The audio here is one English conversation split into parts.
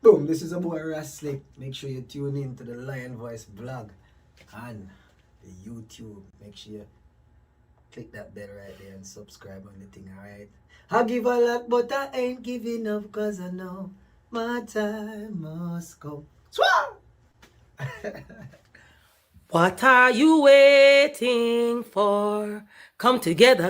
Boom, this is a boy Ras. Make sure you tune in to the Lion Voice blog and the YouTube. Make sure you click that bell right there and subscribe on the thing, alright? I give a lot, but I ain't giving up, cause I know my time must come. Swah! What are you waiting for? Come together,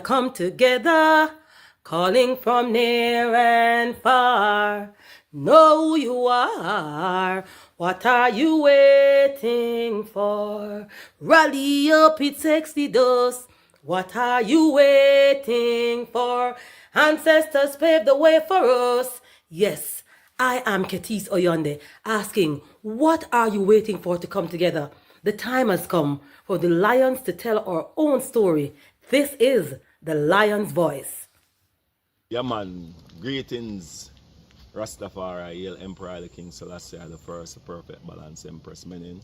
calling from near and far. Know who you are. What are you waiting for? Rally up, it's Exodus. What are you waiting for? Ancestors paved the way for us. Yes, I am Ketis Oyonde, asking, what are you waiting for to come together? The time has come for the lions to tell our own story. This is the Lion's Voice. Yeah, man. Greetings, Rastafari, Haile Emperor, the King Selassie, the first, the perfect balance, Empress Menin.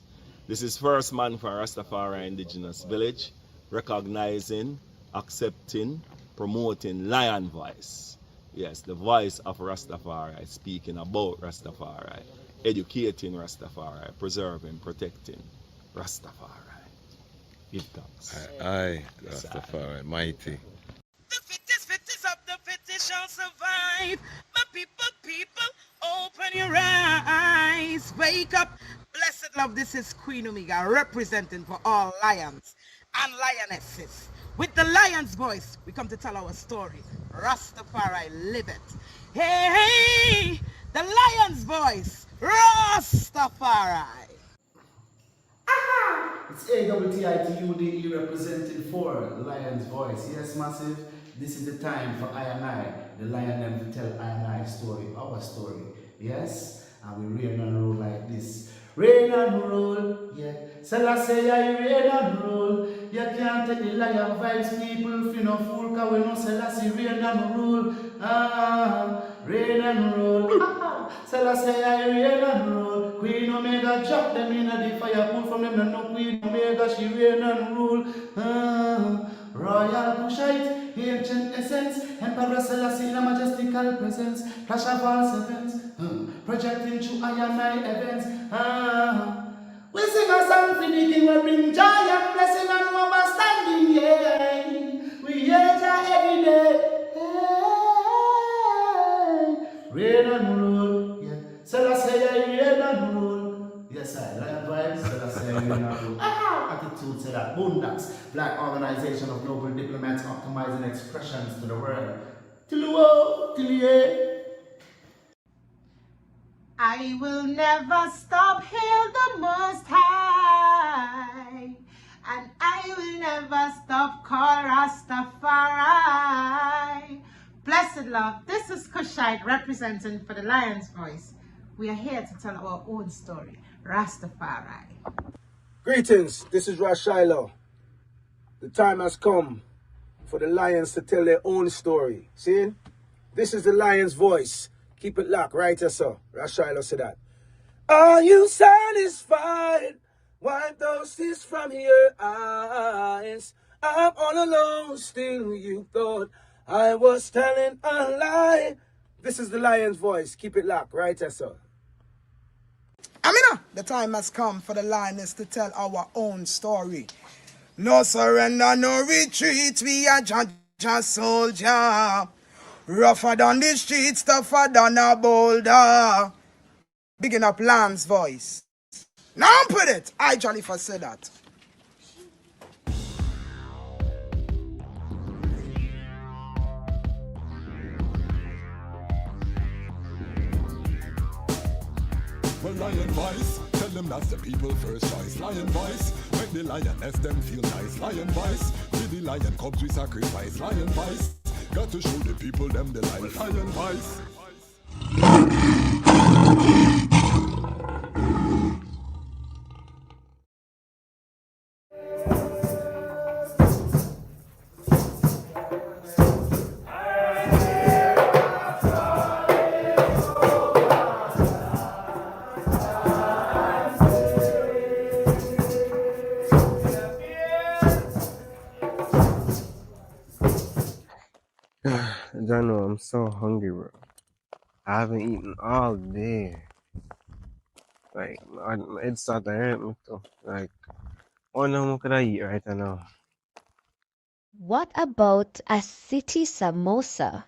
This is first man from Rastafari Indigenous Village, recognizing, accepting, promoting Lion Voice. Yes, the voice of Rastafari, speaking about Rastafari, educating Rastafari, preserving, protecting Rastafari. Give thanks. Aye, Rastafari, mighty. The fittest of the fittest shall survive. My people, open your eyes. Wake up. Blessed love, this is Queen Omega representing for all lions and lionesses. With the lion's voice, we come to tell our story. Rastafari, live it. Hey, the lion's voice. Rastafari. It's AWTITUDE representing for Lion's Voice. Yes, massive. This is the time for I and I, the lion, them to tell I and I story, our story. Yes, and we reign and rule like this. Reign and rule, yeah. Selassie, I reign and rule. You can't take the lion vibes, people. If you no fool, cause we know Selassie reign and rule. Reign and rule. Selassie, I reign and rule. Queen Omega drop them in the fire, pull from them, no Queen Omega, she reign and rule. Royal Kushite, ancient essence, Emperor Selassie in a majestical presence, flash of all sevens, projecting through I and I events. We sing a song for the king, we bring joy and blessing and overstanding, yeah. We hear Jah every day. Hey. Reign and rule, yeah. Selassie, I reign and rule. Yes, I lion vibes, Selassie, I reign and rule. Attitude say that Boondocks, Black Organization of Global Diplomats optimizing expressions to the world. Till the I will never stop, hail the Most High, and I will never stop, call Rastafari. Blessed love, this is Kushite representing for the Lion's Voice. We are here to tell our own story, Rastafari. Greetings, this is Rashilo. The time has come for the lions to tell their own story. See? This is the Lion's Voice. Keep it locked, right, sir? Rashilo said that. Are you satisfied? Wipe those tears from your eyes. I'm all alone, still you thought I was telling a lie. This is the Lion's Voice. Keep it locked, right, sir? Amina, the time has come for the lioness to tell our own story. No surrender, no retreat, we are just soldier. Rougher than the streets, tougher than a boulder. Bigging up Lamb's Voice. Now put it, I jolly for said that. Well, Lion Voice, tell them that's the people first choice. Lion Voice, make the lioness them feel nice. Lion Voice, with the lion cubs we sacrifice. Lion Voice, got to show the people them the life. Lion Voice. Jano, I'm so hungry, bro. I haven't eaten all day. Like, it started hurt me too. Like, oh no, could I eat right now? What about a city samosa?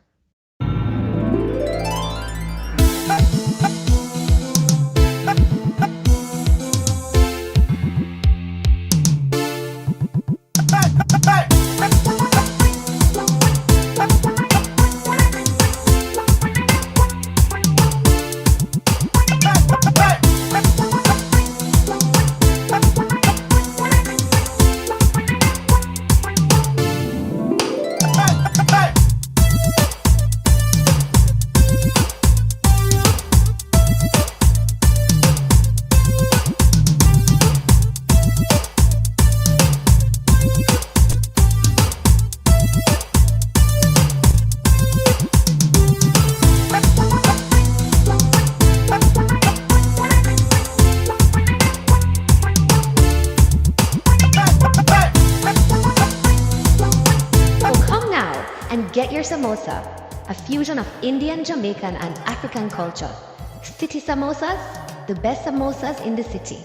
Get your samosa, a fusion of Indian, Jamaican, and African culture. City samosas, the best samosas in the city.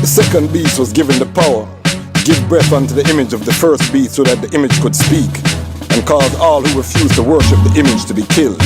The second beast was given the power to give breath unto the image of the first beast so that the image could speak and cause all who refused to worship the image to be killed.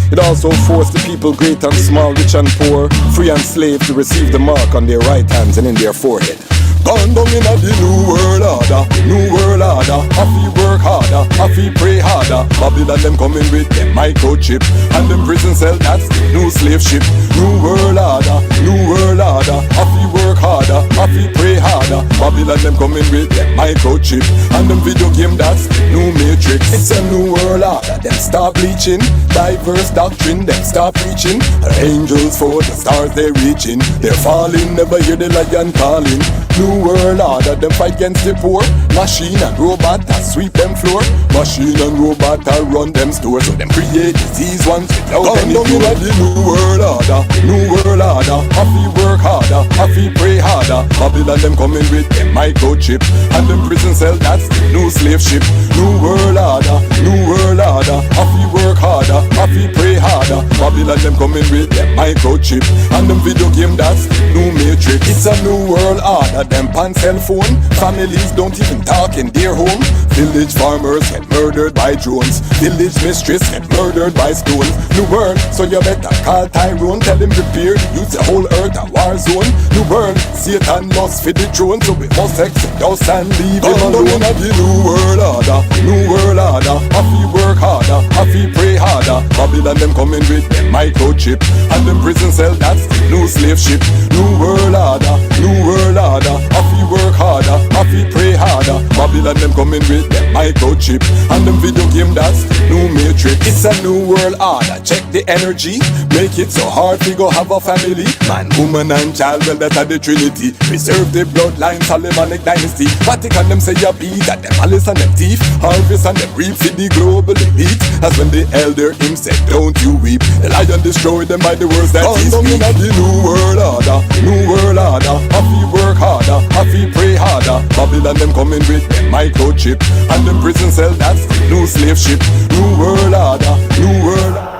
It also forced the people, great and small, rich and poor, free and slave, to receive the mark on their right hands and in their forehead. Gone down in the new world order, new world order. Happy work harder, happy pray harder. Babylon them coming with them microchip, and them prison cell, that's the new slave ship. New world order, new world order. Happy work harder, happy pray harder. Babylon them coming with them microchip, and them video game, that's the new matrix. It's a new world order. Them start bleaching, diverse doctrine, them start preaching. Angels for the stars they reaching, they're falling, never hear the lion calling. New world order, them fight against the poor. Machine and robot that sweep them floor. Machine and robot that run them stores. So them create disease ones without any cure. The new world order, new world order. Happy work harder, happy pray harder. Babylon them coming with them microchip, and them prison cell, that's the new slave ship. New world order, new world order. Happy work harder, happy pray harder. Babylon them coming with them microchip, and them video game, that's the new matrix. It's a new world order. Them pan cell phone, families don't even talk in their home. Village farmers get murdered by drones. Village mistress get murdered by stones. New world, so you better call Tyrone. Tell him prepare to use the whole earth a war zone. New world, Satan lost for the throne, so we must exit us and leave him alone. The new world order, new world order. Happy work harder, happy pray harder. Babylon them coming with them microchip, and them prison cell, that's the new slave ship. New world order, new world order. Happy work harder, happy pray harder. Babylon them coming with them microchip, and them video game, that's new matrix. It's a new world order. Check the energy, make it so hard to go have a family. Man, woman and child, well that are the trinity. Preserve the bloodline, Solomonic dynasty. Vatican them say ya be that them malice and them thief. Harvest and them reap for the global elite. As when the elder him said, don't you weep. The lion destroyed them by the words that he speak. The new world order, new world order. Happy work harder, happy pray harder. Babylon them coming with them microchip, and them prison cell, that's the new slave ship. New world order, new world order.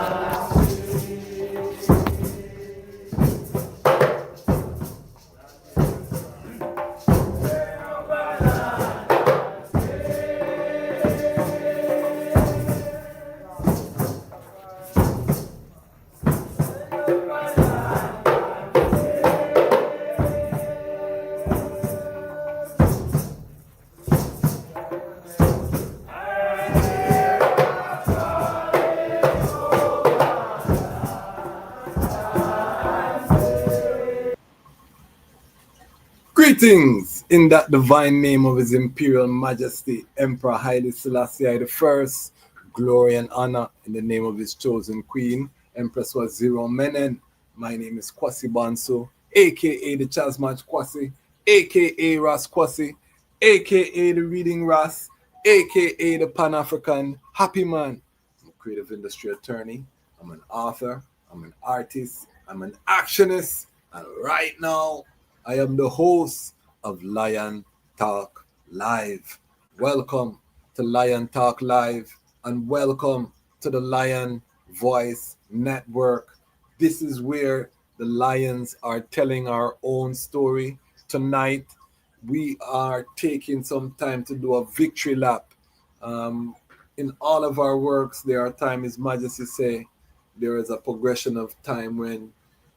Greetings in that divine name of His Imperial Majesty, Emperor Haile Selassie I. Glory and honor in the name of his chosen queen, Empress Waziri Menen. My name is Kwasi Bonsu, aka the Dejazmatch Kwasi, aka Ras Kwasi, aka the Reading Ras, aka the Pan-African Happy Man. I'm a creative industry attorney, I'm an author, I'm an artist, I'm an actionist, and right now I am the host of Lion Talk Live. Welcome to Lion Talk Live, and welcome to the Lion Voice Network. This is where the Lions are telling our own story. Tonight, we are taking some time to do a victory lap. In all of our works, there are times, His Majesty say, there is a progression of time when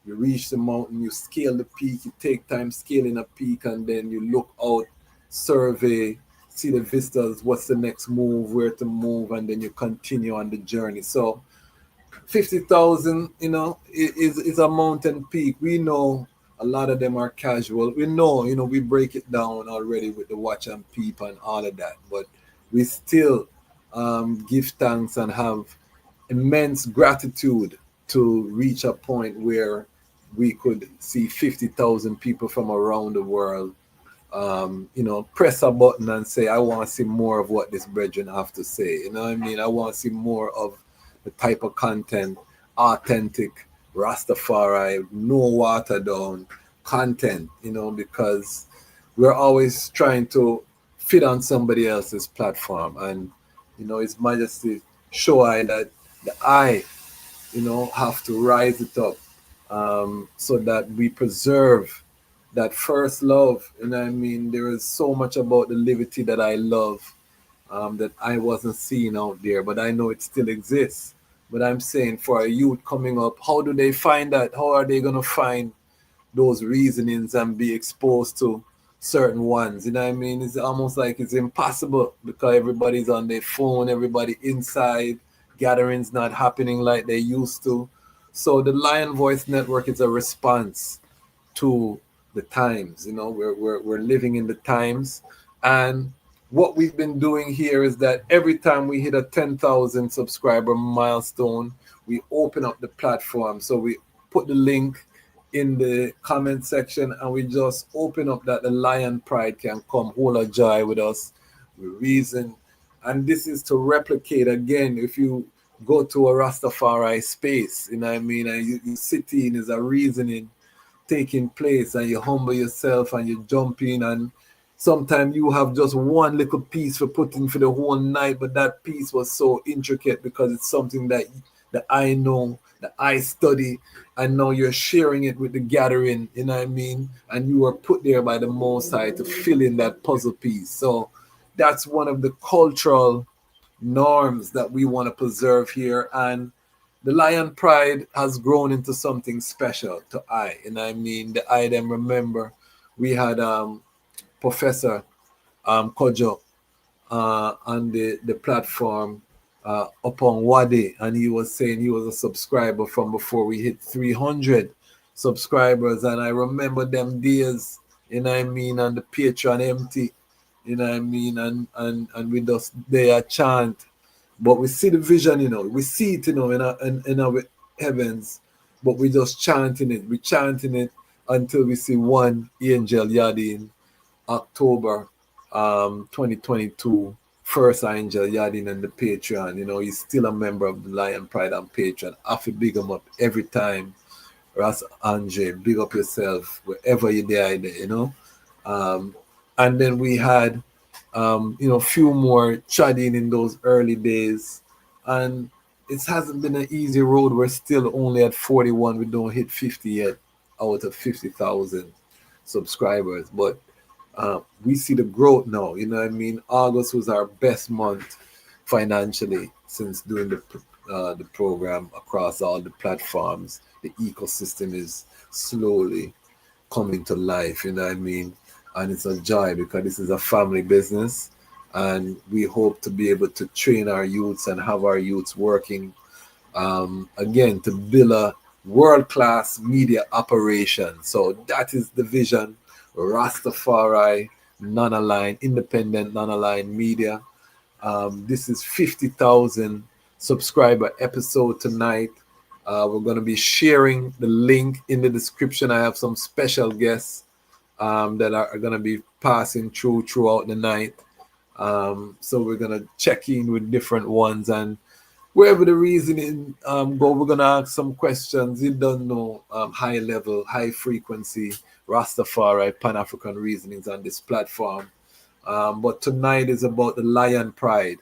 you reach the mountain, you scale the peak, you take time scaling a peak, and then you look out, survey, see the vistas, what's the next move, where to move, and then you continue on the journey. So 50,000, is a mountain peak. We know a lot of them are casual. We know, we break it down already with the watch and peep and all of that, but we still give thanks and have immense gratitude to reach a point where we could see 50,000 people from around the world, press a button and say, I want to see more of what this brethren have to say. You know what I mean? I want to see more of the type of content, authentic, Rastafari, no watered down content, because we're always trying to fit on somebody else's platform. And, His Majesty show I that the I, have to rise it up so that we preserve that first love. There is so much about the liberty that I love that I wasn't seeing out there, but I know it still exists. But I'm saying for a youth coming up, how do they find that? How are they going to find those reasonings and be exposed to certain ones? It's almost like it's impossible because everybody's on their phone, everybody inside, gatherings not happening like they used to. So the Lion Voice Network is a response to the times. We're living in the times, and what we've been doing here is that every time we hit a 10,000 subscriber milestone, we open up the platform. So we put the link in the comment section and we just open up that the Lion Pride can come hold a joy with us. We reason. And this is to replicate again. If you go to a Rastafari space, and you sit in, is a reasoning taking place, and you humble yourself and you jump in, and sometimes you have just one little piece for putting for the whole night, but that piece was so intricate because it's something that I know, that I study, and now you're sharing it with the gathering, and you are put there by the Most High to fill in that puzzle piece. So that's one of the cultural norms that we want to preserve here, and the Lion Pride has grown into something special to I. The I them remember we had Professor Kojo on the platform upon Wade, and he was saying he was a subscriber from before we hit 300 subscribers, and I remember them days, and the Patreon empty, and we just there chant. But we see the vision, we see it, in our heavens, but we just chanting it. We chanting it until we see one angel yadi in October 2022. First angel yadi in the Patreon. He's still a member of the Lion Pride on Patreon. I have to big him up every time. Ras Andre, big up yourself wherever you're there, and then we had few more chatting in those early days, and it hasn't been an easy road. We're still only at 41. We don't hit 50 yet out of 50,000 subscribers, but we see the growth now. August was our best month financially since doing the program across all the platforms. The ecosystem is slowly coming to life, and it's a joy because this is a family business, and we hope to be able to train our youths and have our youths working again to build a world-class media operation. So that is the vision. Rastafari, non-aligned, independent, non-aligned media. This is 50,000 subscriber episode tonight. We're going to be sharing the link in the description. I have some special guests that are going to be passing throughout the night. So we're going to check in with different ones, and wherever the reasoning go, we're going to ask some questions. You don't know high level, high frequency Rastafari Pan-African reasonings on this platform. But tonight is about the Lion Pride.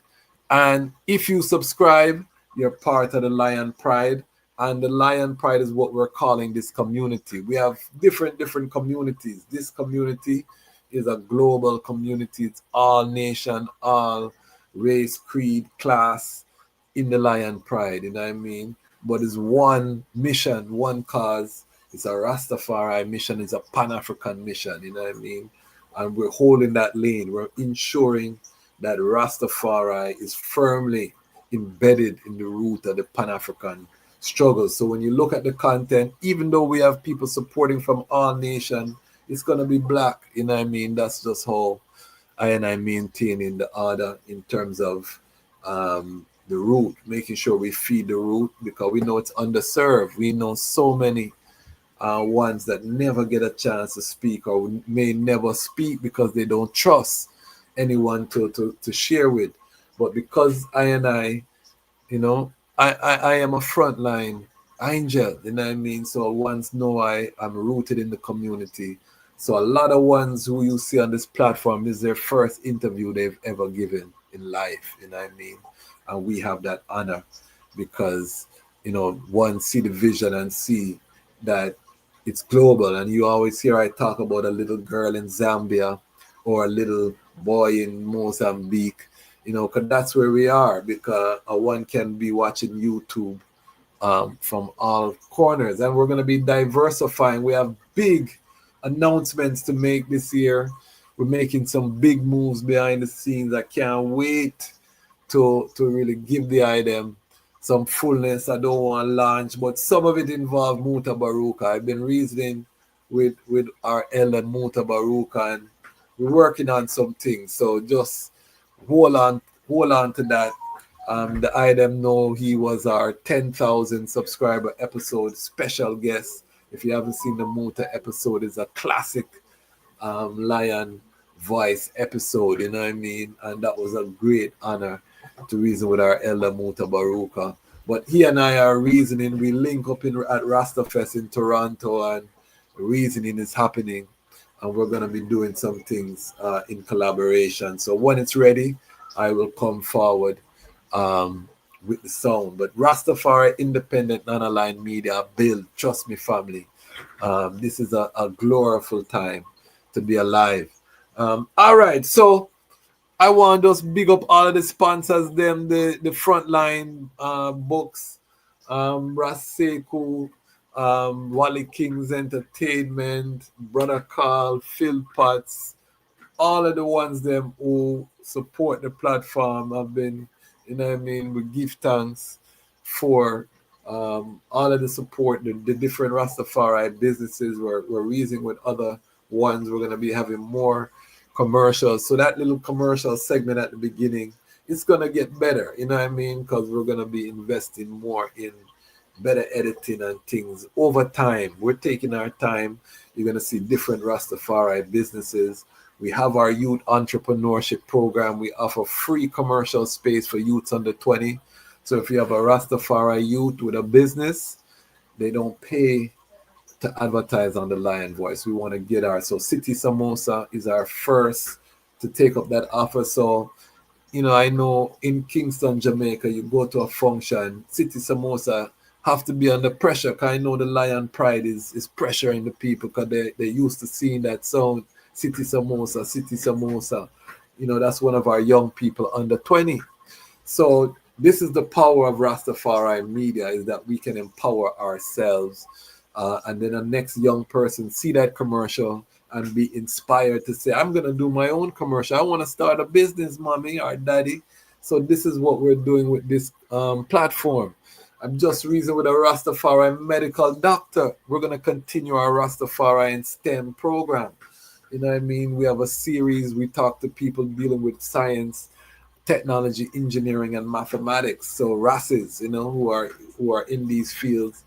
And if you subscribe, you're part of the Lion Pride. And the Lion Pride is what we're calling this community. We have different communities. This community is a global community. It's all nation, all race, creed, class in the Lion Pride, you know what I mean? But it's one mission, one cause. It's a Rastafari mission, it's a Pan-African mission, you know what I mean? And we're holding that lane. We're ensuring that Rastafari is firmly embedded in the root of the Pan-African struggle. So when you look at the content, even though we have people supporting from all nations, it's going to be black, you know what I mean? That's just how I maintaining the order in terms of the root, making sure we feed the root because we know it's underserved. We know so many ones that never get a chance to speak or may never speak because they don't trust anyone to share with. But because I, you know, I am a frontline angel, you know what I mean? So ones know I'm rooted in the community. So a lot of ones who you see on this platform, this is their first interview they've ever given in life, you know what I mean? And we have that honor because, you know, one see the vision and see that it's global. And you always hear I talk about a little girl in Zambia or a little boy in Mozambique, you know, because that's where we are, because one can be watching YouTube from all corners. And we're going to be diversifying. We have big announcements to make this year. We're making some big moves behind the scenes. I can't wait to really give the item some fullness. I don't want to launch, but some of it involves Muta Baruka. I've been reasoning with our elder Muta Baruka, and we're working on some things. So just hold on to that. The item know he was our 10,000 subscriber episode special guest. If you haven't seen the Muta episode, it's a classic Lion voice episode, you know what I mean? And that was a great honor to reason with our elder Muta Baruka. But he and I are reasoning. We link up at Rastafest in Toronto, and reasoning is happening. And we're going to be doing some things in collaboration. So when it's ready, I will come forward with the sound. But Rastafari Independent Non-Aligned Media build, trust me, family. This is a gloriful time to be alive. All right, so I want to just big up all of the sponsors, them, the frontline books, Raseku, Wally King's Entertainment, Brother Carl, Phil Potts, all of the ones them who support the platform have been, you know what I mean, we give thanks for all of the support, the different Rastafari businesses. We're reasoning with other ones. We're going to be having more commercials. So that little commercial segment at the beginning, it's going to get better, you know what I mean? Because we're going to be investing more in better editing and things over time. We're taking our time. You're going to see different Rastafari businesses. We have our youth entrepreneurship program. We offer free commercial space for youths under 20. So if you have a Rastafari youth with a business, they don't pay to advertise on the Lion Voice. We want to get so City Samosa is our first to take up that offer. So, you know, I know in Kingston, Jamaica, you go to a function, City Samosa have to be under pressure, because I know the Lion Pride is pressuring the people, because they're used to seeing that sound, City Samosa, City Samosa. You know, that's one of our young people under 20. So this is the power of Rastafari media, is that we can empower ourselves. And then the next young person see that commercial and be inspired to say, I'm going to do my own commercial. I want to start a business, mommy or daddy. So this is what we're doing with this platform. I'm just reasoning with a Rastafari medical doctor. We're going to continue our Rastafari and STEM program. You know what I mean? We have a series. We talk to people dealing with science, technology, engineering, and mathematics. So RASes, you know, who are in these fields.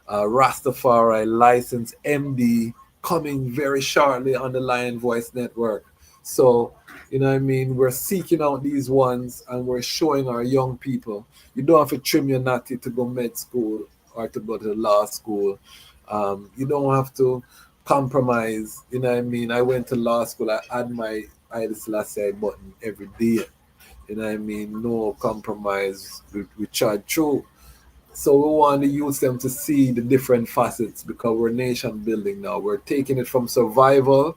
Rastafari license MD coming very shortly on the Lion Voice Network. So, you know what I mean? We're seeking out these ones, and we're showing our young people. You don't have to trim your natty to go med school or to go to law school. You don't have to compromise. You know what I mean? I went to law school. I had my Haile Selassie button every day. You know what I mean? No compromise. We charge through. So we want to use them to see the different facets because we're nation building now. We're taking it from survival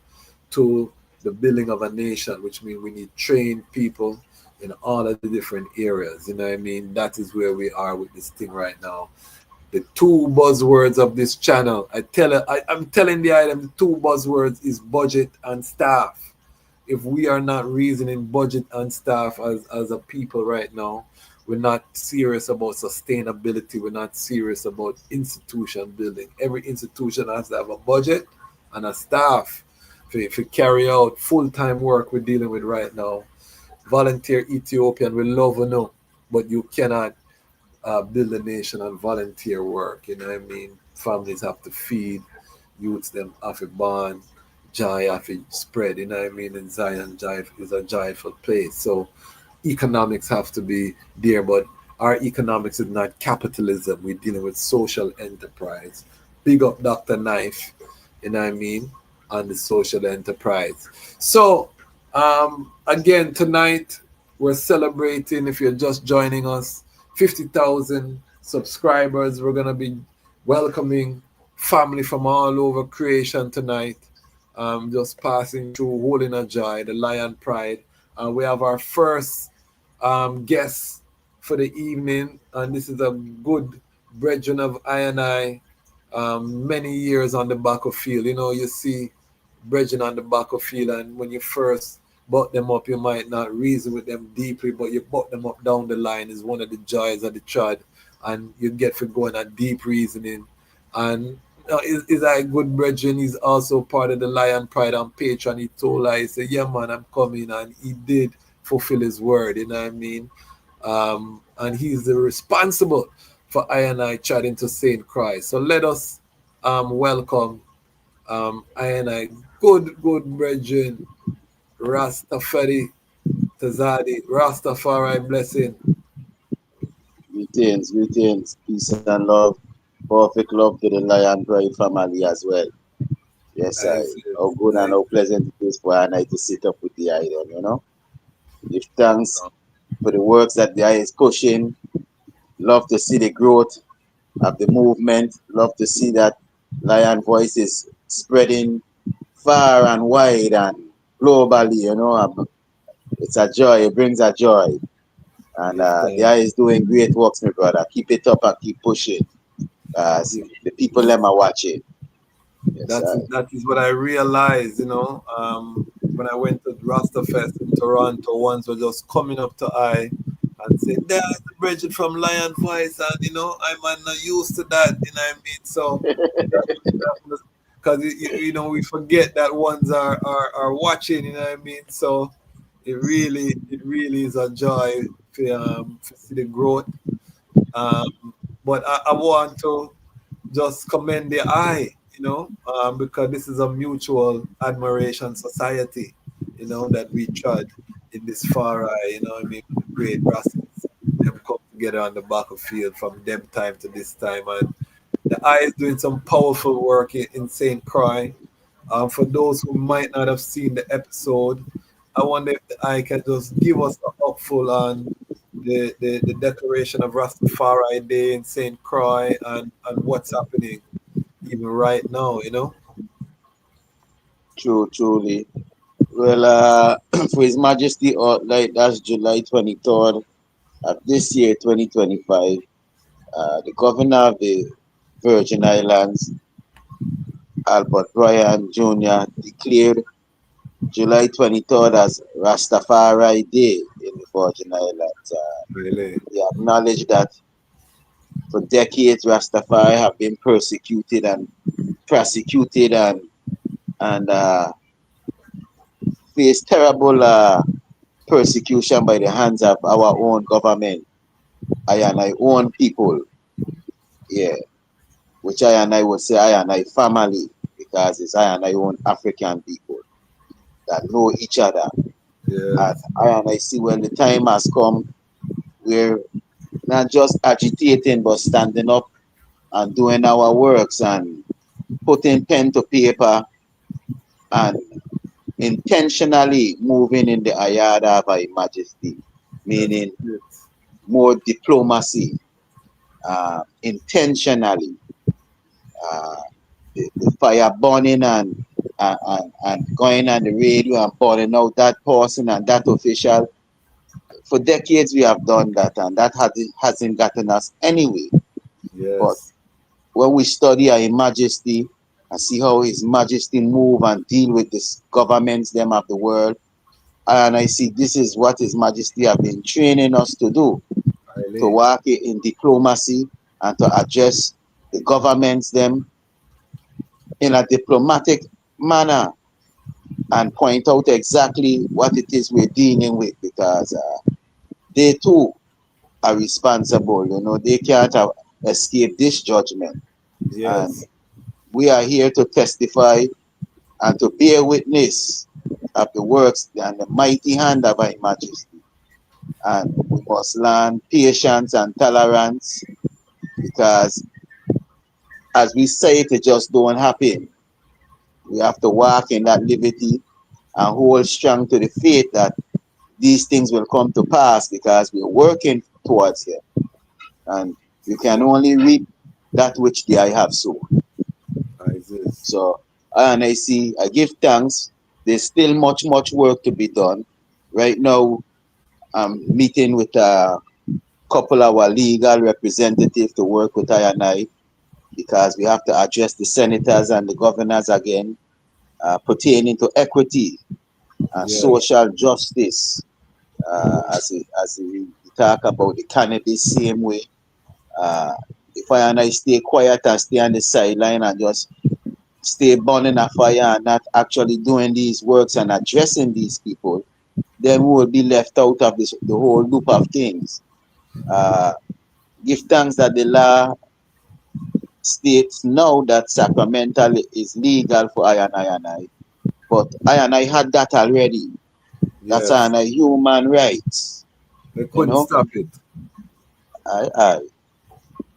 to the building of a nation, which means we need trained people in all of the different areas. You know what I mean? That is where we are with this thing right now. The two buzzwords of this channel, I'm telling the item, the two buzzwords is budget and staff. If we are not reasoning budget and staff as a people right now, we're not serious about sustainability. We're not serious about institution building. Every institution has to have a budget and a staff to carry out full-time work we're dealing with right now. Volunteer Ethiopian, we love you know, but you cannot build a nation on volunteer work. You know what I mean? Families have to feed, youths them have to bond, joy have to spread. You know what I mean? And Zion joy is a joyful place. So economics have to be there, but our economics is not capitalism. We're dealing with social enterprise. Big up Dr. Knife, you know what I mean, on the social enterprise. So again, tonight we're celebrating, if you're just joining us, 50,000 subscribers. We're gonna be welcoming family from all over creation tonight. Just passing through, holding a joy, the Lion Pride. We have our first guest for the evening, and this is a good brethren of I and I. Many years on the battlefield. You know, you see brethren on the battlefield, and when you first butt them up, you might not reason with them deeply, but you butt them up down the line is one of the joys of the trad, and you get for going a deep reasoning. And is a good brethren. He's also part of the Lion Pride and Patron. He told I, he said, yeah man, I'm coming, and he did fulfill his word, you know what I mean? And he's the responsible for I and I chatting to Saint Christ. So let us welcome I and I good brethren, Ras Tafari Tazadi, Rastafari blessing. Greetings, peace and love, perfect love to the Lion Pride family as well. Yes, how good and how pleasant it is for a night to sit up with the iron, you know. Give thanks for the works that the eye is pushing. Love to see the growth of the movement. Love to see that Lion voice is spreading far and wide and globally, you know. It's a joy, it brings a joy. And the eye is doing great works, my brother. Keep it up and keep pushing. The people them are watching. Yes, that is what I realized, you know. When I went to Rastafest in Toronto, ones were just coming up to I and saying, there's the Bridget from Lion Voice, and you know, I'm not used to that, you know what I mean? So because you know, we forget that ones are watching, you know what I mean? So it really is a joy to see the growth. But I want to just commend the eye, you know, because this is a mutual admiration society, you know, that we trod in this far eye, you know what I mean, with the great Rastas. Them come together on the battlefield from them time to this time. And the eye is doing some powerful work in St. Croix. For those who might not have seen the episode, I wonder if the eye can just give us a upful on the declaration of Rastafari Day in St. Croix and what's happening even right now, you know? Truly. Well, for His Majesty, like that's July 23rd of this year, 2025, the Governor of the Virgin Islands, Albert Bryan Jr., declared July 23rd as Rastafari Day in the Virgin Islands. Really? He acknowledged that for decades Rastafari have been persecuted and prosecuted and faced terrible persecution by the hands of our own government, I and I own people, yeah, which I and I would say I and I family, because it's I and I own African people that know each other. Yeah. And I and I see when the time has come, we're not just agitating, but standing up and doing our works and putting pen to paper and intentionally moving in the ayada of Her Majesty, meaning more diplomacy, intentionally, the fire burning and going on the radio and burning out that person and that official. For decades we have done that, and that hasn't gotten us anywhere. But Yes. when we study Her Majesty and see how His Majesty move and deal with the governments them of the world, and I see this is what His Majesty have been training us to do, to work in diplomacy and to address the governments them in a diplomatic manner and point out exactly what it is we're dealing with, because they too are responsible. You know, they can't escape this judgment. And Yes. we are here to testify and to bear witness of the works and the mighty hand of Her Majesty. And we must learn patience and tolerance, because as we say, it just don't happen. We have to walk in that liberty and hold strong to the faith that these things will come to pass, because we're working towards them. And you can only reap that which the eye have sown. So, and I give thanks. There's still much work to be done. Right now, I'm meeting with a couple of our legal representatives to work with I and I, because we have to address the senators and the governors again, pertaining to equity and social justice. As we talk about the cannabis same way. If I and I stay quiet and stay on the sideline and just stay burning a fire and not actually doing these works and addressing these people, then we will be left out of the whole loop of things. Give thanks that the law states now that sacramental is legal for I and I, but I and I had that already. That's Yes. a human rights. They couldn't stop it.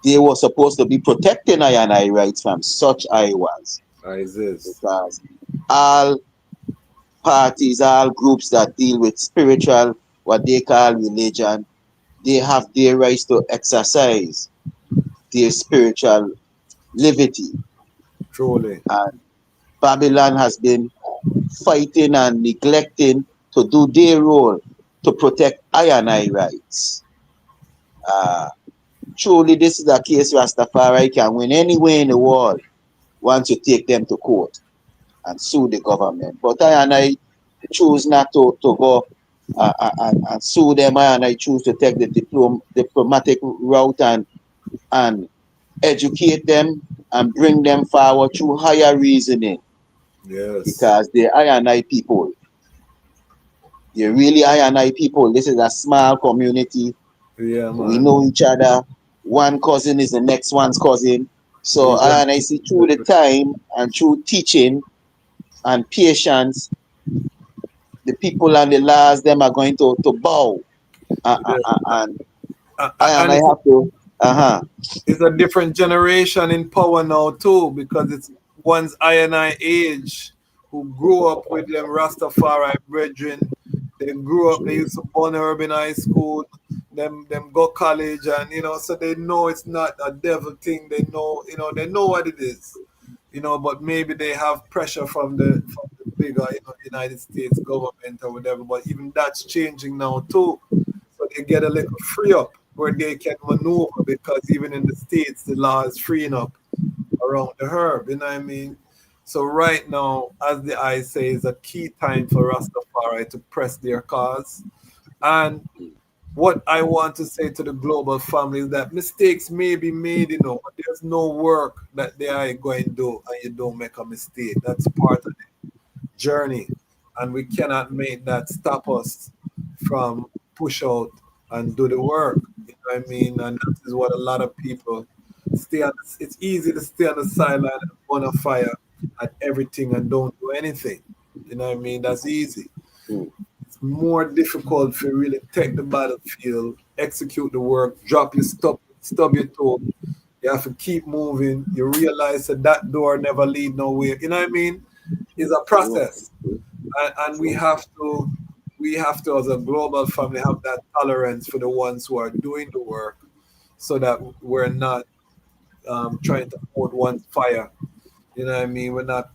They were supposed to be protecting I and I rights from such I was. Because all parties, all groups that deal with spiritual, what they call religion, they have their rights to exercise their spiritual liberty. Truly. And Babylon has been fighting and neglecting to do their role to protect I and I rights. Truly, this is a case Rastafari can win anywhere in the world once you take them to court and sue the government. But I and I choose not to go and sue them. I and I choose to take the diplomatic route and educate them and bring them forward through higher reasoning. Yes. Because they're I and I people. They're really I and I people. This is a small community. Yeah, man. We know each other. One cousin is the next one's cousin. So I and I see through the time and through teaching and patience, the people and the laws them are going to bow. And I have to It's a different generation in power now too, because it's one's I and I age who grew up with them Rastafari brethren. They grew up, they used to born urban high school, them go college, and so they know it's not a devil thing. They know, they know what it is. But maybe they have pressure from the bigger United States government or whatever. But even that's changing now too. So they get a little free up where they can maneuver, because even in the States the law is freeing up around the herb, you know what I mean? So right now, as the eye says, a key time for Rastafari to press their cause. And what I want to say to the global family is that mistakes may be made, but there's no work that they are going to do and you don't make a mistake. That's part of the journey. And we cannot make that stop us from push out and do the work. You know what I mean? And that is what a lot of people stay on. It's easy to stay on the sideline and burn a fire at everything and don't do anything. You know what I mean? That's easy. It's more difficult if you really take the battlefield, execute the work, drop your stub your toe. You have to keep moving. You realize that door never lead nowhere. You know what I mean? It's a process. And we have to, as a global family, have that tolerance for the ones who are doing the work, so that we're not trying to hold one fire. You know what I mean? We're not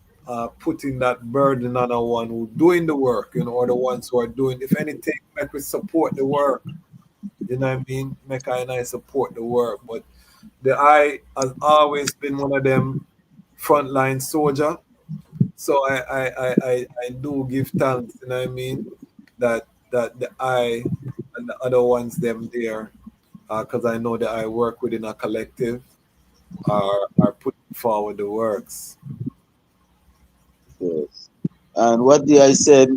putting that burden on the one who doing the work, or the ones who are doing. If anything, make we support the work. You know what I mean? Make I and I support the work. But the I has always been one of them frontline soldier. So I do give thanks, you know what I mean? That the I and the other ones them there, because I know that I work within a collective, are putting forward the works. Yes. And what I said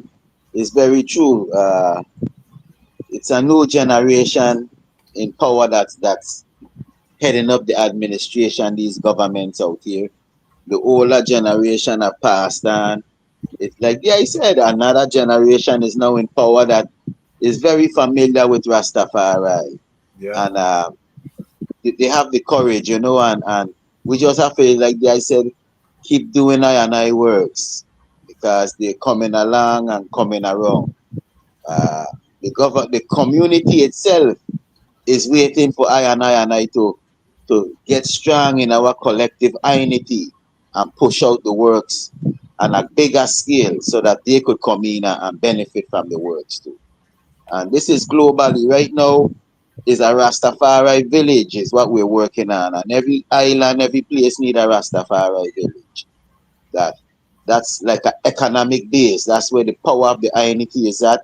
is very true. It's a new generation in power that's heading up the administration, these governments out here. The older generation are passed on. It's like I said, another generation is now in power that is very familiar with Rastafari. Yeah. And they have the courage, and we just have to, like I said, keep doing I and I works, because they're coming along and coming around. Uh, the community itself is waiting for I and I to get strong in our collective unity and push out the works on a bigger scale, so that they could come in and benefit from the works too. And this is globally right now. Is a Rastafari village is what we're working on, and every island, every place need a Rastafari village. That's like an economic base. That's where the power of the unity is at.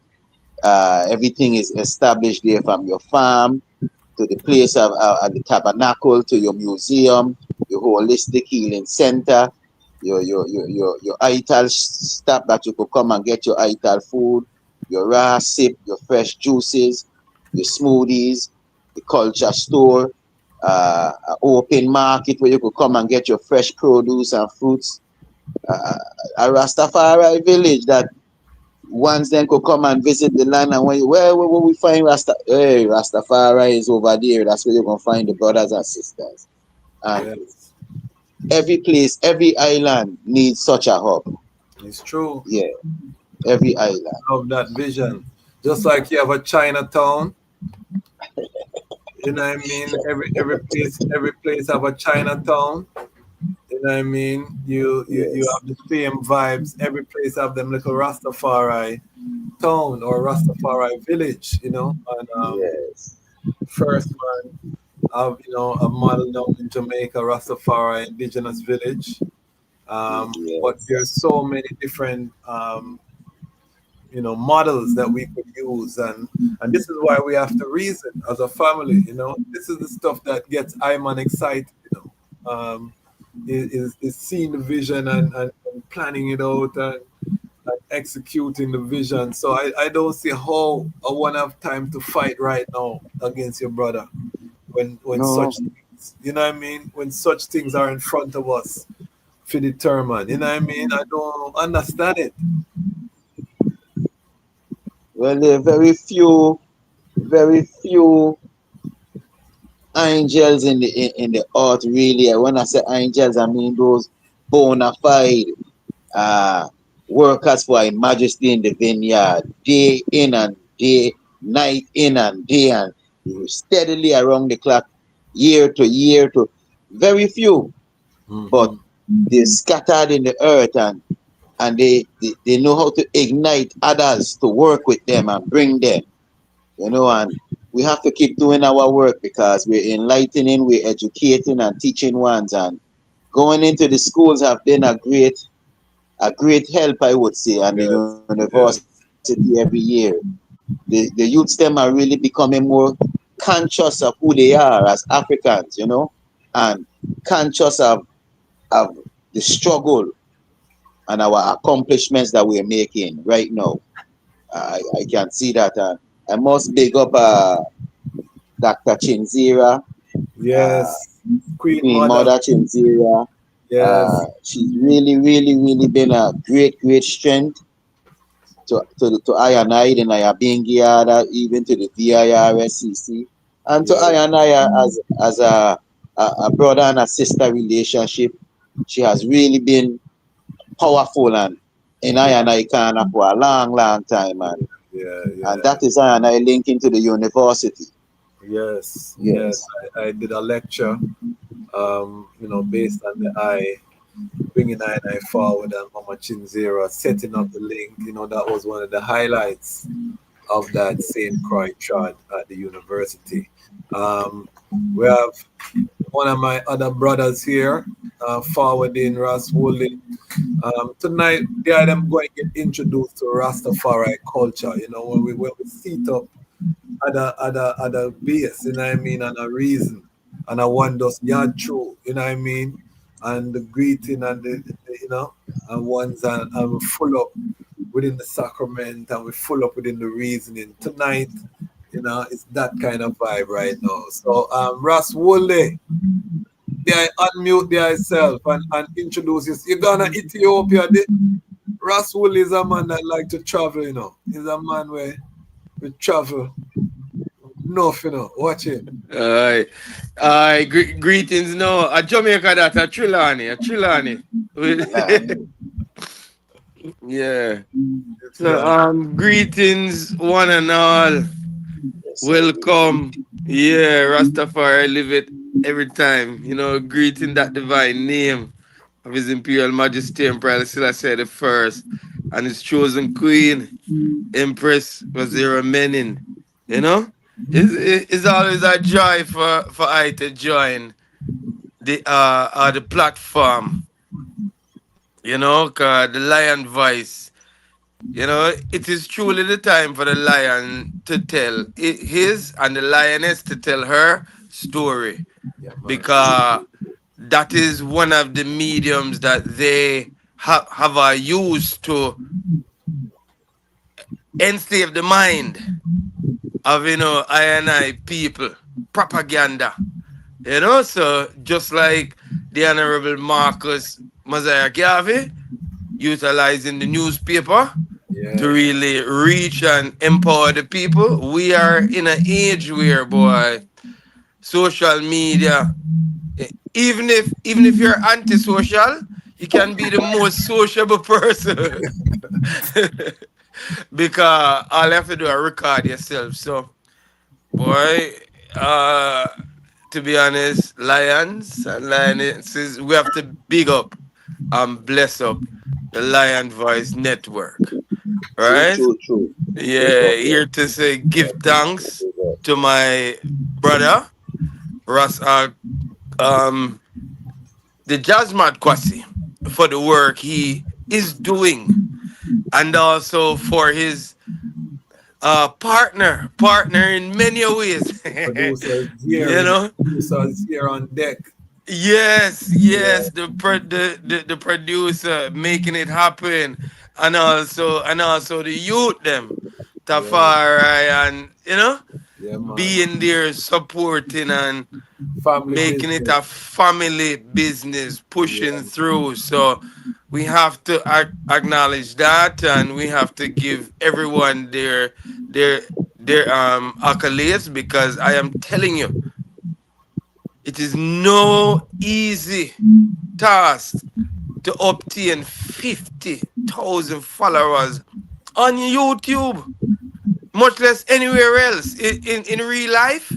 Everything is established there, from your farm to the place of the tabernacle, to your museum, your holistic healing center, your ital stop that you could come and get your ital food, your raw sip, your fresh juices, your smoothies, the culture store, an open market where you could come and get your fresh produce and fruits, a Rastafari village that once then could come and visit the land, and where we find Rastafari is over there. That's where you're gonna find the brothers and sisters. And Yes, every place, every island needs such a hub. it's true. Yeah, every island. Of that vision. Just like you have a Chinatown, you know what I mean? Every place have a Chinatown. You know what I mean? You Yes, have the same vibes. Every place have them little Rastafari town or Rastafari village, And yes, first man have a model down in Jamaica, Rastafari indigenous village. But there's yes. so many different models that we could use, and this is why we have to reason as a family. This is the stuff that gets Iman excited. Is seeing the vision and planning it out and executing the vision. So I don't see how I want to have time to fight right now against your brother when No. such things, you know what I mean, when such things are in front of us for determine, you know what I mean. I don't understand it. Well, there are very few angels in the earth, really. And when I say angels, I mean those bona fide uh, workers for His Majesty in the vineyard, day in and day, night in and day, and steadily around the clock, year to year. To very few, but Mm-hmm. they're scattered in the earth, and they know how to ignite others to work with them and bring them. And we have to keep doing our work, because we're enlightening, we're educating and teaching ones, and going into the schools have been a great help, I would say, and the Yes, university yes, every year. The youths them are really becoming more conscious of who they are as Africans, and conscious of the struggle and our accomplishments that we're making right now. I can see that. I must big up Dr. Chinzira, uh, yes. Queen Queen Mother. Mother Chinzira. Yes, She's really, really, really been a great, great strength to I and I, in Ayabingiada, even to the VIRSCC, and to I yes, and I as a brother and a sister relationship. She has really been powerful and in I and I Kana for a long, long time, man. Yeah, And yeah. that is I and I linking to the university. Yes, yes. Yes. I did a lecture, based on the eye, bringing I and I forward and Mama Chinzera setting up the link. That was one of the highlights of that same Croy chart at the university. We have one of my other brothers here, forwarding Ras Woolley. Tonight, they are them going to get introduced to Rastafari culture. When we sit up at a base, you know what I mean, and a reason, and a one does yard true, you know what I mean, and the greeting and and ones and we full up within the sacrament and we full up within the reasoning. Tonight, it's that kind of vibe right now. So Ras Woolley, they unmute thyself and introduce you. You're gonna Ethiopia. Ras Woolley is a man that like to travel, He's a man where we travel. Enough, watch it. Aye, greetings. No, a Jamaica that a Trelawney. Yeah. So greetings one and all. Welcome. Yeah, Rastafari live it every time. Greeting that divine name of His Imperial Majesty Emperor Selassie the First and his chosen queen, Empress Wazira Menin. It's always a joy for I to join the platform. Cause the Lion Voice. It is truly the time for the lion to tell his and the lioness to tell her story. Because that is one of the mediums that they have used to enslave the mind of I and I people. Propaganda. So just like the Honorable Marcus Mosiah Garvey utilizing the newspaper to really reach and empower the people. We are in an age where, boy, social media, even if you're antisocial, you can be the most sociable person. Because all you have to do is record yourself. So, boy, to be honest, lions and lionesses, we have to big up and bless up the Lion Voice Network. Right? True. Yeah, here to say give thanks to my brother, Ras Dejazmatch Kwasi, for the work he is doing. And also for his partner in many ways. Producers here, you know? producers here on deck. Yes, the producer making it happen, and also the youth them, Tafari and being there supporting and Family making it business. a family business, pushing through. So we have to acknowledge that, and we have to give everyone their accolades, because I am telling you, it is no easy task to obtain 50,000 followers on YouTube, much less anywhere else. In real life,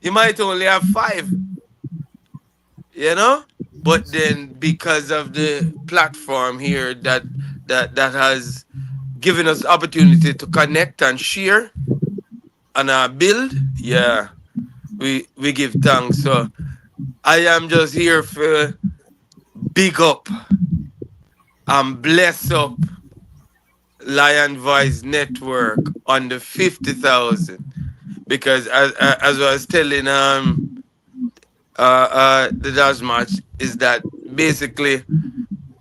you might only have 5, But then because of the platform here that has given us opportunity to connect and share and build, yeah, we give thanks. So I am just here for big up and bless up Lion Voice Network on the 50,000, because as I was telling the Dejazmatch, is that basically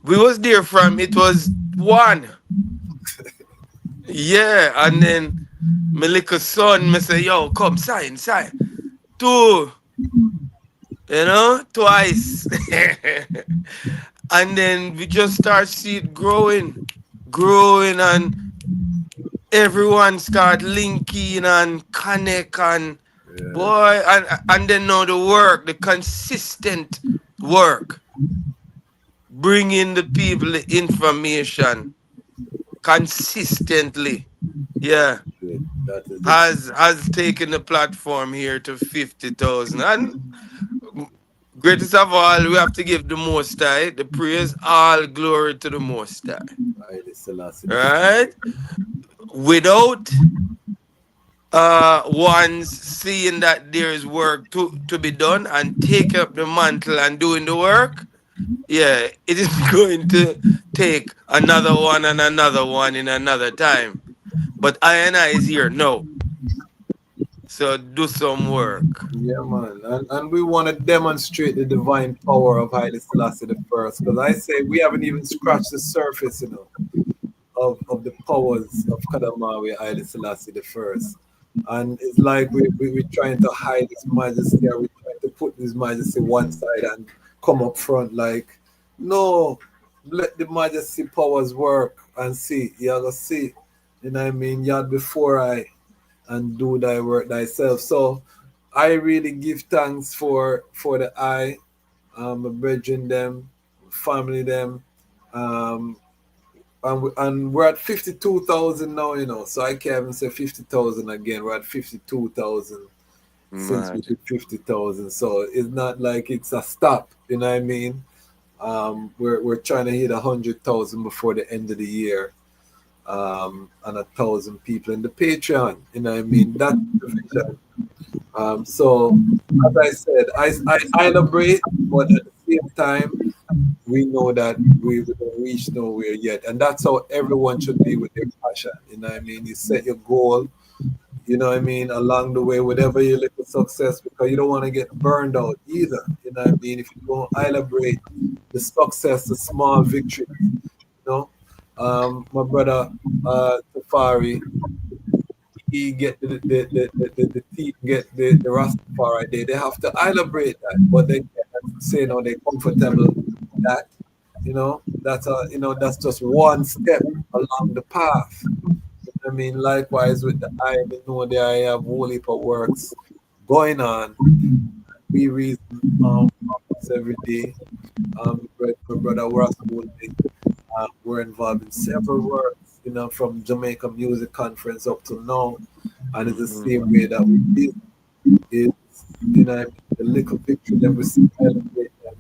we was there from it was 1, yeah, and then my little son me say, yo, come sign 2, twice. And then we just start see it growing, and everyone start linking and connect, and boy, and then now the work, the consistent work, bringing the people the information consistently. Yeah. That is the Has taken the platform here to 50,000. And greatest of all, we have to give the Most High the praise, all glory to the Most High. Haile Selassie. Right? Without one's seeing that there is work to be done and take up the mantle and doing the work, yeah, it is going to take another one and another one in another time. But I is here no. So do some work. Yeah, man. And we want to demonstrate the divine power of Haile Selassie the first. Because I say we haven't even scratched the surface, of the powers of Kadamawi Haile Selassie the first. And it's like we're trying to hide his majesty, or we're trying to put his majesty one side and come up front like, no, let the majesty powers work and see. You gotta see. You know what I mean? Yard before I and do thy work thyself. So I really give thanks for the my brethren them, family them, and we're at 52,000 now, so I can't even say 50,000 again. We're at 52,000 since we did 50,000. So it's not like it's a stop, you know what I mean? We're trying to hit 100,000 before the end of the year. And 1,000 people in the Patreon, you know what I mean? That's the vision. So as I said, I celebrate, but at the same time, we know that we don't reach nowhere yet. And that's how everyone should be with their passion. You know what I mean? You set your goal, you know what I mean, along the way, whatever your little success, because you don't want to get burned out either. You know what I mean? If you don't celebrate the success, the small victory, my brother Tafari, he get the team get the Rastafari day. They have to celebrate that, but they can't say no, they're comfortable with that. That's just one step along the path. I mean, likewise with the I have whole heap of works going on. We read every day. My brother Ras, we're involved in several works, from Jamaica Music Conference up to now, and it's the same way that we did. It's the little victory that we celebrate them,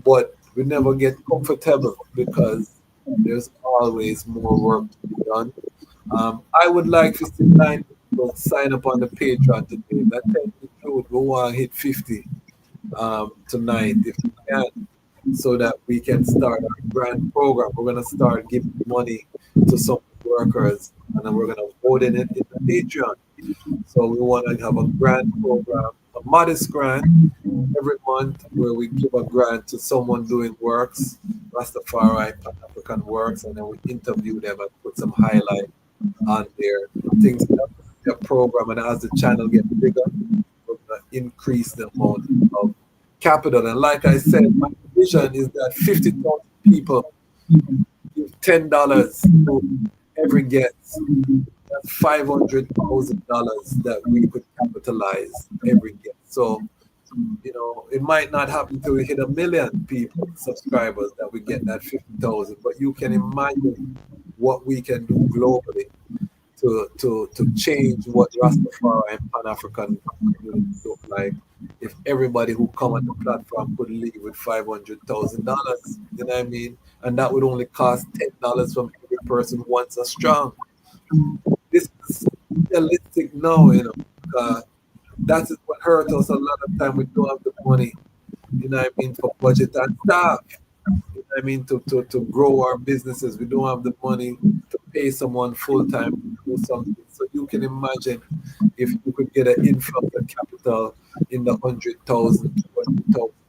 but we never get comfortable because there's always more work to be done. I would like 59 people sign up on the Patreon today. That include we want to hit 50 tonight if we can, so that we can start our grant program. We're gonna start giving money to some workers, and then we're gonna vote in it in the Patreon. So we want to have a grant program, a modest grant every month, where we give a grant to someone doing works, Rastafari, Pan-African works, and then we interview them and put some highlight on their things, their program. And as the channel gets bigger, we're gonna increase the amount of capital. And like I said, my vision is that 50,000 people give $10 to every guest. That's $500,000 that we could capitalize every guest. So, it might not happen till we hit 1 million people, subscribers, that we get that 50,000. But you can imagine what we can do globally to change what Rastafari and Pan-African communities look like if everybody who come on the platform could leave with $500,000. You know what I mean? And that would only cost $10 from every person once a strong. This is realistic now, that is what hurt us a lot of time. We don't have the money, for budget and staff. To grow our businesses. We don't have the money to pay someone full time to do something. So you can imagine if you could get an influx of capital in the $100,000 to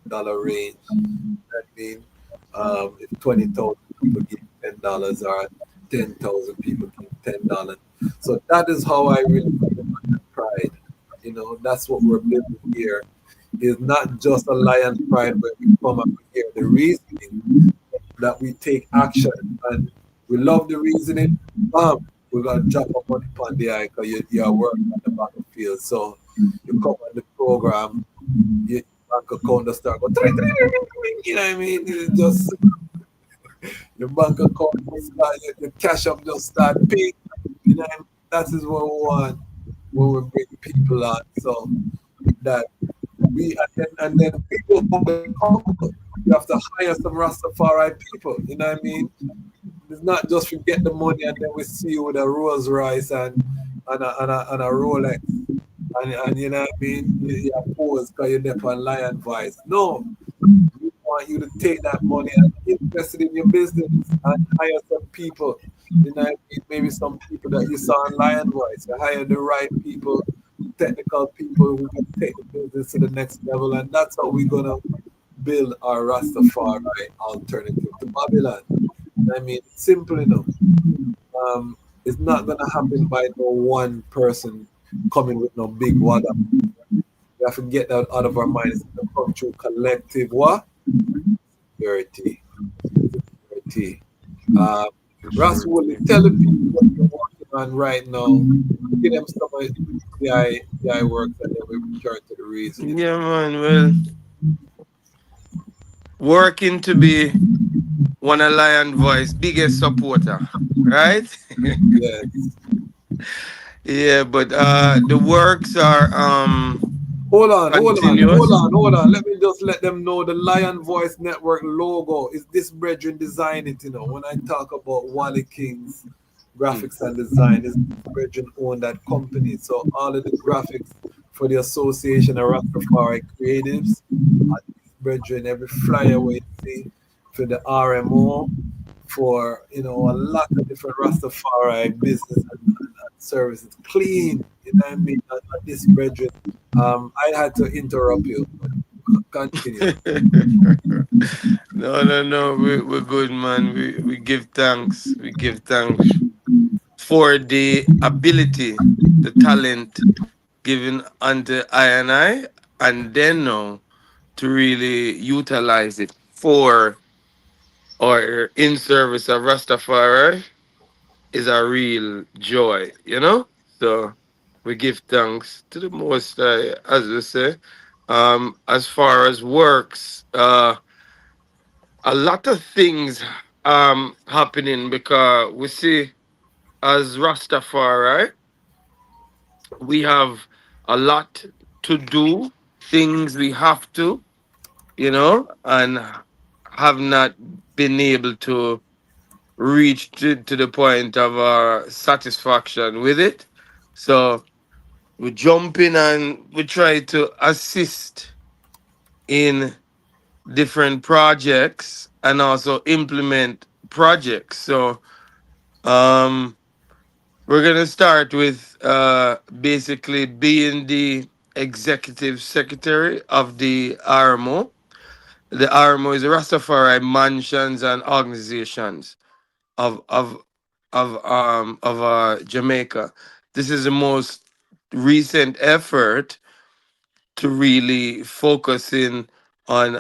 $20,000 range. If 20,000 people give $10 or 10,000 people give $10. So that is how I really pride. That's what we're building here. Is not just a lion pride where we come up here. The reasoning that we take action, and we love the reasoning. We're gonna drop a money on the eye because you're working on the battlefield. So you come on the program, your bank account will start going, you know what I mean? It's just your bank account just start, your cash up just start paying. You know, that is what we want when we bring people on. So that we and then we will hold them accountable. You have to hire some Rastafari people. You know what I mean? It's not just we get the money and then we see you with a Rolls Royce and a Rolex. And you know what I mean? You pose because you're there on Lion Voice. No, we want you to take that money and invest it in your business and hire some people. You know what I mean? Maybe some people that you saw on Lion Voice. You hire the right people, technical people who can take the business to the next level. And that's how we're going to build our Rastafari alternative to Babylon. I mean, simple enough. It's not gonna happen by no one person coming with no big wada. We have to get that out of our minds. It's gonna come through collective what? Security. Security. Ross Woolley, tell the people what you're working on right now. Give them some of the eye works and then we return to the reasoning. Yeah, man. Well, working to be one of Lion Voice biggest supporter, right? Yes. Yeah, but the works are continuous. Hold on. Let me just let them know the Lion Voice Network logo is this brethren design it, you know. When I talk about Wally King's graphics and design, is this brethren own that company. So all of the graphics for the Association of Rastafari Creatives, brethren, every flyer we see for the RMO, for a lot of different Rastafari business and services. Clean, you know what I mean? At this brethren. I had to interrupt you. Continue. No. We're good, man. We give thanks. We give thanks for the ability, the talent given unto I, and then now to really utilize it for or in service of Rastafari is a real joy, you know? So we give thanks to the Most High, as we say. As far as works, a lot of things happening because we see as Rastafari, we have a lot to do, things we have to, and have not been able to reach to the point of satisfaction with it. So we jump in and we try to assist in different projects and also implement projects. So um, we're gonna start with basically being the executive secretary of the RMO. The RMO is the Rastafari Mansions and Organizations of of of Jamaica. This is the most recent effort to really focus in on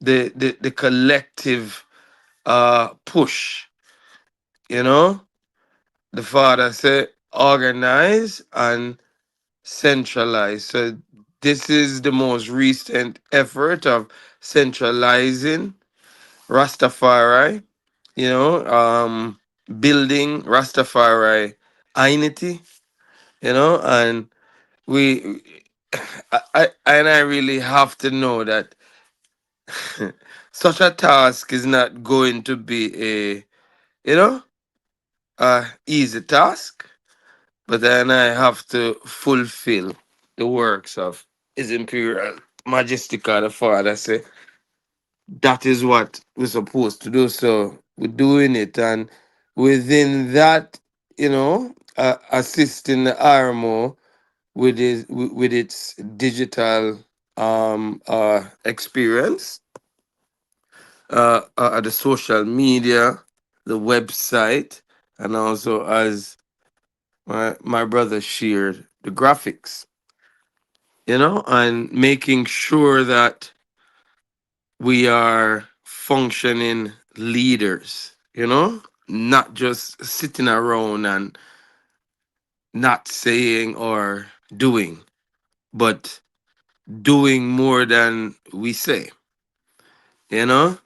the collective push. You know, the father said organize and centralize. So this is the most recent effort of centralizing Rastafari, building Rastafari unity, and we, I really have to know that such a task is not going to be you know, a easy task, but then I have to fulfill the works of His Imperial Majestic the Father. Say that is what we're supposed to do. So we're doing it, and within that, assisting the RMO with its digital experience, the social media, the website, and also as my brother shared the graphics, and making sure that we are functioning leaders, not just sitting around and not saying or doing, but doing more than we say, you know?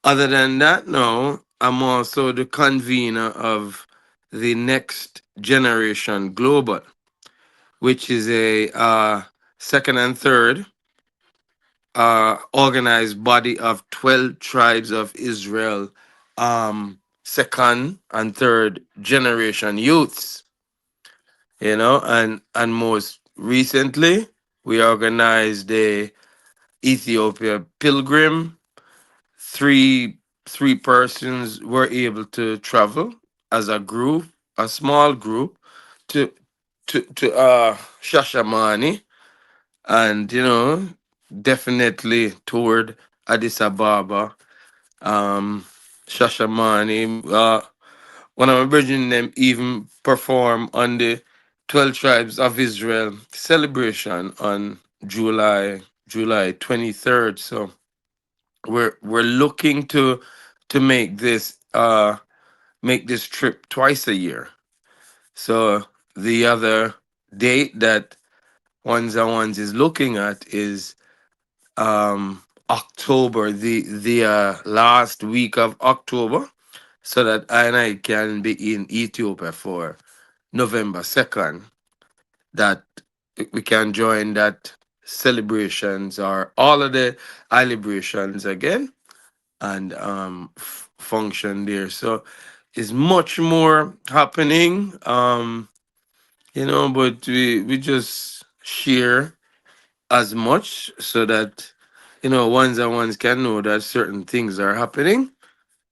Other than that, no, I'm also the convener of the Next Generation Global, which is a second and third organized body of 12 tribes of Israel, second and third generation youths, and most recently we organized a Ethiopia pilgrim. Three persons were able to travel as a group, a small group, to to Shashamani, and definitely toured Addis Ababa, Shashamani. One of my brethren them even perform on the 12 tribes of Israel celebration on July 23rd. So we're looking to make this trip twice a year. So the other date that Ones and Ones is looking at is October, the last week of October, so that I and I can be in Ethiopia for November 2nd. That we can join that celebrations or all of the celebrations again and function there. So it's much more happening. But we just share as much so that ones and ones can know that certain things are happening,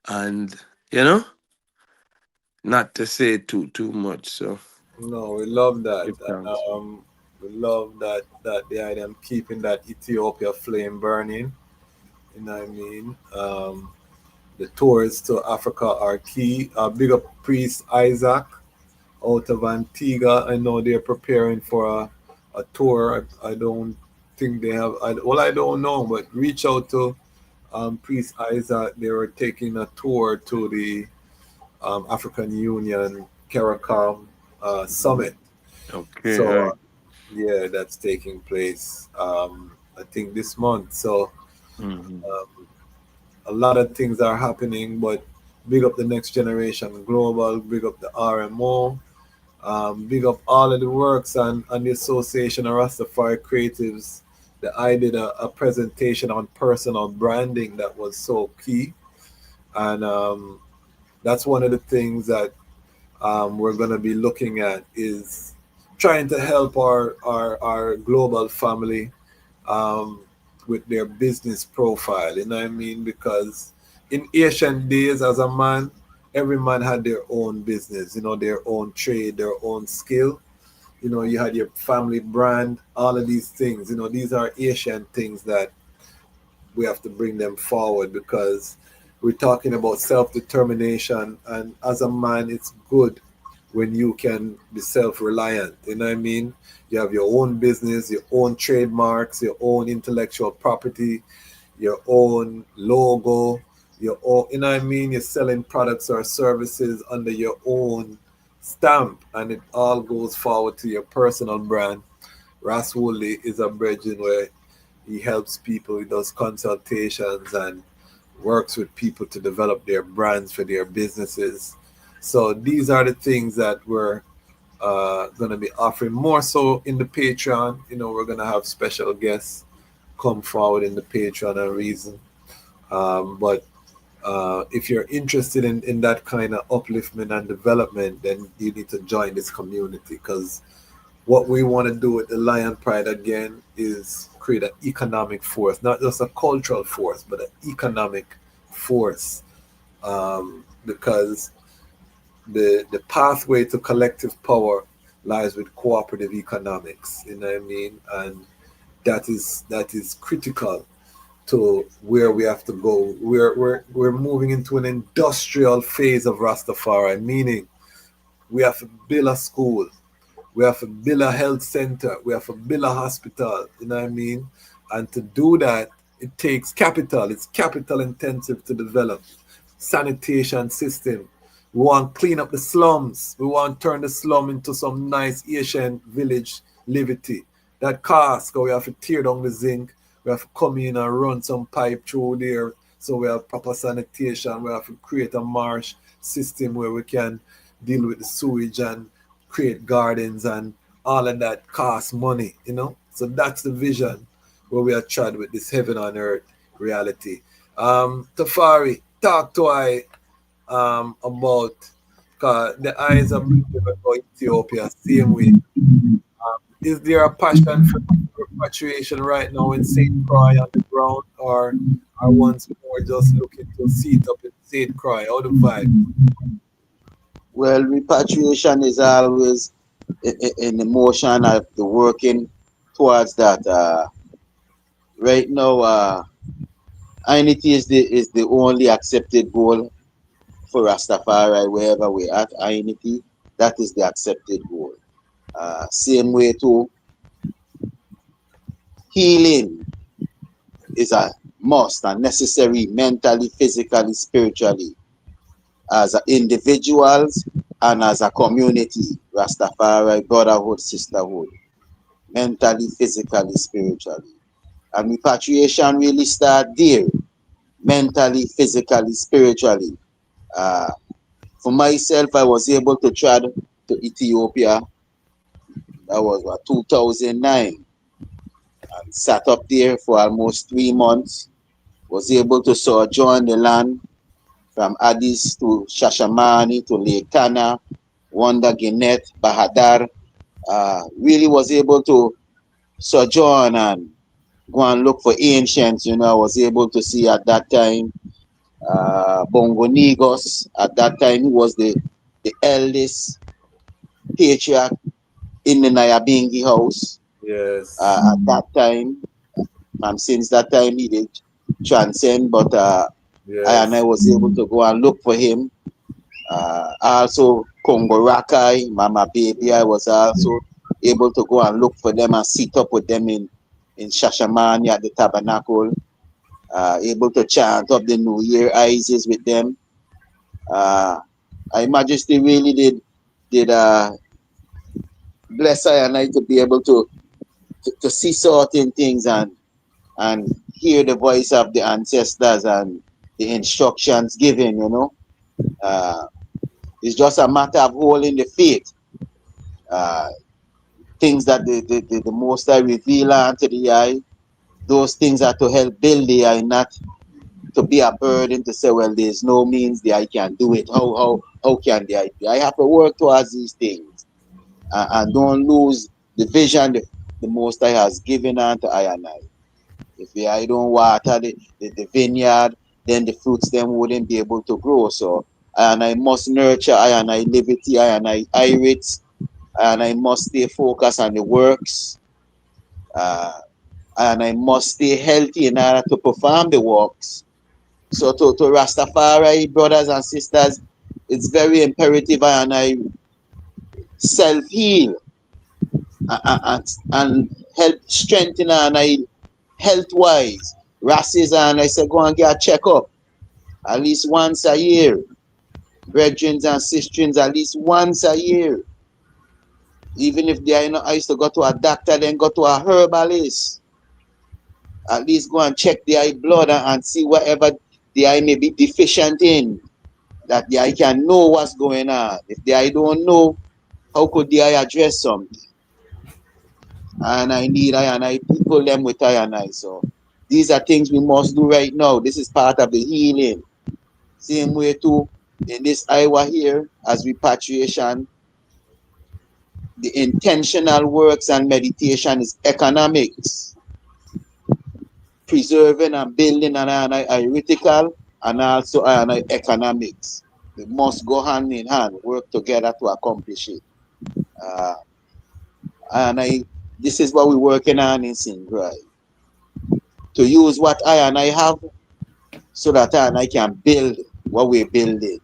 and you know not to say too much. So No, we love that. give thanks. We love that the idea of keeping that Ethiopia flame burning. You know what I mean? The tours to Africa are key. Big up Priest Isaac out of Antigua. I know they're preparing for a tour. I don't think they have. I don't know, but reach out to Priest Isaac. They were taking a tour to the African Union CARICOM summit. Okay, So right. yeah, that's taking place. I think this month. So Hmm. a lot of things are happening, but big up the Next Generation Global, big up the RMO, big up all of the works and the Association of Rastafari Creatives. I did a presentation on personal branding that was so key, and that's one of the things that we're going to be looking at is trying to help our global family um, with their business profile. You know what I mean? Because in ancient days, as a man, every man had their own business, their own trade, their own skill. You had your family brand, all of these things. These are ancient things that we have to bring them forward because we're talking about self-determination. And as a man, it's good when you can be self-reliant. You know what I mean? You have your own business, your own trademarks, your own intellectual property, your own logo, your own, you know what I mean? You're selling products or services under your own stamp, and it all goes forward to your personal brand. Ras Woolley is a brethren where he helps people, he does consultations and works with people to develop their brands for their businesses. So these are the things that we're going to be offering more so in the Patreon. We're going to have special guests come forward in the Patreon and reason. But if you're interested in that kind of upliftment and development, then you need to join this community because what we want to do with the Lion Pride again is create an economic force, not just a cultural force, but an economic force. Because the pathway to collective power lies with cooperative economics. You know what I mean? And that is critical to where we have to go. We're moving into an industrial phase of Rastafari, meaning we have to build a school, we have to build a health center, we have to build a hospital, you know what I mean? And to do that, it takes capital. It's capital intensive to develop. Sanitation system. We want to clean up the slums. We want to turn the slum into some nice Asian village liberty. That costs, because we have to tear down the zinc. We have to come in and run some pipe through there So we have proper sanitation. We have to create a marsh system where we can deal with the sewage and create gardens, and all of that costs money, you know. So that's the vision where we are tried with this heaven on earth reality. Tafari, talk to I about the eyes of about Ethiopia, same way. Is there a passion for repatriation right now in St. Croix on the ground, or are once more just looking to seat up in St. Croix? How the vibe? Well, repatriation is always in the motion of the working towards that. Right now, unity is the only accepted goal for Rastafari wherever we're at. Unity, that is the accepted goal. Same way too, healing is a must and necessary mentally, physically, spiritually, as individuals and as a community. Rastafari, brotherhood, sisterhood, mentally, physically, spiritually. And repatriation really start there, mentally, physically, spiritually. For myself, I was able to travel to Ethiopia. That was 2009. And sat up there for almost 3 months. Was able to sojourn the land from Addis to Shashamani to Lake Tana, Wanda Guinet, Bahadar. Really was able to sojourn and go and look for ancients. You know, I was able to see at that time Bongo Nigos. At that time, he was the eldest patriarch in the Nyabingi house. Yes. At that time, and since that time, he did transcend, but I was able to go and look for him. Also, Congo Rakai, Mama Baby, I was also able to go and look for them and sit up with them in Shashamani at the tabernacle. Able to chant up the New Year Isis with them. I Majesty really did bless I and I to be able to see certain things and hear the voice of the ancestors and the instructions given, you know. It's just a matter of holding the faith. Things that the Most I reveal unto the eye, those things are to help build the eye, not to be a burden to say, well, there's no means the eye can do it. How can the eye? I have to work towards these things and don't lose the vision the Most I has given unto I and I. If the eye don't water the vineyard, then the fruits them wouldn't be able to grow. So and I must nurture I and I liberty, I and I irate, and I must stay focused on the works. And I must stay healthy in order to perform the works. So to Rastafari, brothers and sisters, it's very imperative and I self-heal and help strengthen and I health-wise. Rasses and I say go and get a checkup at least once a year. Brethren and sisters at least once a year. Even if they are not, I used to go to a doctor, then go to a herbalist. At least go and check the eye blood and see whatever the eye may be deficient in. That the eye can know what's going on. If the eye don't know, how could the eye address something? And I need I and I people them with I and I. So these are things we must do right now. This is part of the healing. Same way too, in this Iowa here, as repatriation, the intentional works and meditation is economics. Preserving and building and critical and also and economics. They must go hand in hand, work together to accomplish it. This is what we're working on in Singrai. To use what I and I have so that I and I can build what we're building.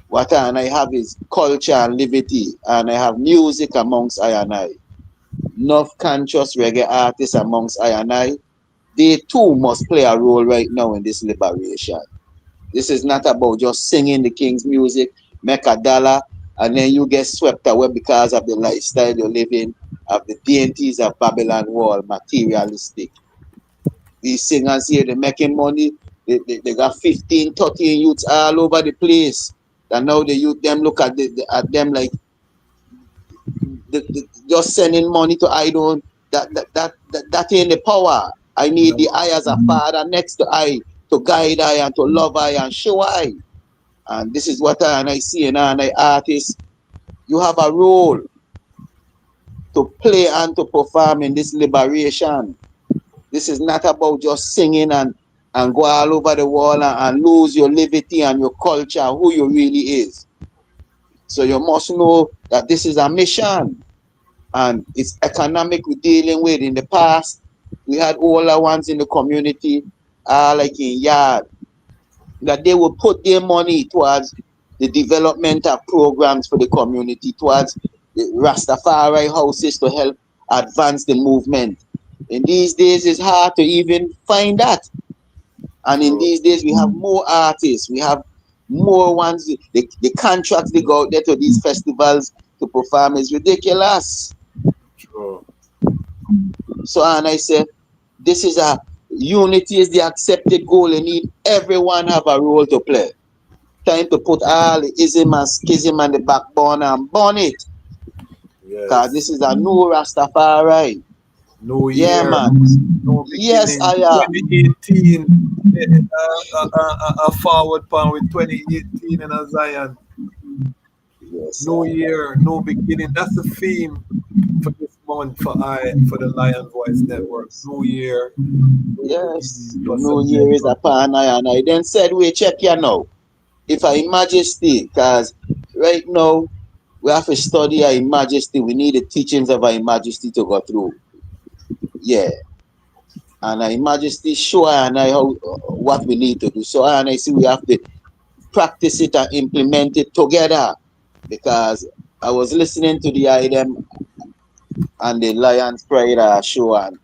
What I and I have is culture and liberty, and I have music amongst I and I. Enough conscious reggae artists amongst I and I. They too must play a role right now in this liberation. This is not about just singing the king's music, make a dollar, and then you get swept away because of the lifestyle you're living, of the dainties of Babylon Wall, materialistic. These singers here, they're making money, They got 15, 13 youths all over the place. And now the youth them look at them like just sending money to I don't that ain't the power. I need the I as a father next to I to guide I and to love I and show I. And this is what I see and I artists. You have a role to play and to perform in this liberation. This is not about just singing and go all over the world and lose your liberty and your culture, who you really is. So you must know that this is a mission and it's economic we're dealing with. In the past, we had older ones in the community, like in yard, that they would put their money towards the development of programs for the community, towards the Rastafari houses to help advance the movement. In these days, it's hard to even find that. And in these days, we have more artists, we have more ones. The contracts they go out there to these festivals to perform is ridiculous. True. So, and I said, this is unity is the accepted goal. You need everyone have a role to play. Time to put all the ism and schism on the backbone and burn it. Because this is a new Rastafari. New Yeah, year, man. new Yes, beginning. I am. 2018, a forward pan with 2018 in a Zion. Yes, New year, new beginning. That's the theme for this month for the Lion Voice Network. New year. Yes. The new year is upon I and I. Then said we check here now. If I Majesty, because right now we have to study our Majesty. We need the teachings of our Majesty to go through. Yeah. And our Majesty show and I how what we need to do. So and I see we have to practice it and implement it together. Because I was listening to the item and the Lions Pride show and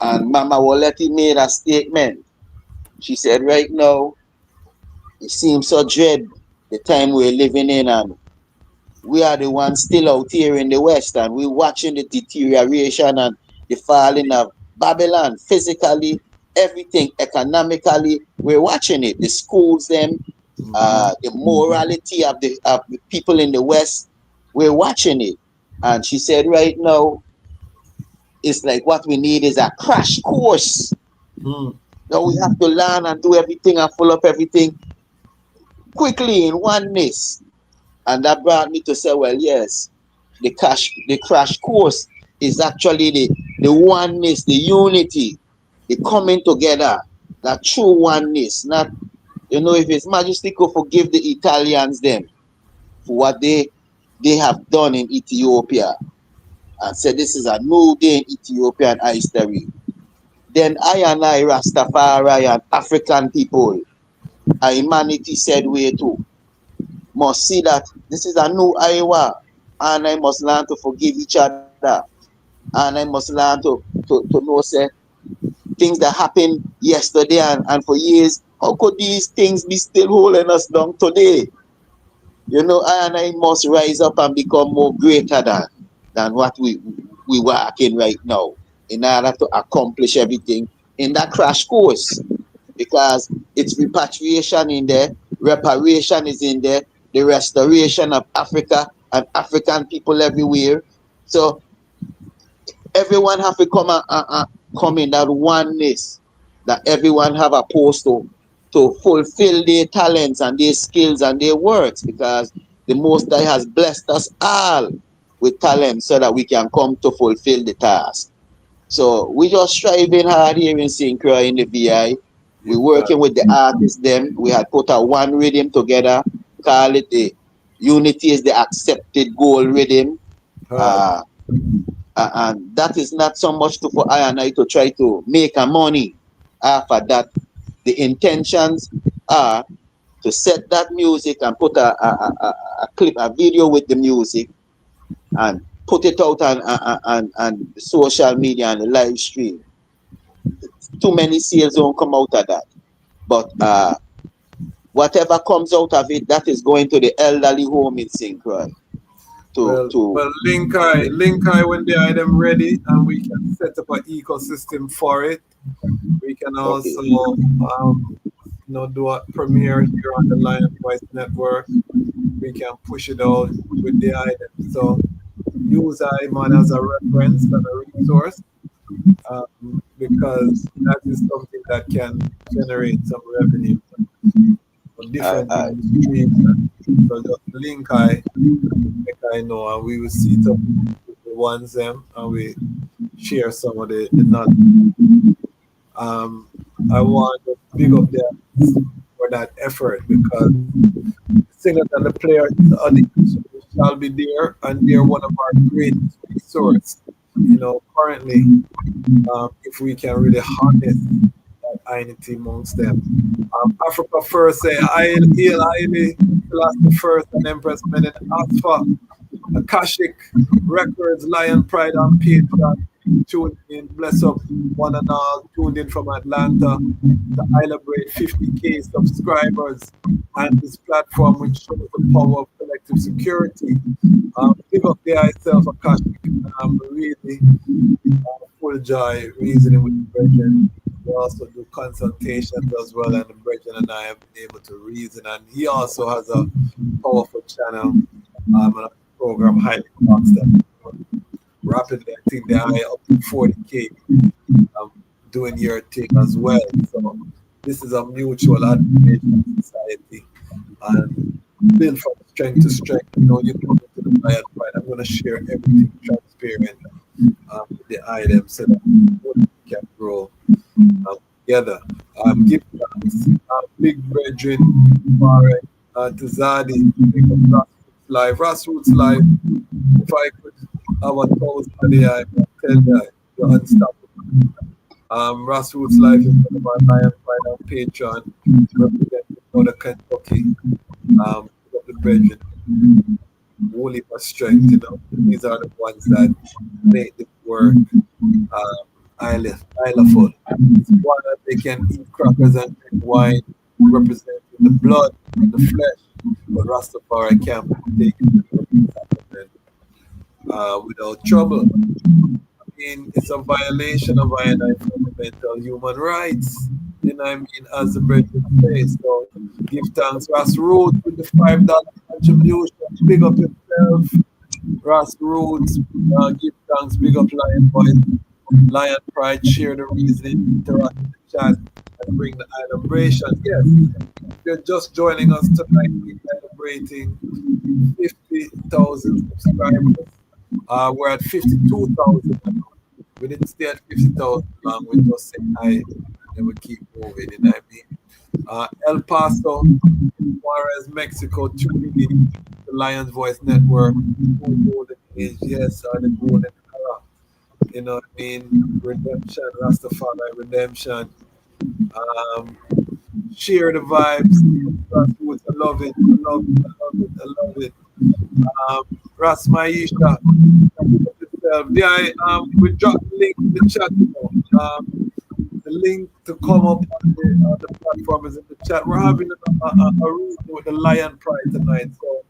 Mama Woleti made a statement. She said right now it seems so dread the time we're living in and we are the ones still out here in the West and we're watching the deterioration and the falling of Babylon physically, everything economically, we're watching it. The schools, them, the morality of the people in the West, we're watching it. And she said right now, it's like what we need is a crash course. Now we have to learn and do everything and pull up everything quickly in oneness. And that brought me to say, well, yes, the crash course is actually the oneness, the unity, the coming together, that true oneness. Not, if His Majesty could forgive the Italians them for what they have done in Ethiopia and said this is a new day in Ethiopian history. Then I, Rastafari and African people, our humanity said way too, must see that this is a new Iowa and I must learn to forgive each other and I must learn to know say things that happened yesterday and for years, how could these things be still holding us down today? And I must rise up and become more greater than what we working right now in order to accomplish everything in that crash course. Because it's repatriation in there, reparation is in there, the restoration of Africa and African people everywhere. So everyone have to come in that oneness, that everyone have a post to fulfill their talents and their skills and their works, because the Most High has blessed us all with talent so that we can come to fulfill the task. So we just striving hard here in St. Croix in the VI. We're working with the artists them. We had put a one rhythm together, call it the Unity is the Accepted Goal rhythm. And that is not so much for I and I to try to make a money after that. The intentions are to set that music and put a clip, a video with the music and put it out on social media and the live stream. Too many sales don't come out of that. But whatever comes out of it, that is going to the elderly home in St. Croix. Well, link I when the item ready, and we can set up an ecosystem for it. We can also, do a premiere here on the Lion Voice Network. We can push it out with the item. So use iMan as a reference and a resource, because that is something that can generate some revenue for different streams. So just link I know, and we will see it up with the ones them, and we share some of the knowledge. I want to big up them for that effort, because singers and the players on the shall be there, and they're one of our greatest resources. Currently, if we can really harness that unity amongst them. Africa first say, Haile, Selassie first, and Empress Menen, Asfa, Akashic Records, Lion Pride, and Patreon. Tuned in, bless up one and all, tuned in from Atlanta to celebrate 50K subscribers and this platform, which shows the power of collective security. Give up the itself, Akashic. Really full joy reasoning with the brethren. We also do consultations as well, and the brethren and I have been able to reason. And he also has a powerful channel and a program, Highly Constant. Rapidly, I think they are up to 40K doing your thing as well. So this is a mutual admiration society, and build from strength to strength. You come into the Lion Pride. I'm going to share everything transparent with the item so that we can grow together. Give thanks, big brethren, to Zadi, big up Grassroots Live. If I could have 1,000 a day, I would tell you, you're unstoppable. Grassroots Live is one of our Lion Pride on Patreon, representing Northern Kentucky. The brethren, only for strength, These are the ones that make this work full. It's one that they can eat crackers and drink wine, representing the blood and the flesh, but Rastafari can't take it without trouble. It's a violation of fundamental human rights. As the brethren say. So give thanks, Grassroots, with the $5 contribution. Big up yourself, Grassroots. Give thanks, big up Lion Voice, Lion Pride. Share the reason, interact in the chat, and bring the celebration. Yes, if you're just joining us tonight, we're celebrating 50,000 subscribers. We're at 52,000. We didn't stay at 50,000 long. We just say hi and we keep moving. El Paso, Juarez, Mexico, tuning in the Lions Voice Network. Golden Age, yes, the golden era. Redemption, Rastafari, redemption. Share the vibes. Grassroots, I love it. I love it. Ras Maisha, we dropped the link in the chat. The link to come up on the platform is in the chat. We're having a reason with the Lion Pride tonight. So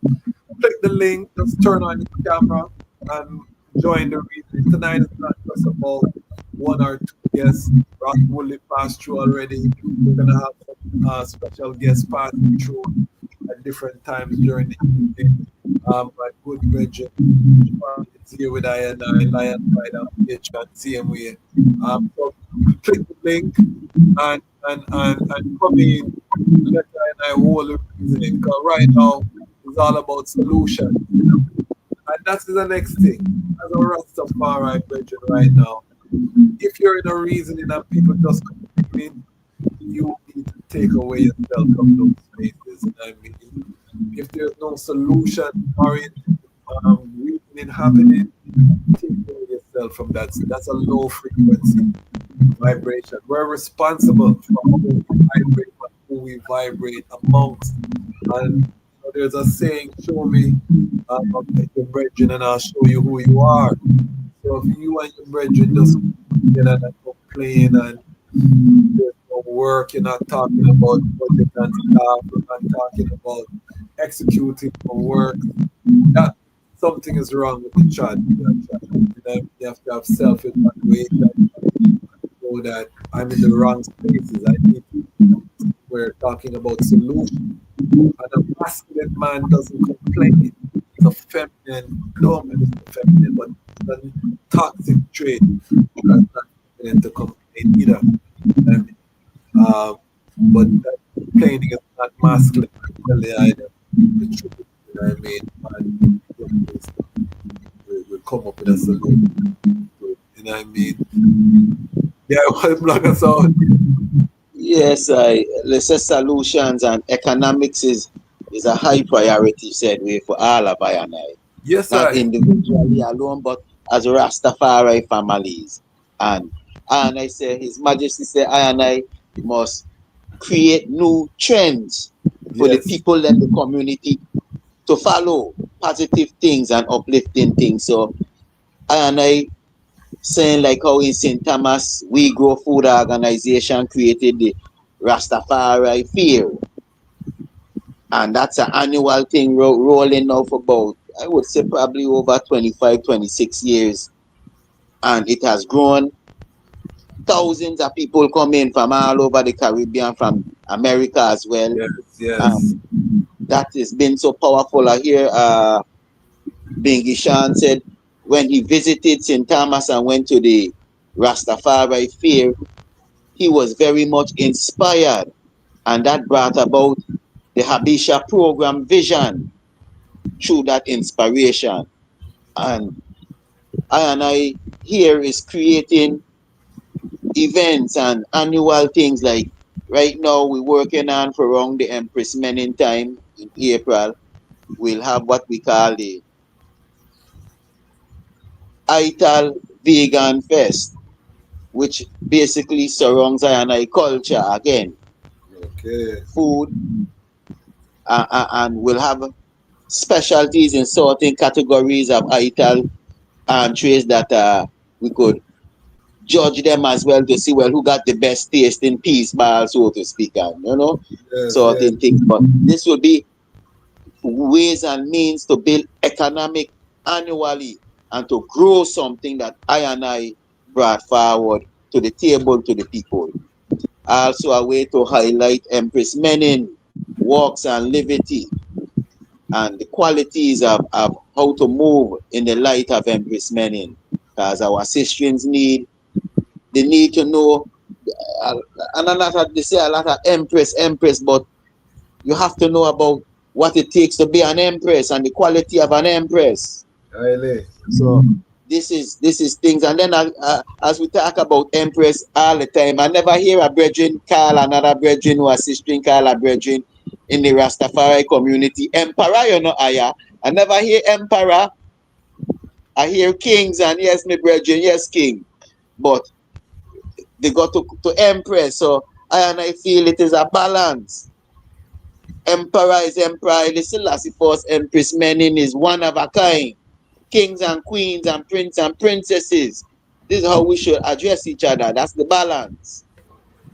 click the link, just turn on your camera and join the reason. Tonight is not just about one or two guests. Ross Woolley passed through already. We're going to have some special guests passing through at different times during the evening. My good brethren, it's here with I and Lion Pride on Patreon, same way. So click the link and come in. Let I hold the reasoning, because right now it's all about solutions. And that's the next thing. As a Rastafari brethren right now, if you're in a reasoning and people just come in, you need to take away yourself from those spaces. If there's no solution or reasoning happening, take away yourself from that. That's a low frequency vibration. We're responsible for how we vibrate and who we vibrate amongst. And there's a saying, show me your brethren and I'll show you who you are. So if you and your brethren just complain and there's no work, you're not talking about budget and staff, you're not talking about executing for work, that something is wrong with the child. You have to have self-evaluation. Know that I'm in the wrong spaces. I need to, we're talking about solution. And a masculine man doesn't complain. It's a feminine, no man is feminine, but it's a toxic trait. That's not feminine to complain either. And, but that complaining is not masculine really either. The truth, you know what I mean? And we'll come up with a solution. You know what I mean? Yeah, what block us out. Yes, let's say solutions and economics is a high priority, said we, for all of I and I. Yes, Not I. individually alone, but as Rastafari families. And I say, His Majesty said, I and I must create new trends for the Yes. people and the community to follow positive things and uplifting things. So I and I saying like how in St. Thomas, We Grow Food Organization created the Rastafari Fair. And that's an annual thing rolling now for about, I would say probably over 25, 26 years. And it has grown. Thousands of people come in from all over the Caribbean, from America as well. Yes. That has been so powerful. I hear Bingi Shan said when he visited St. Thomas and went to the Rastafari Fair, he was very much inspired, and that brought about the Habisha program vision through that inspiration. And I here is creating events and annual things like right now we're working on for around the Empress Menin time in April. We'll have what we call the Ital Vegan Fest, which basically surrounds I culture again. Okay. Food, and we'll have specialties in certain categories of ital entrees that we could judge them as well to see well who got the best taste in peace ball, so to speak, and certain things. But this will be ways and means to build economic annually and to grow something that I brought forward to the table to the people. Also a way to highlight Empress Menin walks and liberty and the qualities of how to move in the light of Empress Menin. Because our sisters need to know, and they say a lot of empress, but you have to know about what it takes to be an empress and the quality of an empress. Haile. So this is things, and then as we talk about empress all the time, I never hear a brethren call another brethren or a sister call a brethren in the Rastafari community emperor. I never hear emperor. I hear kings, and yes, my brethren, yes, king, but they got to empress. So I feel it is a balance. Emperor is emperor. The Selassie first Empress Menin is one of a kind. Kings and queens and princes and princesses. This is how we should address each other. That's the balance.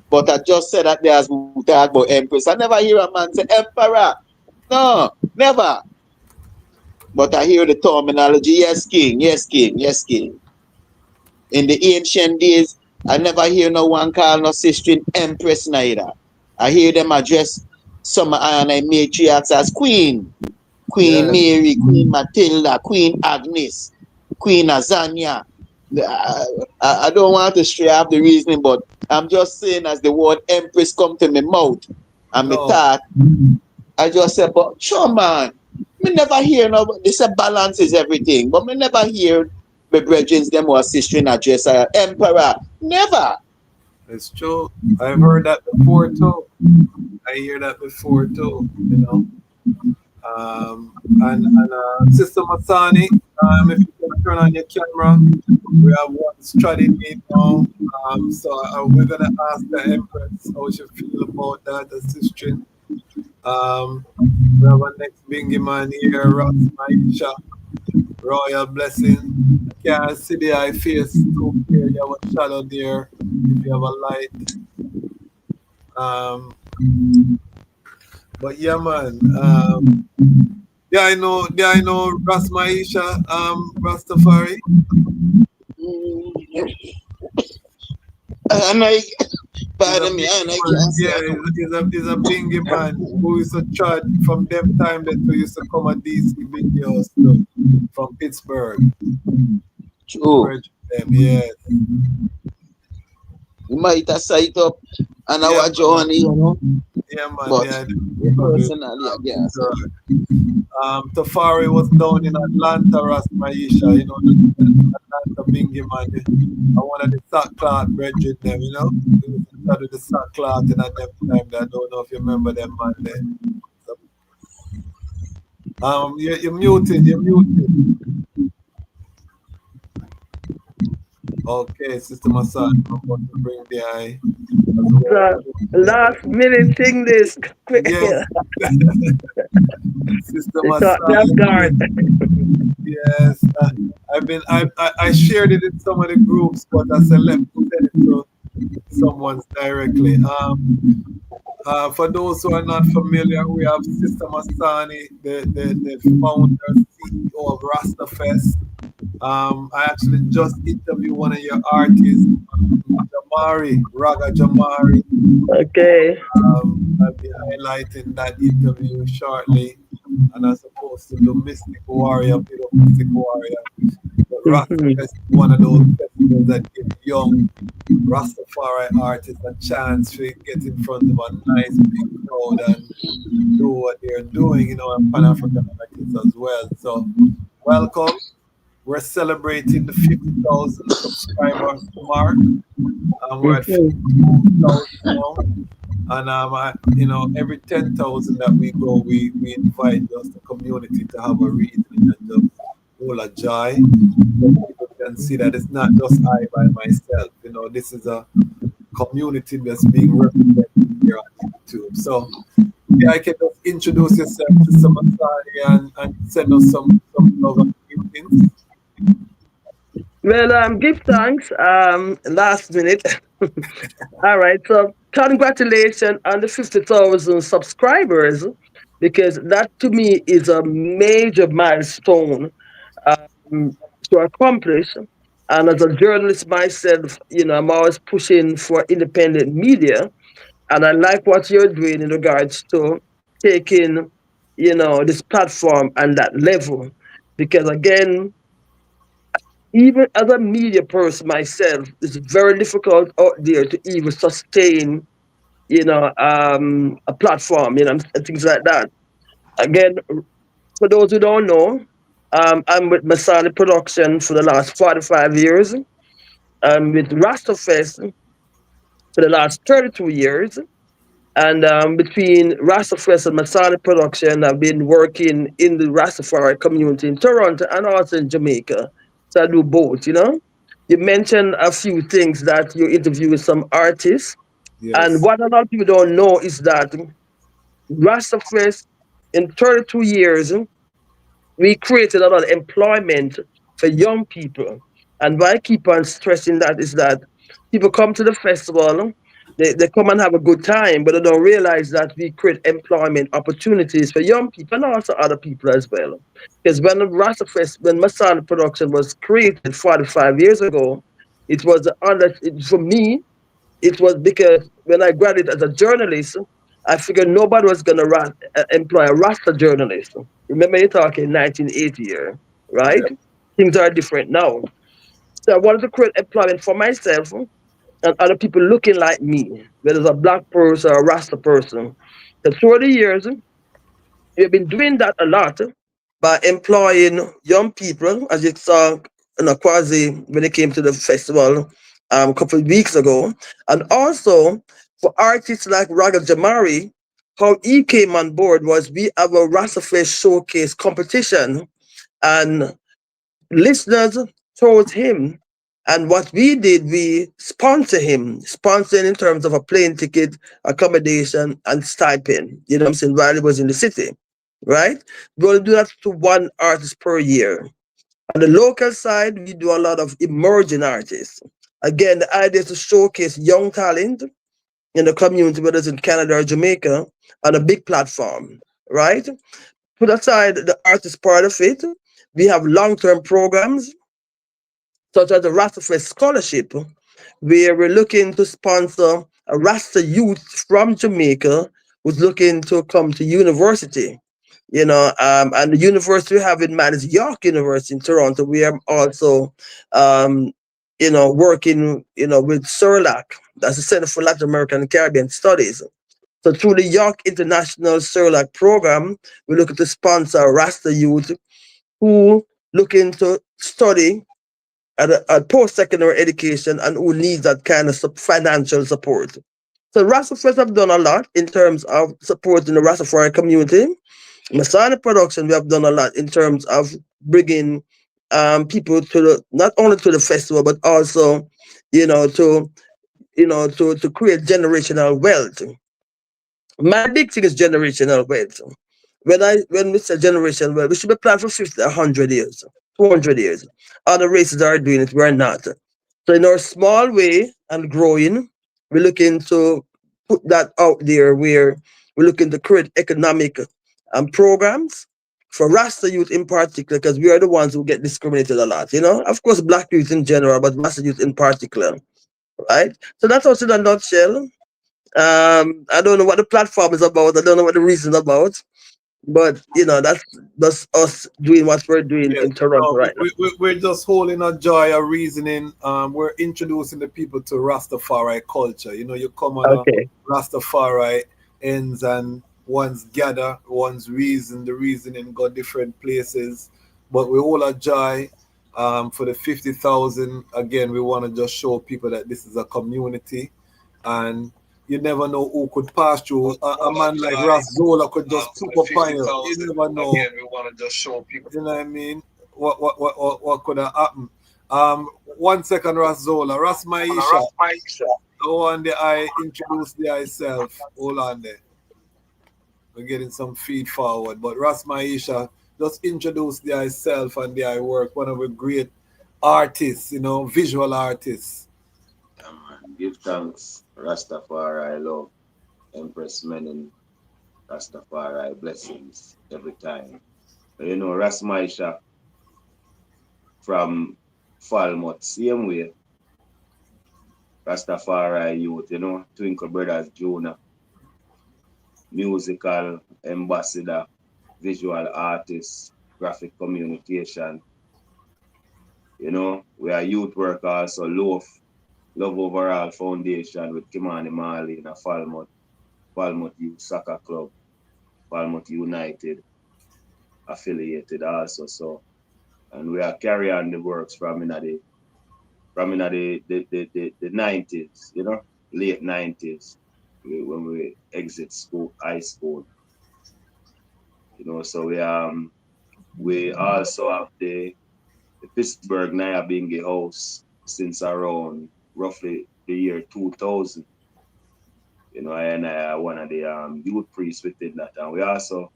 But I just said that there as we talk about empress. I never hear a man say emperor. No, never. But I hear the terminology, yes, king, yes, king, yes, king. In the ancient days, I never hear no one call no sister empress neither. I hear them address some I matriarchs as queen. Queen Mary, Queen Matilda, Queen Agnes, Queen Azania. I don't want to stray off the reasoning, but I'm just saying as the word empress come to my mouth and me thought, I just said, but sure man, me never hear no, they say balance is everything, but me never hear the brethren them or sister in address emperor. Never. It's true. I've heard that before too. I hear that before too, and Sister Masani, if you can turn on your camera, we have one strategy now. So we're gonna ask the Empress how she feel about that assisting. We have our next bingy man here, Ras Maisha, Royal Blessing. I can't see the eye face too clear. You have a shadow there. If you have a light. But yeah, man. Yeah, I know. Yeah, I know. Ras Maisha, Rastafari. And I, He's a pardon me, bingy and I man. can't say Yeah, I know. he's a bingy man who used to trot from them time that we used to come at DC bingy house too, from Pittsburgh. True. Bridge them, yes. You might have sight up and Yeah, our man. journey, you know. Yeah, man. But Yeah, struggle. personally, I can't say. Interact. Tafari was down in Atlanta, Ras Maisha, you know, the Atlanta bingy man. I wanted the sack cloth brethren them, you know. He was in charge of the sack cloth in at them time. I don't know if you remember them man there. So, you're muted, you're muted. Okay, Sister Masad, I'm about to bring the eye as well. The last minute thing this quick. Yes, Sister They caught me off Masad. guard. Yes, I shared it in some of the groups, but I said let me send it to someone directly. For those who are not familiar, we have Sister Masani, the founder, CEO of Rastafest. I actually just interviewed one of your artists, Jamari, Raga Jamari. Okay. I'll be highlighting that interview shortly. And I'm supposed to do Mystic Warrior, bit of Mystic Warrior. But Rastafest is one of those festivals that give young Rastafari artists a chance to get in front of a nice big crowd and do what they're doing, you know, and Pan-African artists as well. So, welcome. We're celebrating the 50,000 subscriber mark. We're at 52,000 now. And you know, every 10,000 that we go, we invite just the community to have a reason and just all a joy. So people can see that it's not just I by myself. You know, this is a community that's being represented here on YouTube. So yeah, I can just introduce yourself to somebody and send us some love and greetings. Well, give thanks. Last minute. All right. So congratulations on the 50,000 subscribers, because that to me is a major milestone to accomplish. And as a journalist myself, you know, I'm always pushing for independent media. And I like what you're doing in regards to taking, you know, this platform and that level. Because again, even as a media person myself, it's very difficult out there to even sustain, you know, a platform, you know, and things like that. Again, for those who don't know, I'm with Masani Production for the last 45 years. I'm with Rastafest for the last 32 years. And between Rastafest and Masani Production, I've been working in the Rastafari community in Toronto and also in Jamaica. So I do both, you know. You mentioned a few things that you interview with some artists. And Yes. what a lot of people don't know is that Rastafest in 32 years, we created a lot of employment for young people. And why I keep on stressing that is that people come to the festival, they come and have a good time, but they don't realize that we create employment opportunities for young people and also other people as well. Because when the Rastafest, when Masana Production was created 45 years ago, it was for me, it was because when I graduated as a journalist, I figured nobody was going to employ a Rasta journalist. Remember, you're talking 1980 here, right? Yeah. Things are different now. So I wanted to create employment for myself and other people looking like me, whether it's a black person or a Rasta person. So through the years, we've been doing that a lot by employing young people, as you saw in Kwasi when it came to the festival a couple of weeks ago, and also for artists like Raga Jamari. How he came on board was we have a Rastafari showcase competition, and listeners chose him. And what we did, we sponsor him, sponsoring in terms of a plane ticket, accommodation, and stipend. You know what I'm saying? While he was in the city, right? We only do that to one artist per year. On the local side, we do a lot of emerging artists. Again, the idea is to showcase young talent in the community, whether it's in Canada or Jamaica, on a big platform, right? put aside the artist part of it. We have long-term programs such as the Rastafari Scholarship, where we're looking to sponsor a Rasta youth from Jamaica who's looking to come to university. And the university we have in mind is York University in Toronto. We are also, um, working, with CERLAC, that's the Center for Latin American and Caribbean Studies. So through the York International CERLAC program, we're looking to sponsor Rasta youth who looking to study at post-secondary education and who needs that kind of financial support. So Rastafari have done a lot in terms of supporting the Rastafari community. Masana production, we have done a lot in terms of bringing people to the not only to the festival but also, to to create generational wealth. My big thing is generational wealth. When we say generational wealth, we should be planning for 50, 100 years, 200 years. Other races are doing it, we're not. So in our small way and growing, we're looking to put that out there where we're looking to create economic programs for Rasta youth in particular, because we are the ones who get discriminated a lot. Of course, black youth in general, but Rasta youth in particular, right? So that's also in a nutshell. I don't know what the platform is about. I don't know what the reason is about. But that's us doing what we're doing Yeah, in Toronto no, right now. we're just holding a joy, a reasoning. We're introducing the people to Rastafari culture. You come on a Okay. Rastafari ends and one's gather, one's reason, the reasoning go different places. But we all a joy. For the 50,000, again, we want to just show people that this is a community, and you never know who could pass through. A man like Ras Zola could just poop up on you. You never know. Again, we want to just show people. You know what I mean? What could have happened? 1 second, Ras Zola. Ras Maisha. The one that I introduced there myself. Hold on there. We're getting some feed forward. But Ras Maisha just introduced there myself and there I work. One of the great artists, visual artists. Yeah, man. Give thanks, Rastafari, love, Empress Menin, Rastafari, blessings every time. Ras Maisha from Falmouth, same way. Rastafari youth, Twinkle Brothers Junior, musical ambassador, visual artist, graphic communication. We are youth work also, Love Overall Foundation with Kimani Marley in a Falmouth Youth Soccer Club, Falmouth United affiliated also. So, and we are carrying on the works from the 90s, late 90s, when we exit school, high school. So we also have the Pittsburgh Nyabingi House since around roughly the year 2000. I and I are one of the youth priests within that, and we also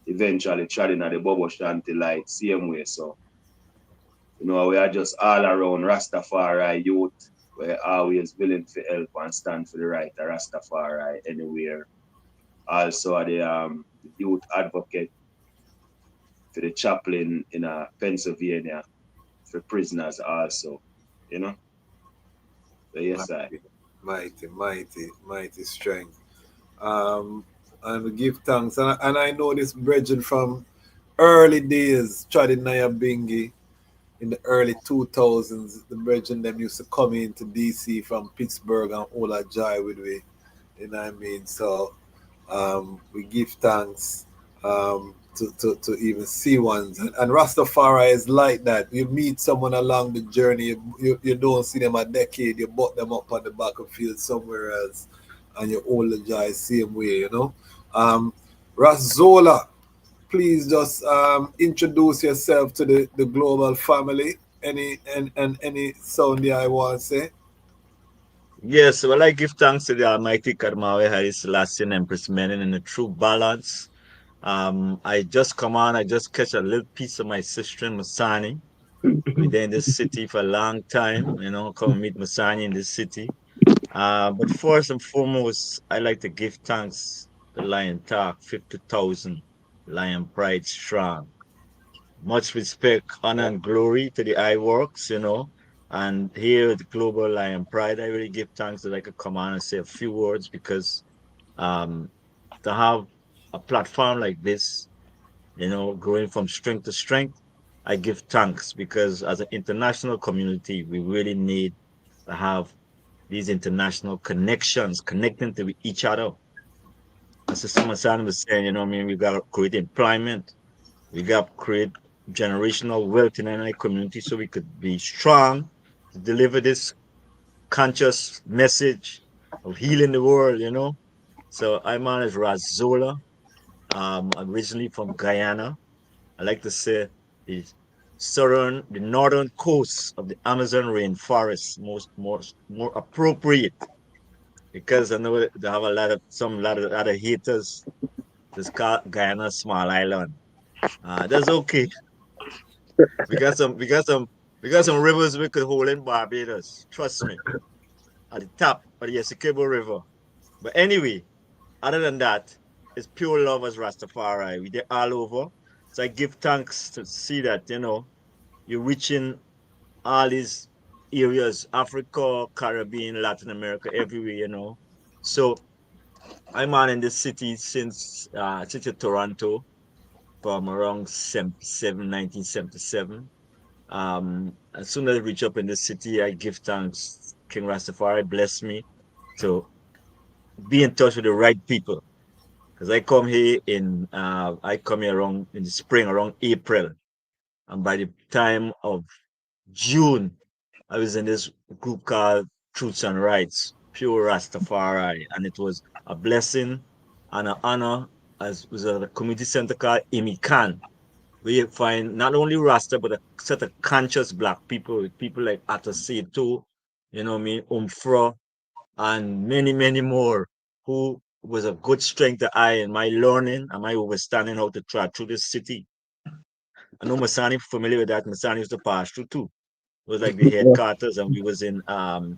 eventually tried in at the Bobo Shanti Light same way. So, we are just all around Rastafari youth. We're always willing to help and stand for the right of Rastafari anywhere. Also, the youth advocate for the chaplain in Pennsylvania for prisoners also, So yes, I. Mighty strength. And we give thanks. And I know this brethren from early days, Chadinaya Bingi, in the early 2000s, the brethren them used to come into DC from Pittsburgh and all that joy with we. You know what I mean? So we give thanks to even see ones. And Rastafari is like that. You meet someone along the journey, you don't see them a decade, you bought them up on the battlefield somewhere else, and you hold the joy same way, Ras Zola, please just introduce yourself to the global family. Any sound there I want to say? Yes, well, I give thanks to the Almighty Karmawe Haile Selassie and Empress Menen in the true balance. I just come on, I just catch a little piece of my sister in Masani. We've been in this city for a long time, come meet Masani in this city. But first and foremost, I like to give thanks to Lion Talk 50,000 Lion Pride strong. Much respect, honor, and glory to the iWorks, And here at the Global Lion Pride, I really give thanks that I could come on and say a few words because um, to have a platform like this, growing from strength to strength, I give thanks because as an international community, we really need to have these international connections, connecting to each other. As Sister Masan was saying, we got to create employment, we got to create generational wealth in our community so we could be strong to deliver this conscious message of healing the world. So I'm on as Razola. Originally from Guyana. I like to say the northern coast of the Amazon rainforest, more appropriate because I know they have a lot of haters. This called Guyana Small Island. That's okay. We got some rivers we could hold in Barbados. Trust me. At the top of the Essequibo River. But anyway, other than that, it's pure love as Rastafari. They're all over. So I give thanks to see that, you're reaching all these areas, Africa, Caribbean, Latin America, everywhere. So I'm on in this city since city of Toronto from around 1977. As soon as I reach up in the city, I give thanks. King Rastafari bless me to be in touch with the right people. Because I come here around in the spring, around April. And by the time of June, I was in this group called Truths and Rights, pure Rastafari. And it was a blessing and an honor as was at a community center called Imikan. We find not only Rasta, but a set of conscious black people, people like Atta too, Umfro, and many, many more who was a good strength to I in my learning and my understanding how to try through this city. I know Masani familiar with that. Masani used to pass through too. It was like the headquarters, and we was in the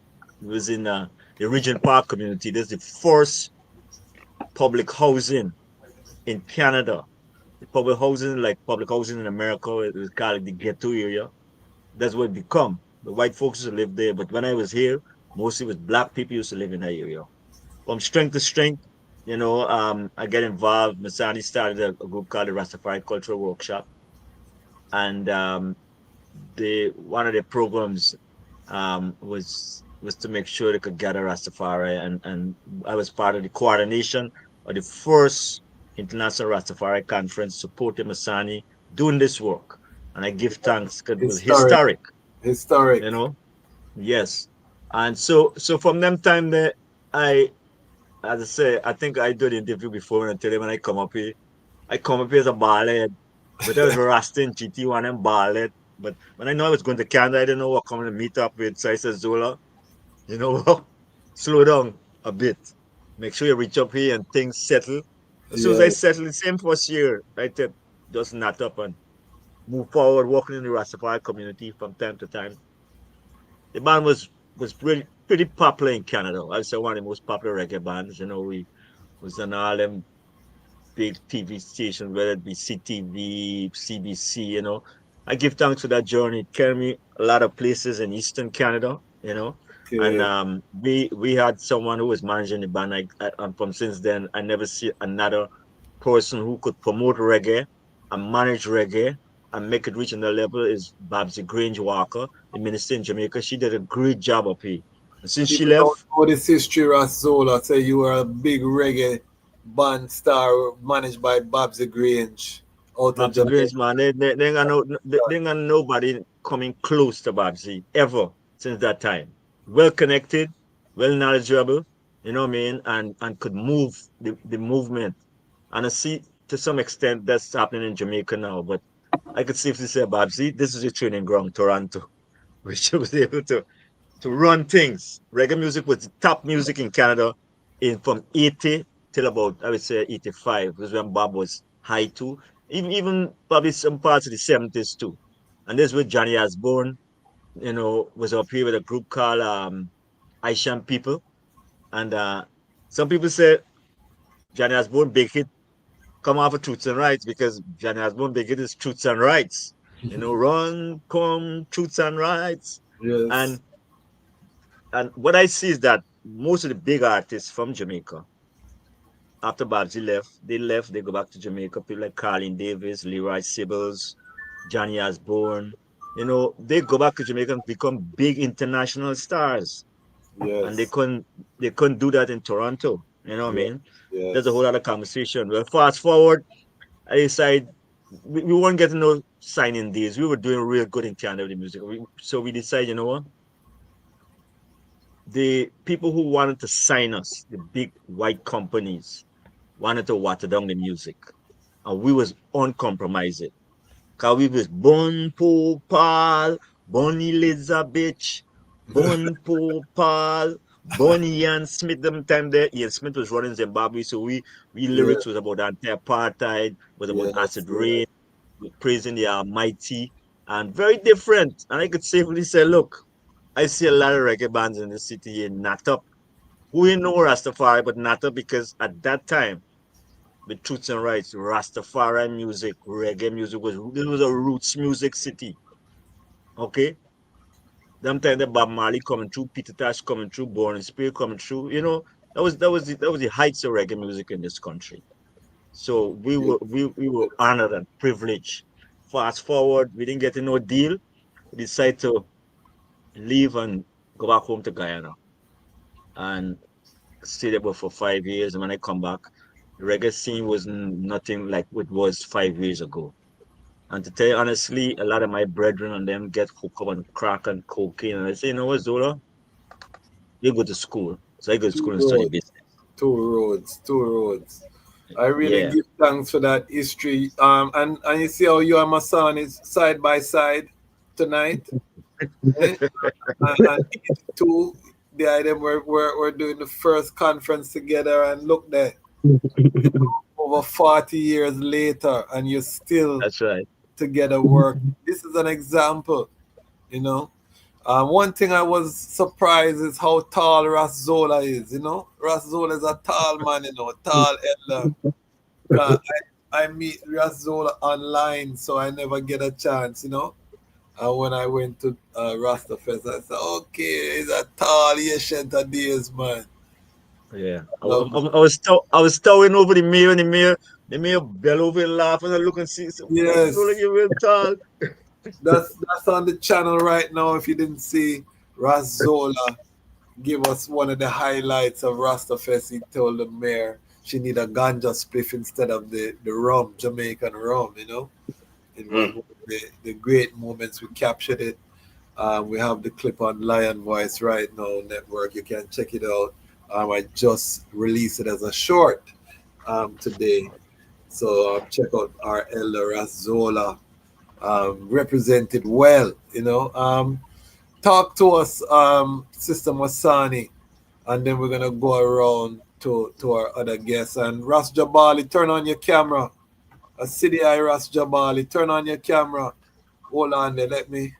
Regent Park community. This is the first public housing in Canada. The public housing in America, it was called the ghetto area. That's what it become. The white folks used to live there, but when I was here, mostly with black people used to live in that area. From strength to strength, I get involved. Masani started a group called the Rastafari Cultural Workshop, and one of the programs was to make sure they could gather Rastafari, and I was part of the coordination of the first International Rastafari Conference, supporting Masani doing this work, and I give thanks because it was historic. Historic. Yes, and so from them time there, as I say, I think I did an interview before and I tell them when I come up here as a ballhead, but I was rusting GT1 and ballhead. But when I know I was going to Canada, I didn't know what coming to meet up with. So I said, Zola, slow down a bit. Make sure you reach up here and things settle. As soon as I settle, the same first year, I said, just knot up and move forward, working in the Rastafari community from time to time. The band was pretty popular in Canada. I would say one of the most popular reggae bands. We was on all them big TV stations, whether it be CTV, CBC. I give thanks for that journey. It carried me a lot of places in Eastern Canada. Okay. And we had someone who was managing the band. And from since then, I never see another person who could promote reggae and manage reggae and make it reach another level is Babsy Grange Walker, the minister in Jamaica. She did a great job up here. And since she People don't left, know this history, Razola. Say you were a big reggae band star managed by Babsy Grange out of Babsy Jamaica. Grange, man, they ain't got nobody coming close to Babsy ever since that time. Well connected, well knowledgeable, you know what I mean, and could move the movement. And I see to some extent that's happening in Jamaica now, but I could safely say Babsy, this is your training ground, Toronto, which she was able to run things. Reggae music was the top music in Canada in from 80 till about, I would say, 85, was when Bob was high too. Even probably some parts of the 70s too. And this was Johnny Osborne, was up here with a group called Aishan People. And some people say Johnny Osborne big hit come off of Truths and Rights because Johnny Osborne big it is Truths and Rights. Run, come, Truths and Rights. Yes. And what I see is that most of the big artists from Jamaica, after Babsy left, they go back to Jamaica. People like Carlin Davis, Leroy Sibbles, Johnny Osborne, they go back to Jamaica and become big international stars. And they Yes. couldn't do that in Toronto. You know what I Yeah. mean? There's a Yes. whole other conversation. Well, fast forward, I decided we weren't getting no signing deals. We were doing real good in Canada with the music. So we decided, you know what? The people who wanted to sign us, the big white companies, wanted to water down the music. And we was uncompromising. Cause we was Bon Po Pal, Bon Elizabeth, Bon Po Pal, Bonnie Ian Smith. Them time there, Ian Smith was running Zimbabwe, so we Yeah. lyrics was about anti-apartheid, was about Yes. acid Yeah. rain, praising the Almighty, and very different. And I could safely say, look, I see a lot of reggae bands in the city in not up. We know Rastafari, but not up because at that time with Truths and Rights, Rastafari music, reggae music this was a roots music city. Okay? Them time the Bob Marley coming through, Peter Tosh coming through, Born in Spirit coming through, that was the heights of reggae music in this country. So we were honored and privileged. Fast forward, we didn't get no deal. We decided to leave and go back home to Guyana and stay there for 5 years. And when I come back, the reggae scene was nothing like it was 5 years ago. And to tell you honestly, a lot of my brethren and them get hooked up on crack and cocaine. And I say, you know what, Zola? You go to school. So I go to Two school and study roads. business. Two roads. I really Yeah. give thanks for that history. And you see how you and my son is side by side tonight. Eh? And 82, the item we're doing the first conference together, and look there, over 40 years later, and you're still That's right. together working. This is an example, you know. One thing I was surprised is how tall Ras Zola is, Ras Zola is a tall man, tall elder. I meet Ras Zola online, so I never get a chance, And when I went to Rastafest, I said, okay, he's a tall Asian days, man. Yeah. Love it. I was towing over the mirror and the mirror bell over and laugh and I look and see, so, wow, Zola, Yes, you're real tall. that's on the channel right now. If you didn't see, Ras Zola give us one of the highlights of Rastafest. He told the mayor she need a ganja spliff instead of the rum, Jamaican rum, It was one of the great moments. We captured it. We have the clip on Lion Voice right now network. You can check it out. I just released it as a short today. So check out our elder Ras Zola. Represented well, Talk to us, Sister Masani, and then we're gonna go around to our other guests. And Ras Jabali, turn on your camera. A city I Ras Jabali, turn on your camera. Hold on there. Let me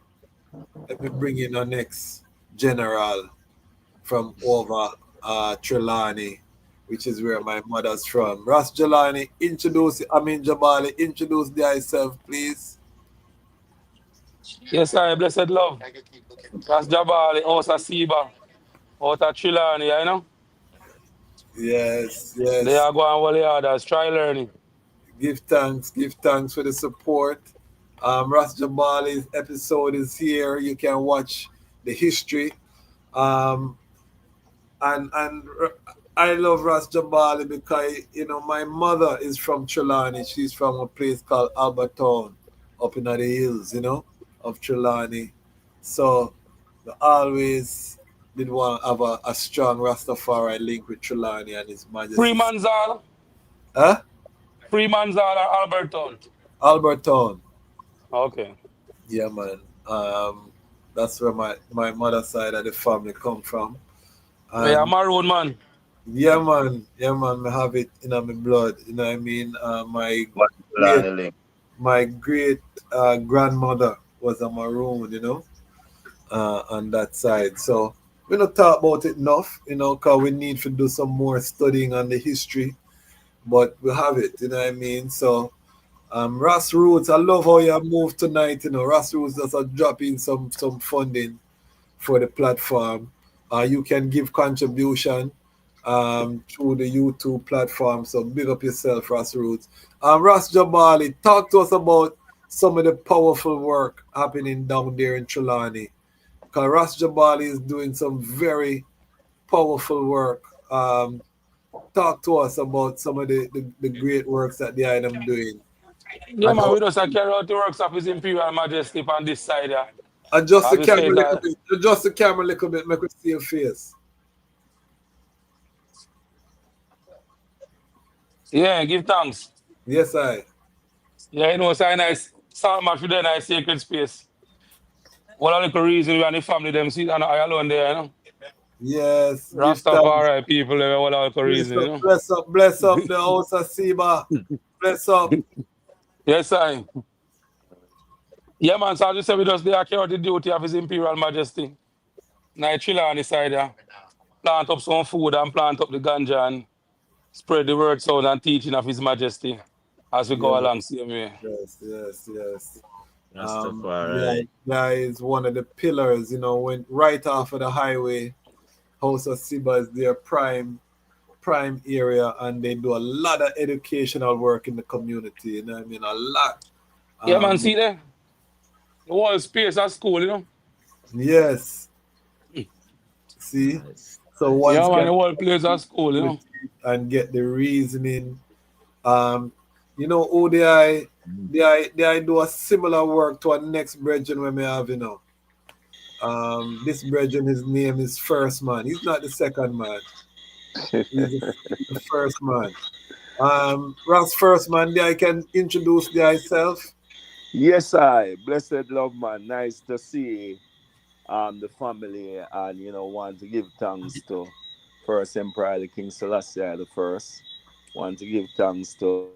bring in our next general from over Trelawney, which is where my mother's from. Ras Jalani, Jabali, introduce thyself, please. Yes, I blessed love. Ras Jabali, Osa Siba, Ota Chilani, Yes, They yes. are going well the others. Try learning. Give thanks for the support. Ras Jabali's episode is here. You can watch the history. Um, and I love Ras Jabali because my mother is from Trelawney. She's from a place called Albertown, up in the hills, of Trelawney. So I always did want to have a strong Rastafari link with Trelawney and His Majesty. Freemanzal. Huh? Freemanzal or Alberton. Albertown. Okay. Yeah, man. That's where my mother's side of the family come from. Yeah, And maroon man. yeah, man. I have it in my blood. You know what I mean? My great grandmother was a maroon, on that side. So we don't talk about it enough, because we need to do some more studying on the history. but we have it, you know what I mean? So Ras Roots, I love how you move tonight, you know. Ras Roots just a drop in some funding for the platform. You can give contribution through the YouTube platform. So big up yourself, Ras Roots. Ras Jabali, talk to us about some of the powerful work happening down there in Trelawney. Because Ras Jabali is doing some very powerful work. Talk to us about some of the great works that the item doing. Yeah, And man, how, we just carry out the works of His Imperial Majesty on this side, yeah. adjust the As we say, camera a little bit. Adjust the camera a little bit. Make we see your face. yeah, give thanks. Yes, I. Yeah, you know, it's a nice sound match with a nice sacred space. One of the reason we and the family them sit and I alone there, you know. Yes, give thanks. Rastafari people, they one of the Bless reason, you up, know. bless up, bless up the house of Siba. Bless up. Yes, I. Yeah, man, so I just say we just there carry out the duty of His Imperial Majesty. Now chill on the side, yeah. Plant up some food and plant up the ganja and spread the word sound and teaching of His Majesty as we go Yes, along same way. yes. Rastafari. Yeah, is one of the pillars, you know, when right off of the highway, House of Siba is their prime area, and they do a lot of educational work in the community. You know what I mean? A lot. Yeah, man, Um, see there? The whole space at school, you know? yes. See, Nice. so Yeah, once man, can the whole place at school, you know? and get the reasoning. Um, you know, ODI, they do a similar work to our next brethren when we have, you know. This brethren, his name is First Man. He's not the second man. He's the first man. Ross First Man, there I can introduce thyself. Yes, I. Blessed love, man. Nice to see the family, and want to give thanks to first Emperor the King Selassie the first. Want to give thanks to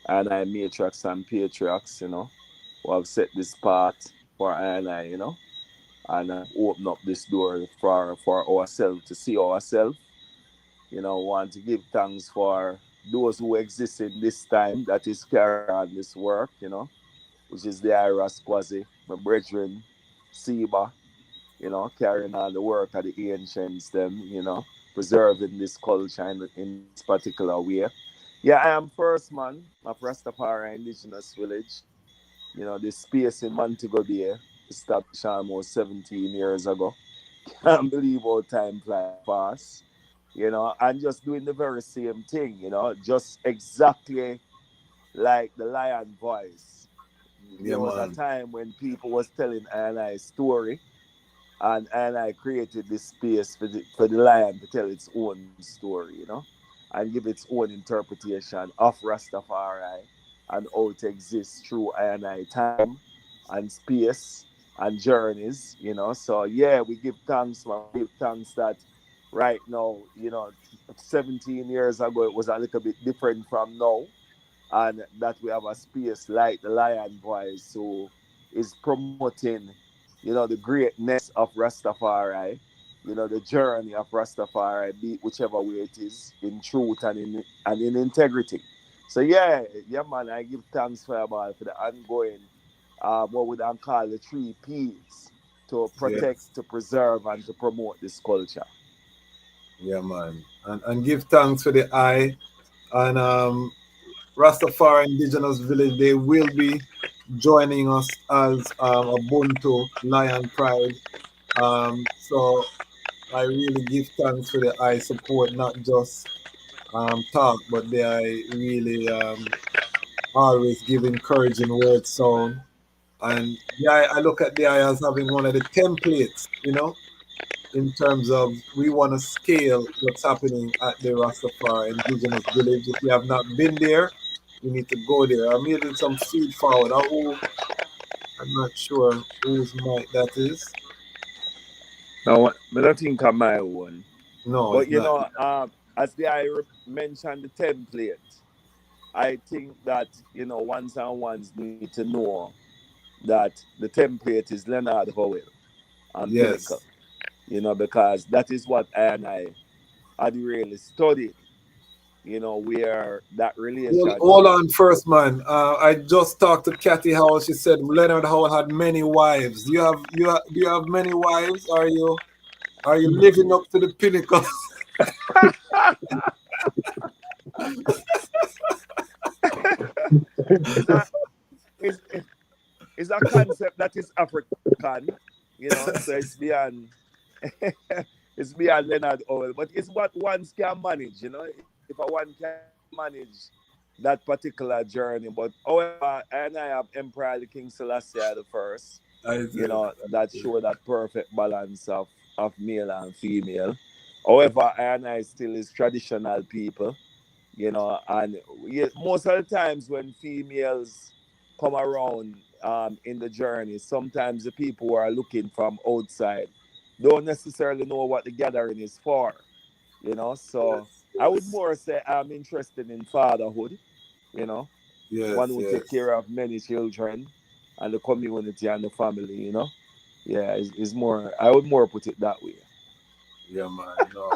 and I matriarchs and patriarchs, who have set this path for I, and open up this door for ourselves to see ourselves. Want to give thanks for those who exist in this time that is carrying on this work, which is the Iras Kwasi, my brethren, Seba, carrying on the work of the ancients, them, preserving this culture in this particular way. Yeah, I am first man of Rastafari Indigenous Village. This space in Montego Bay, established almost 17 years ago. Can't believe how time flies fast. And just doing the very same thing, just exactly like the lion voice. Yeah, There was a man. time when people was telling I story, and I created this space for the lion to tell its own story, and give its own interpretation of Rastafari and how it exists through I time and space and journeys, So yeah, we give thanks, man. We give thanks that right now, 17 years ago it was a little bit different from now, and that we have a space like the Lion Boys who is promoting, the greatness of Rastafari, the journey of Rastafari, be it whichever way it is, in truth and in integrity. So yeah, man, I give thanks Fireball for the ongoing, what would I call the 3 Ps, to Yes. protect, to preserve, and to promote this culture. Yeah, man. And give thanks for the eye. And Rastafari Indigenous Village, they will be joining us as a Ubuntu Lion Pride. So I really give thanks for the eye support, not just talk, but they are really always give encouraging words sound. And yeah, I look at the eye as having one of the templates, in terms of we want to scale what's happening at the Rastafari Indigenous Village. If you have not been there, you need to go there. I'm using some feed forward. I'm not sure whose mic that is. Now, I don't think of my own. No, But it's not. as mentioned the template, I think that ones and ones need to know that the template is Leonard Howell and Pinnacle. Because that is what I and I had really studied. where that Hold relationship. on first, man. I just talked to Kathy Howell. She said Leonard Howell had many wives. Do you have many wives? Are you living up to the pinnacle? it's a it's, it's a concept that is African, so it's beyond it's beyond Leonard Oil, but it's what one can manage, if a one can manage that particular journey. But however, and I have Emperor the King Selassie the first, I said, that show that perfect balance of male and female. However, and I still is traditional people, and most of the times when females come around in the journey, sometimes the people who are looking from outside don't necessarily know what the gathering is for, so I would more say I'm interested in fatherhood, you know one yes, who take yes. care of many children and the community and the family, yeah, is more, I would more put it that way. Yeah, man. No,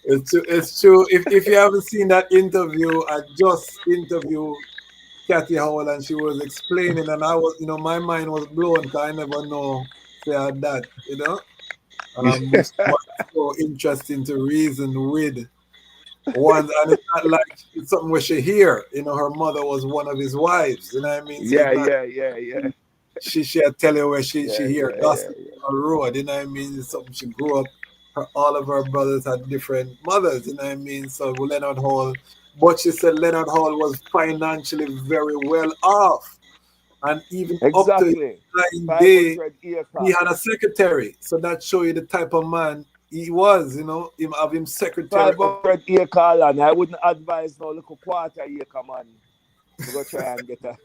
it's true. It's true. If you haven't seen that interview, I just interviewed Kathy Howell and she was explaining, and I was, my mind was blown because I never know they had that. Which was so interesting to reason with one, and it's not like it's something where she hear. Her mother was one of his wives. You know what I mean? So it's Yeah, not yeah, yeah, yeah, she had tell you where she yeah, hear yeah, gossip yeah, on the road. You know what I mean? It's something she grew up. All of her brothers had different mothers. You know what I mean? So Leonard Hall, but she said Leonard Hall was financially very well off, and even up to his exactly. dying day, 500 he acre. had a secretary. So that show you the type of man he was. Him have him secretary up. 500 acre land. I wouldn't advise no little quarter acre man to go try and get a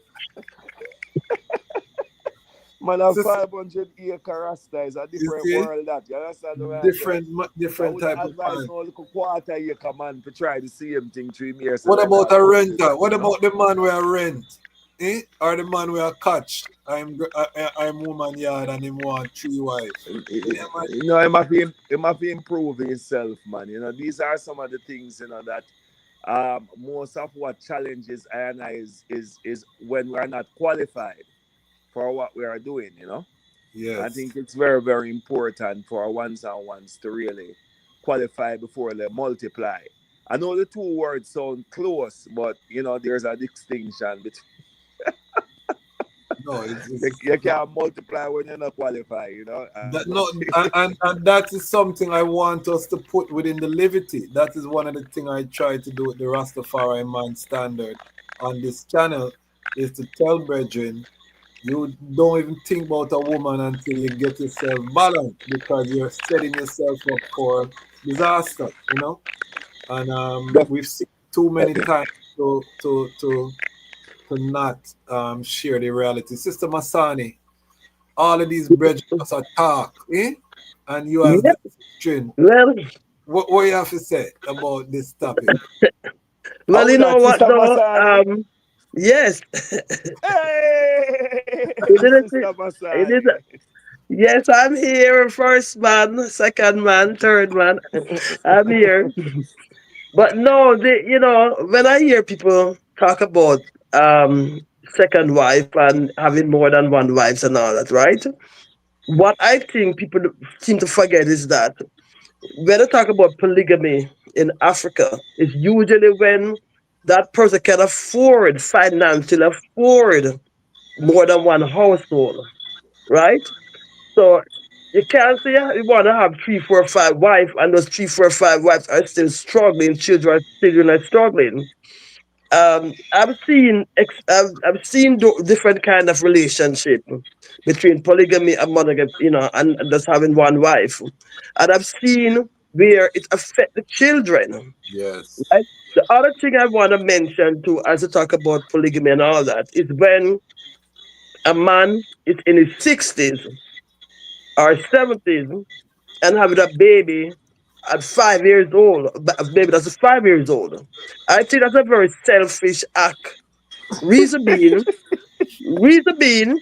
man. A So, 500 acre Rasta is a you different see, world. That you understand what I say? So I different wouldn't type of advise man. no little quarter acre man to try the same thing 3 years and What rent about a a country renter? land. What about the man where I rent? Or the man where I catch? I'm woman yard and him want three wife. Yeah, man. He must be improving himself, man. These are some of the things that most of what challenges I and I is when we are not qualified for what we are doing. I Yes. think it's very, very important for our ones and ones to really qualify before they multiply. I know the two words sound close, but there's a distinction between No, you can't multiply when you're not qualified, that and no, and that is something I want us to put within the levity. That is one of the things I try to do with the Rastafari Man standard on this channel is to tell brethren you don't even think about a woman until you get yourself balanced because you're setting yourself up for disaster. And we've seen too many times to not share the reality. Sister Masani, all of these brethren just talk, eh? And you as Yeah, the string, well, what you have to say about this topic? how you would know that, what Sister though? Masani? Yes, Hey, it didn't. Sister It did. Masani. Yes, I'm here. First man, second man, third man. I'm here. But no, when I hear people talk about second wife and having more than one wives and all that, right? What I think people seem to forget is that when they talk about polygamy in Africa, it's usually when that person can afford financially afford more than one household, right? So you can't say you want to have three, four, five wives, and those three, four, five wives are still struggling. Children are struggling. I've seen different kind of relationship between polygamy and monogamy, and just having one wife, and I've seen where it affect the children. Yes. Right? The other thing I want to mention too, as I talk about polygamy and all that, is when a man is in his 60s or 70s and having a baby at 5 years old, a baby that's 5 years old. I think that's a very selfish act. Reason being, reason being,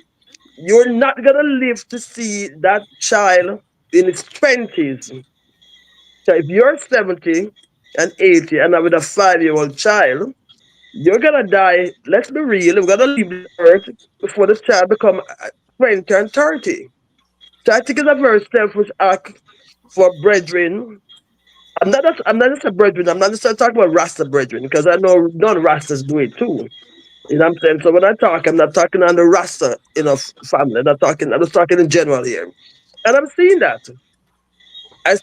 you're not gonna live to see that child in his 20s. So if you're 70 and 80 and with a 5-year-old child, you're gonna die. Let's be real. We're gonna leave this earth before the child become 20 and 30. So I think it's a very selfish act for brethren. I'm not just a brethren. I'm not just talking about Rasta brethren because I know non-Rastas do it too. You know what I'm saying? So when I talk, I'm not talking on the Rasta, family. I'm just talking in general here. And I'm seeing that. I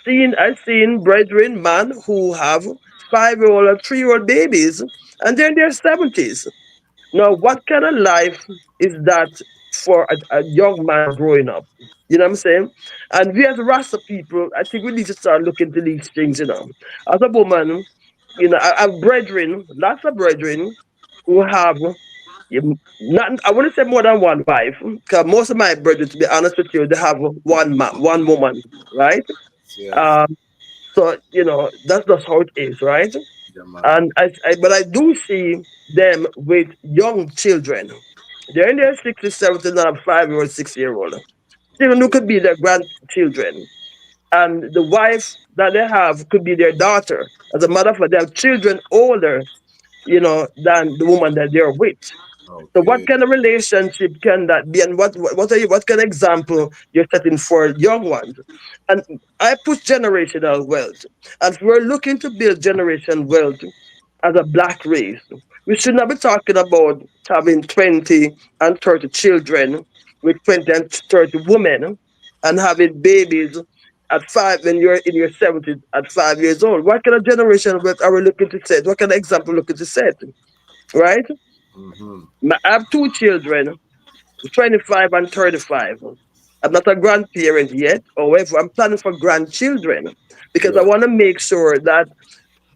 seen brethren, man, who have 5-year-old or 3-year-old babies, and they're in their 70s. Now, what kind of life is that for a young man growing up? You know what I'm saying? And we as Rasta people, I think we need to start looking into these things. As a woman, I have brethren, lots of brethren who have not, I wouldn't say more than one wife, because most of my brethren, to be honest with you, they have one woman, right? Yes. Um, so that's just how it is, right? Yeah, man. And but I do see them with young children. They're in their 60s, 70s, not a 5-year-old, 6-year-old. Children who could be their grandchildren. And the wife that they have could be their daughter. As a matter of fact, they have children older, than the woman that they're with. So what Okay. kind of relationship can that be, and what kind of example you're setting for young ones? And I push generational wealth, and if we're looking to build generation wealth as a black race, we should not be talking about having 20 and 30 children with 20 and 30 women, and having babies at five when you're in your 70s at 5 years old. What kind of generation wealth are we looking to set? What kind of example looking to set? Right? Mm-hmm. I have two children, 25 and 35. I'm not a grandparent yet. However, I'm planning for grandchildren because I Yeah. want to make sure that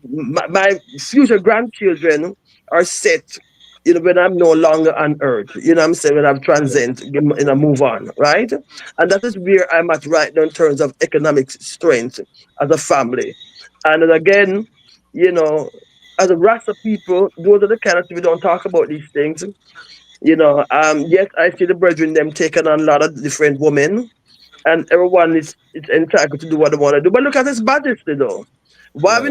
my future grandchildren are set, when I'm no longer on earth. You know what I'm saying? When I've transcended, move on, right? And that is where I'm at right now in terms of economic strength as a family. And then again, you know, as a Rasta people, those are the kind of things we don't talk about these things. Yes, I see the brethren them taking on a lot of different women, and everyone is entitled to do what they want to do. But look at His Majesty, though. Yes. Why are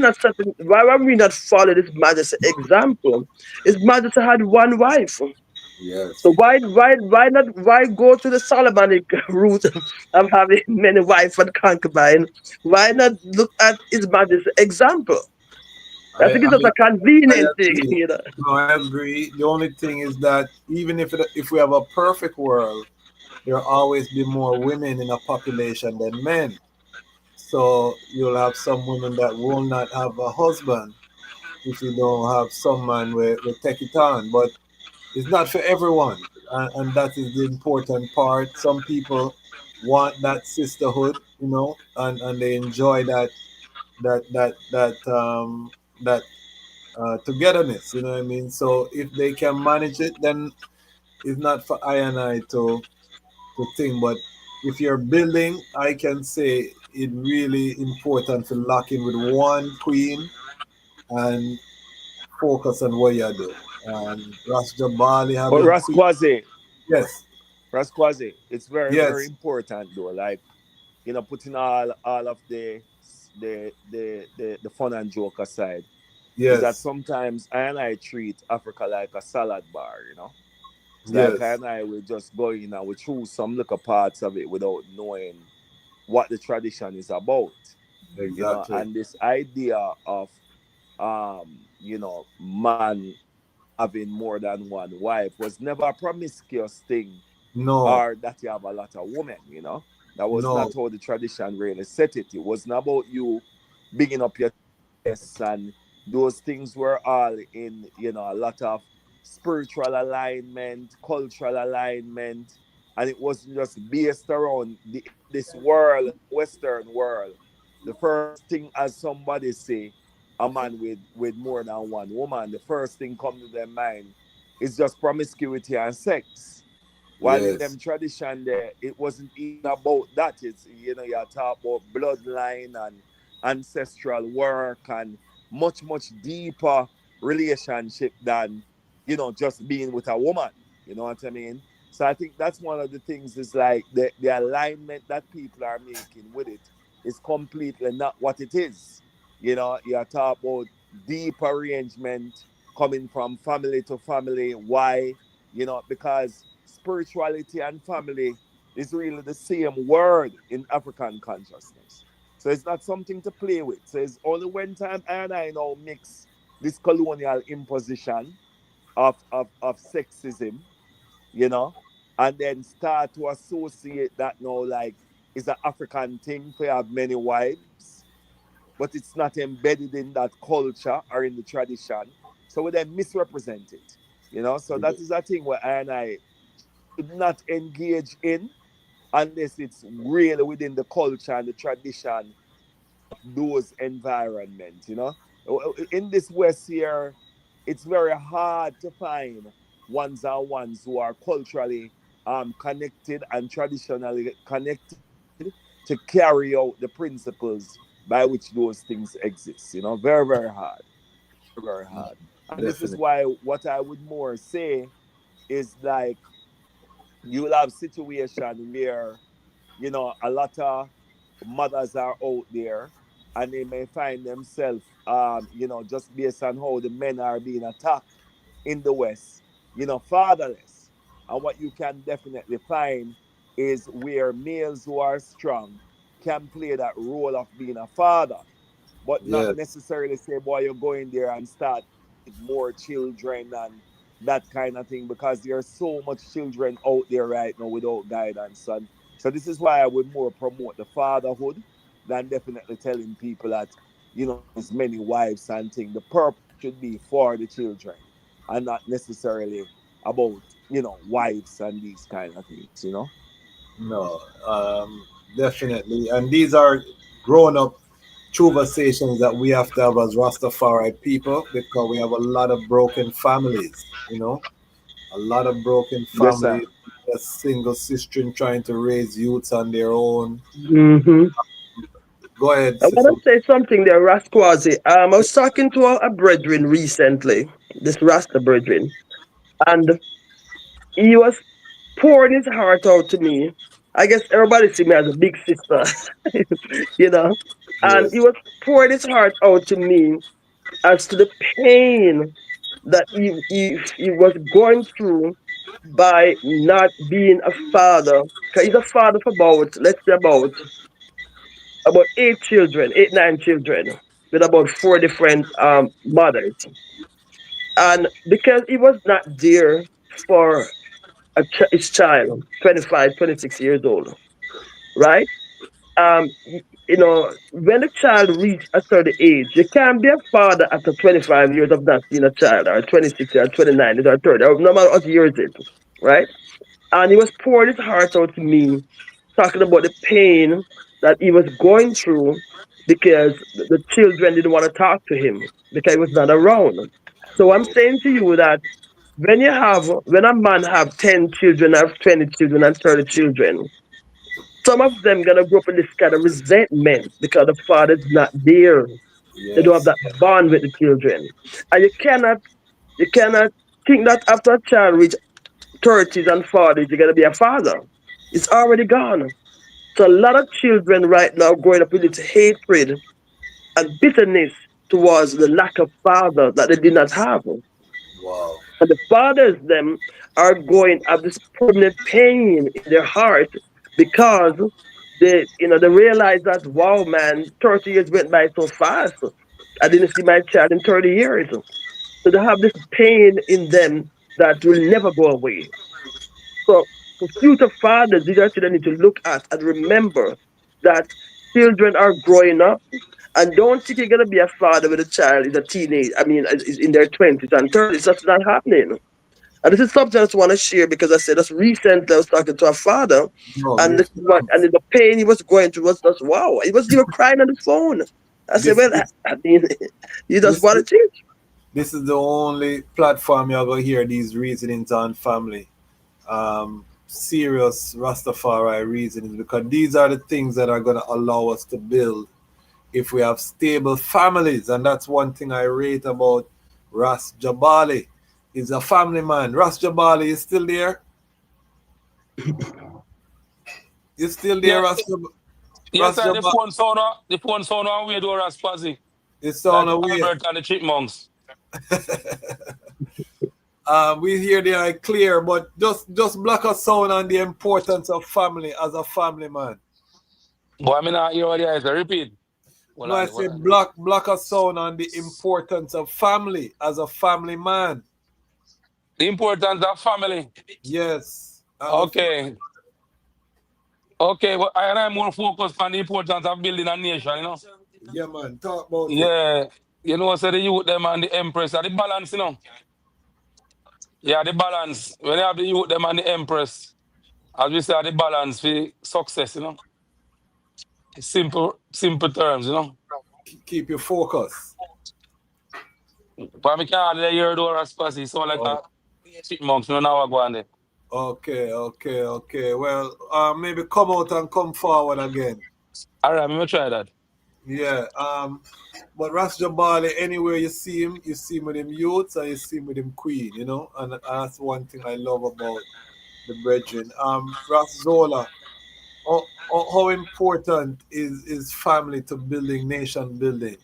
we not following His Majesty example? His Majesty had one wife. Yes. So why go to the Solomonic route of having many wives and concubines? Why not look at His Majesty example? I I, think it's I just a I convenient thing, agree. No, I agree. The only thing is that even if we have a perfect world, there will always be more women in a population than men. So you'll have some women that will not have a husband if you don't have some man will take it on. But it's not for everyone, and that is the important part. Some people want that sisterhood, and they enjoy that togetherness. You know what I mean? So if they can manage it, then it's not for I and I to think. But if you're building, I can say it really important to lock in with one queen and focus on what you do. And Ras Jabali But having queen. Rasquaze, Yes, Rasquaze, it's very, very yes, important though. Like, putting all of the fun and joke aside, is that yes, sometimes I and I treat Africa like a salad bar. It's like I yes, and I will just go in and we choose some little parts of it without knowing what the tradition is about. exactly. And this idea of man having more than one wife was never a promiscuous thing, No, or that you have a lot of women. That was no, not how the tradition really set it. It wasn't about you bigging up your chest, and those things were all in, a lot of spiritual alignment, cultural alignment, and it wasn't just based around this world, Western world. The first thing, as somebody say, a man with more than one woman, the first thing come to their mind is just promiscuity and sex. While in yes, them tradition there, it wasn't even about that. It's, you talk about bloodline and ancestral work and much, much deeper relationship than, just being with a woman. You know what I mean? So I think that's one of the things, is like the alignment that people are making with it is completely not what it is. You talk about deep arrangement coming from family to family. Why? Because spirituality and family is really the same word in African consciousness. So it's not something to play with. So it's only when time and I now mix this colonial imposition of sexism, you know, and then start to associate that now like is an African thing for have many wives, but it's not embedded in that culture or in the tradition. So we then misrepresent it. So that is a thing where I and I should not engage in unless it's really within the culture and the tradition of those environments. In this West here, it's very hard to find ones and ones who are culturally connected and traditionally connected to carry out the principles by which those things exist. Very, very hard. Very, very hard. And this is Definitely. why what I would more say is like you will have situation where a lot of mothers are out there and they may find themselves just based on how the men are being attacked in the West, fatherless. And what you can definitely find is where males who are strong can play that role of being a father, but not Yes. necessarily say, boy, you're going there and start with more children and that kind of thing, because there's so much children out there right now without guidance. And so this is why I would more promote the fatherhood than definitely telling people that, there's many wives and things. The purpose should be for the children and not necessarily about, wives and these kind of things. No, definitely. And these are grown up conversations that we have to have as Rastafari people because we have a lot of broken families. A lot of broken Yes, sir. families, a single sister trying to raise youths on their own. Mm-hmm. Go ahead, I sister. want to say something there, Ras Kwasi. I was talking to a brethren recently, this Rasta brethren, and he was pouring his heart out to me. I guess everybody see me as a big sister, you know. And he Yes. was pouring his heart out to me as to the pain that he was going through by not being a father. 'Cause he's a father of about, let's say about 8 children, 9 children, with about 4 different mothers. And because he was not there for his child, 25, 26 years old, right? When the child reach a certain age, you can't be a father after 25 years of not seeing a child, or 26 or 29 or 30, or no matter what years it is, right? And he was pouring his heart out to me, talking about the pain that he was going through because the children didn't want to talk to him because he was not around. So I'm saying to you that when a man have 10 children, have 20 children and 30 children, some of them gonna grow up in this kind of resentment because the father's not there. They don't have Yes. that bond with the children. And you cannot think that after a child reach 30s and 40s, you're gonna be a father. It's already gone. So a lot of children right now growing up with this hatred and bitterness towards the lack of father that they did not have. Wow. And the fathers them are going to have this permanent pain in their heart because they realize that, wow, man, 30 years went by so fast. I didn't see my child in 30 years. So they have this pain in them that will never go away. So for future fathers, these are things they need to look at and remember that children are growing up, and don't think you're gonna be a father with a child is a teenage. I mean, is in their 20s and 30s. That's not happening. And this is something I just want to share because I said just recently I was talking to a father, No, and give this is what and thanks. the pain he was going through was just wow. He was even crying on the phone. I said, This well, this I mean, you just this want to change. this is the only platform you're gonna hear these reasonings on family. Serious Rastafari reasonings because these are the things that are gonna allow us to build if we have stable families. And that's one thing I rate about Ras Jabali. He's a family man. Ras Jabali is still there. You still there, Yes, yes, Ras sir. Jabali? The phone sound on way door as Kwasi. It Like sound away. Albert and the Chipmunks. We hear the eye clear, but just block a sound on the importance of family as a family man. Boy, I mean, I hear what the eyes repeat. Hold No, I on, hold say on. block a sound on the importance of family as a family man. The importance of family. Yes. Okay. Okay, well, I and I'm more focused on the importance of building a nation, you know? Yeah, man. Talk about it. Yeah. You know, so the youth, them and the empress are the balance, you know? Yeah, the balance. When you have the youth, them and the empress, as we say, the balance for success, you know? Simple terms, you know? Keep your focus. But I can't hear the door as fast, so like a chipmunks, you know, now I go on there. Okay. Well, maybe come out and come forward again. All right, I'm going to try that. Yeah. But Ras Jabali, anywhere you see him with him youths and you see him with him queen, you know, and that's one thing I love about the brethren. Ras Zola, how important is family to building nation building?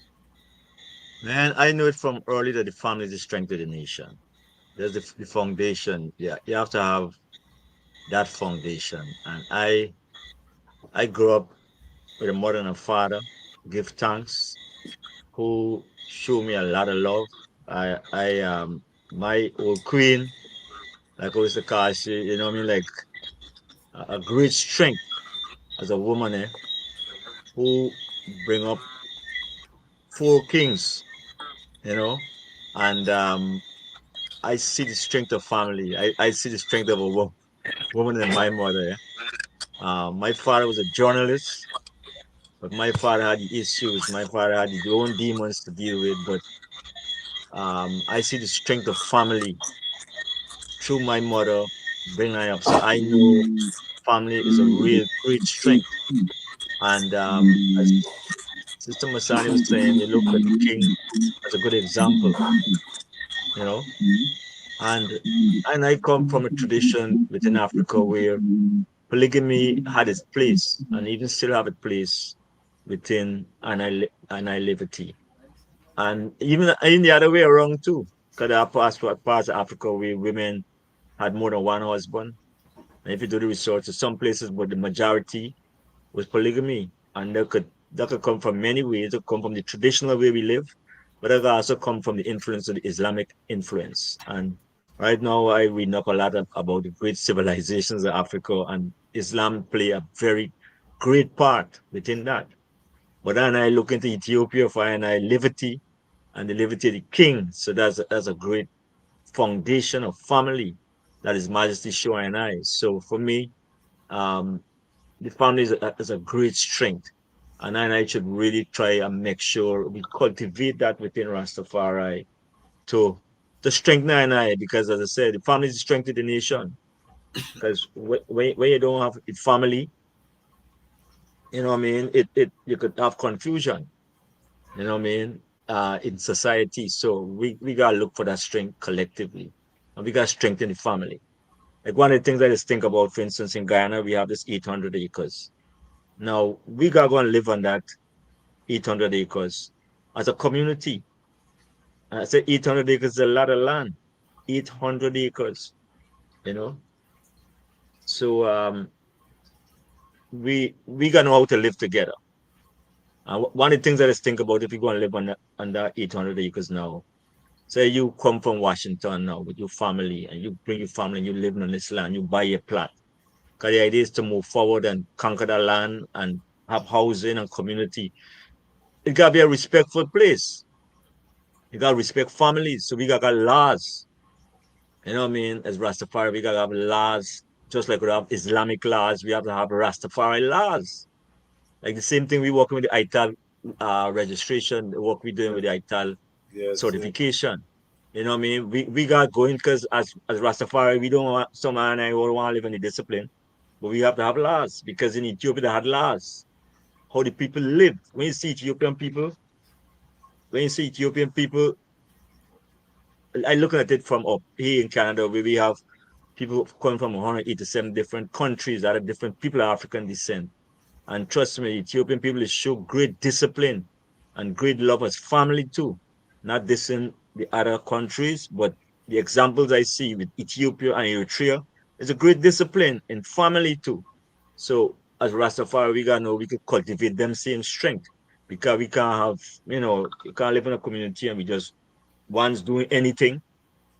Man, I know it from early that the family is the strength of the nation. There's the foundation. Yeah, you have to have that foundation. And I grew up with a mother and a father, give thanks, who show me a lot of love. I my old queen, like I used to call she, you know what I mean, like a great strength as a woman, who bring up four kings, you know, and I see the strength of family. I see the strength of a woman in my mother. My father was a journalist, but my father had the issues. My father had his own demons to deal with, but I see the strength of family through my mother bringing her up. So I know family is a real great strength. And as Sister Masani was saying, you look at the king as a good example, you know. And I come from a tradition within Africa where polygamy had its place and even still have its place within annihility. And even in the other way around too, because there are parts of Africa where women had more than one husband. And if you do the research, in some places, but the majority was polygamy. And that could come from many ways. It could come from the traditional way we live, but it could also come from the influence of the Islamic influence. And right now, I read up a lot about the great civilizations of Africa, and Islam play a very great part within that. But then I look into Ethiopia for and I liberty and the liberty of the king. So that's a great foundation of family that His Majesty show and I. So for me, um, the family is a great strength. And I should really try and make sure we cultivate that within Rastafari to strengthen I, because as I said, the family is the strength of the nation. Because when you don't have a family, you know what I mean, you could have confusion, you know what I mean, in society. So we gotta look for that strength collectively. And we gotta strengthen the family. Like one of the things I just think about, for instance, in Guyana, we have this 800 acres. Now we gotta go and live on that 800 acres as a community. And I say 800 acres is a lot of land. 800 acres, you know. So we gotta know how to live together. One of the things I just think about, if you go and live on that 800 acres now, say you come from Washington now with your family and you bring your family and you live on this land, you buy a plot. Because the idea is to move forward and conquer the land and have housing and community. It gotta be a respectful place. You gotta respect families. So we gotta have laws. You know what I mean? As Rastafari, we gotta have laws, just like we have Islamic laws, we have to have Rastafari laws. Like the same thing we working with the ITAL registration, the work we doing with the ITAL Yes. certification. You know what I mean? We got going because as Rastafari, we don't want someone I don't want to live in the discipline. But we have to have laws, because in Ethiopia they had laws. How the people live. When you see Ethiopian people, I looking at it from up here in Canada, where we have people coming from 187 different countries that are different people of African descent. And trust me, Ethiopian people show great discipline and great love as family too. Not this in the other countries, but the examples I see with Ethiopia and Eritrea is a great discipline in family too. So as Rastafari, we gotta know we could cultivate them same strength because we can't have, you can't live in a community and we just one's doing anything.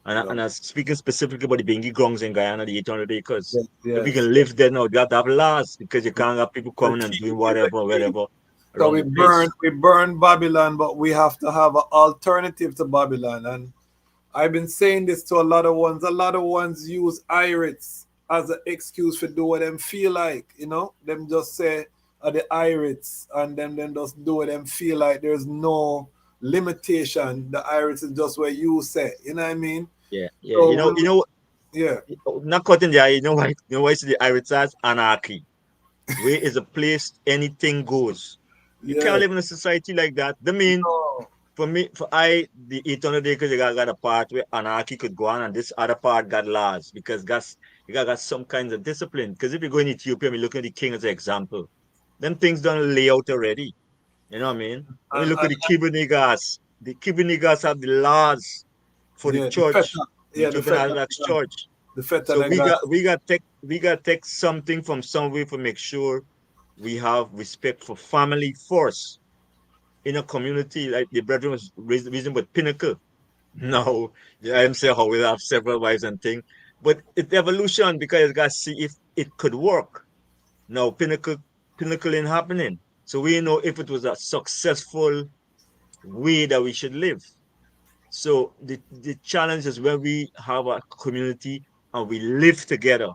And I speaking specifically about the Bengi Gongs in Guyana, the 800 acres. Yes, If we yes. can live there now, you have to have laws because you can't have people coming and doing whatever, whatever So around the place. we burn Babylon, but we have to have an alternative to Babylon. And I've been saying this to a lot of ones. A lot of ones use IRITs as an excuse for do what them feel like. Them just say the IRITs and them just do what them feel like. There's no limitation. The IRITs is just what you say. You know what I mean? Yeah, yeah. So yeah, Not cutting the eye, you know why it's the Irish as anarchy. Where is a place anything goes. You can't yeah. live in a society like that. I mean, No. for me, the 800 acres, you got a part where anarchy could go on, and this other part got laws because you got some kinds of discipline. Because if you go in Ethiopia, we look at the king as an example. Them things don't lay out already. You know what I mean? When we And, look at and the Kibunigas have the laws for the yeah, church, the the Ethiopian feta, Orthodox Church. the feta So we nigga. got we got take we got take something from somewhere to make sure we have respect for family first in a community like the brethren was reason with pinnacle. Now I am saying how we have several wives and things, but it's evolution because you got to see if it could work. Now pinnacle ain't happening, so we know if it was a successful way that we should live. So the challenge is when we have a community and we live together.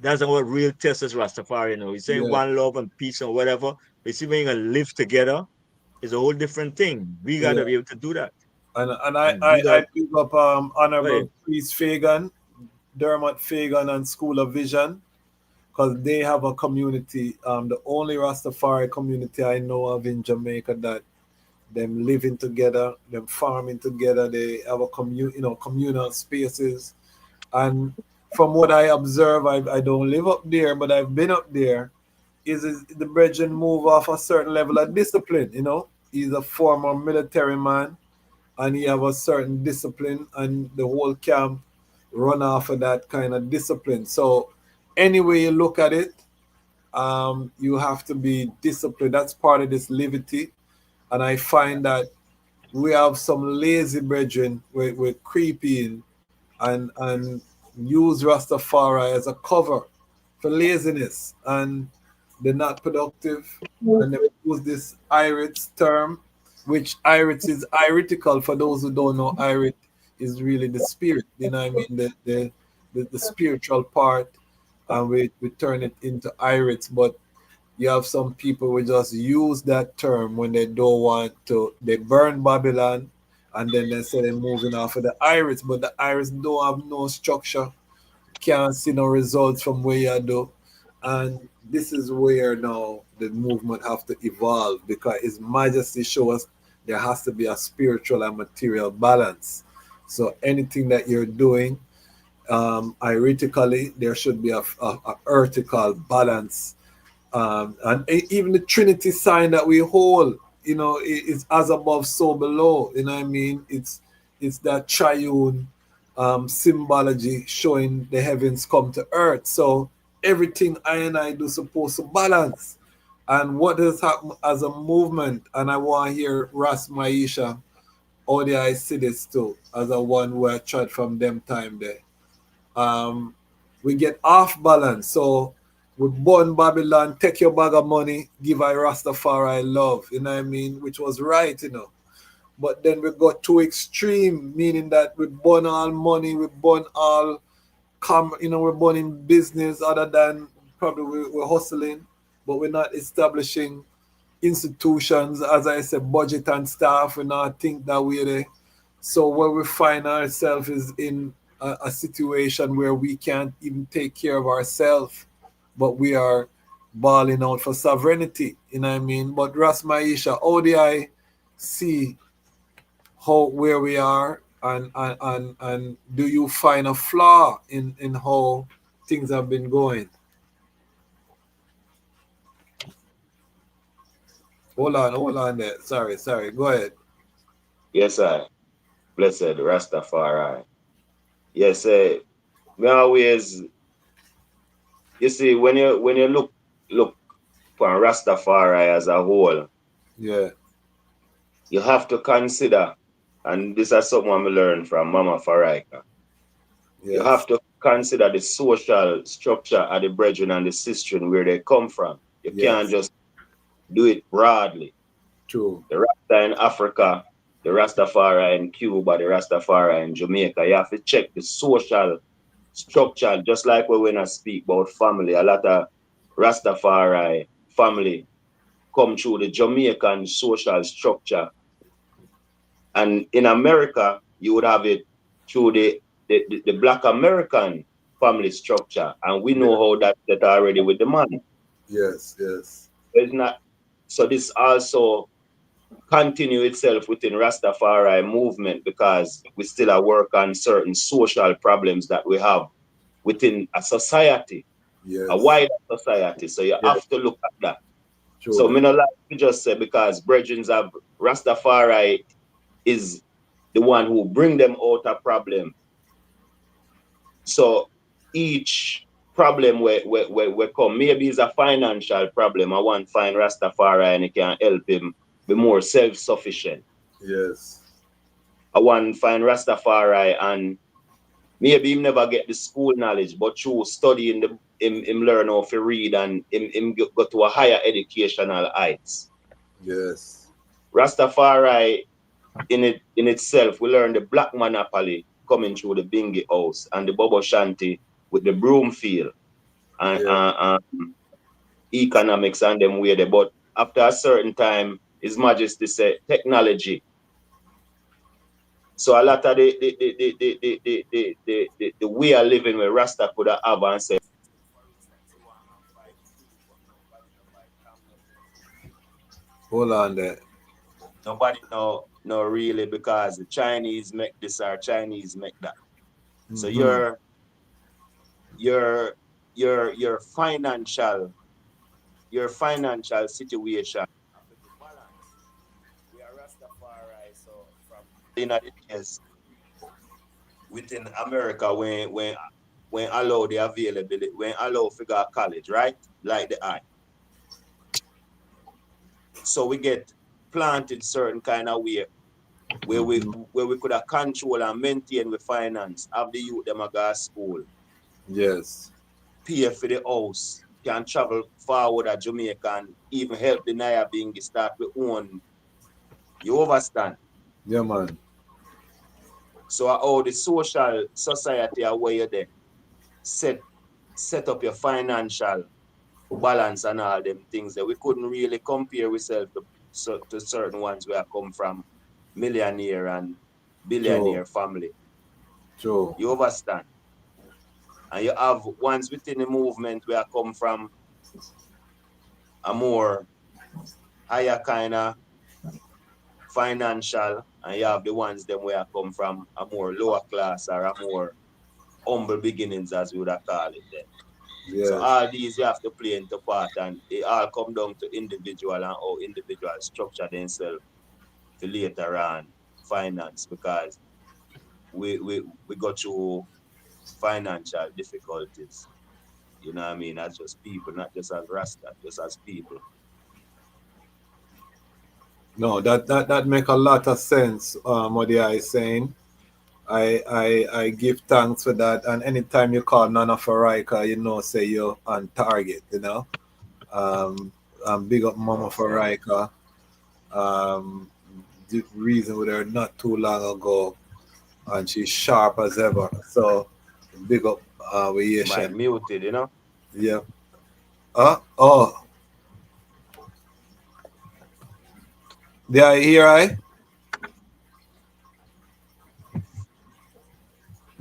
That's what real test is Rastafari. He's saying Yeah, one love and peace and whatever. But see, when you live together, is a whole different thing. We yeah. gotta be able to do that And and do I that. pick up Right. Honorable Priest Fagan, Dermot Fagan, and School of Vision, because they have a community, the only Rastafari community I know of in Jamaica that them living together, them farming together. They have a communal spaces. And from what I observe, I don't live up there, but I've been up there. Is the brethren move off a certain level of discipline? He's a former military man, and he have a certain discipline, and the whole camp run off of that kind of discipline. So, any way you look at it, you have to be disciplined. That's part of this liberty. And I find that we have some lazy brethren we're creeping and use Rastafari as a cover for laziness, and they're not productive. And they use this IRITS term, which IRITS is iritical. For those who don't know, IRIT is really the spirit. You know what I mean? The spiritual part, and we turn it into IRITS. But you have some people who just use that term when they don't want to. They burn Babylon, and then they say they're moving off of the iris, but the iris don't have no structure, can't see no results from where you do. And this is where now the movement have to evolve, because His Majesty shows us there has to be a spiritual and material balance. So anything that you're doing, iritically, there should be a vertical balance, and even the Trinity sign that we hold, is as above, so below. You know what I mean? It's that triune symbology showing the heavens come to earth. So everything I and I do supposed to balance. And what does happen as a movement? And I want to hear Ras Maisha, how do I see this too, as a one who I tried from them time there. We get off balance. So we burn Babylon, take your bag of money, give I Rastafari love, you know what I mean? Which was right. But then we got too extreme, meaning that we burn all money, we burn all we're burning business other than probably we're hustling, but we're not establishing institutions, as I said, budget and staff. We not think that way there. So where we find ourselves is in a situation where we can't even take care of ourselves, but we are balling out for sovereignty. You know what I mean? But Ras Maisha, how do I see where we are, and do you find a flaw in how things have been going? Hold on there. Sorry. Go ahead. Yes, I. Blessed Rastafari. Yes, me always, you see, when you look upon Rastafari as a whole, Yeah. you have to consider, and this is something I learned from Mama Faraika. You Yes. have to consider the social structure of the brethren and the sistren where they come from. You can't Yes. just do it broadly. True. The Rasta in Africa, the Rastafari in Cuba, the Rastafari in Jamaica. You have to check the social structure, just like when I speak about family. A lot of Rastafari family come through the Jamaican social structure. And in America, you would have it through the Black American family structure. And we know Yeah. how that already with the money. Yes. It's not, so this also continue itself within Rastafari movement because we still are work on certain social problems that we have within a society, a Yes. wider society. So you Yes. have to look at that. So me Truly. not like to just say because brethren have Rastafari is the one who bring them out a problem. So each problem where come, maybe it's a financial problem. I want to find Rastafari and it can help him be more self-sufficient. Yes. I want to find Rastafari and maybe him never get the school knowledge, but through studying him learn how to read and him go to a higher educational heights. Yes. Rastafari in itself, we learn the black monopoly coming through the Bingy house and the Bobo Shanty with the Broomfield and Yeah. economics and them way there. But after a certain time, His Majesty said technology. So a lot of the way of living where Rasta could have and say, for instance, you want to buy food, but nobody no buy Hold on there. nobody no really because the Chinese make this or Chinese make that. So Mm-hmm. your your financial situation have to be balanced. We are Rastafari, so from in the days within America when allow the availability, when allow figure college, right? Like the eye. So we get planted certain kind of way Mm-hmm. where we could have control and maintain with finance, have the youth them a go to school, Yes. pay for the house, can travel forward at Jamaica and even help the Naya being start with own. You understand? Yeah, man. So how the social society are where you there set up your financial balance and all them things that we couldn't really compare ourselves to certain ones where I come from millionaire and True. billionaire family. True. You understand? And you have ones within the movement where I come from a more higher kind of financial, and you have the ones them where I come from a more lower class or a more humble beginnings as we would have called it then. So Yes. all these you have to play into part and it all come down to individual and how individual structure themselves to later on finance because we go through financial difficulties. You know what I mean? As just people, not just as Rasta, just as people. No, that make a lot of sense. What the I saying. I give thanks for that. And anytime you call Nana Farika, you know, say you're on target. You know. Big up Mama Most time. Farika. The reason with her not too long ago, and she's sharp as ever. So big up You might Asian. muted, you know? Yeah. Oh, did I hear I?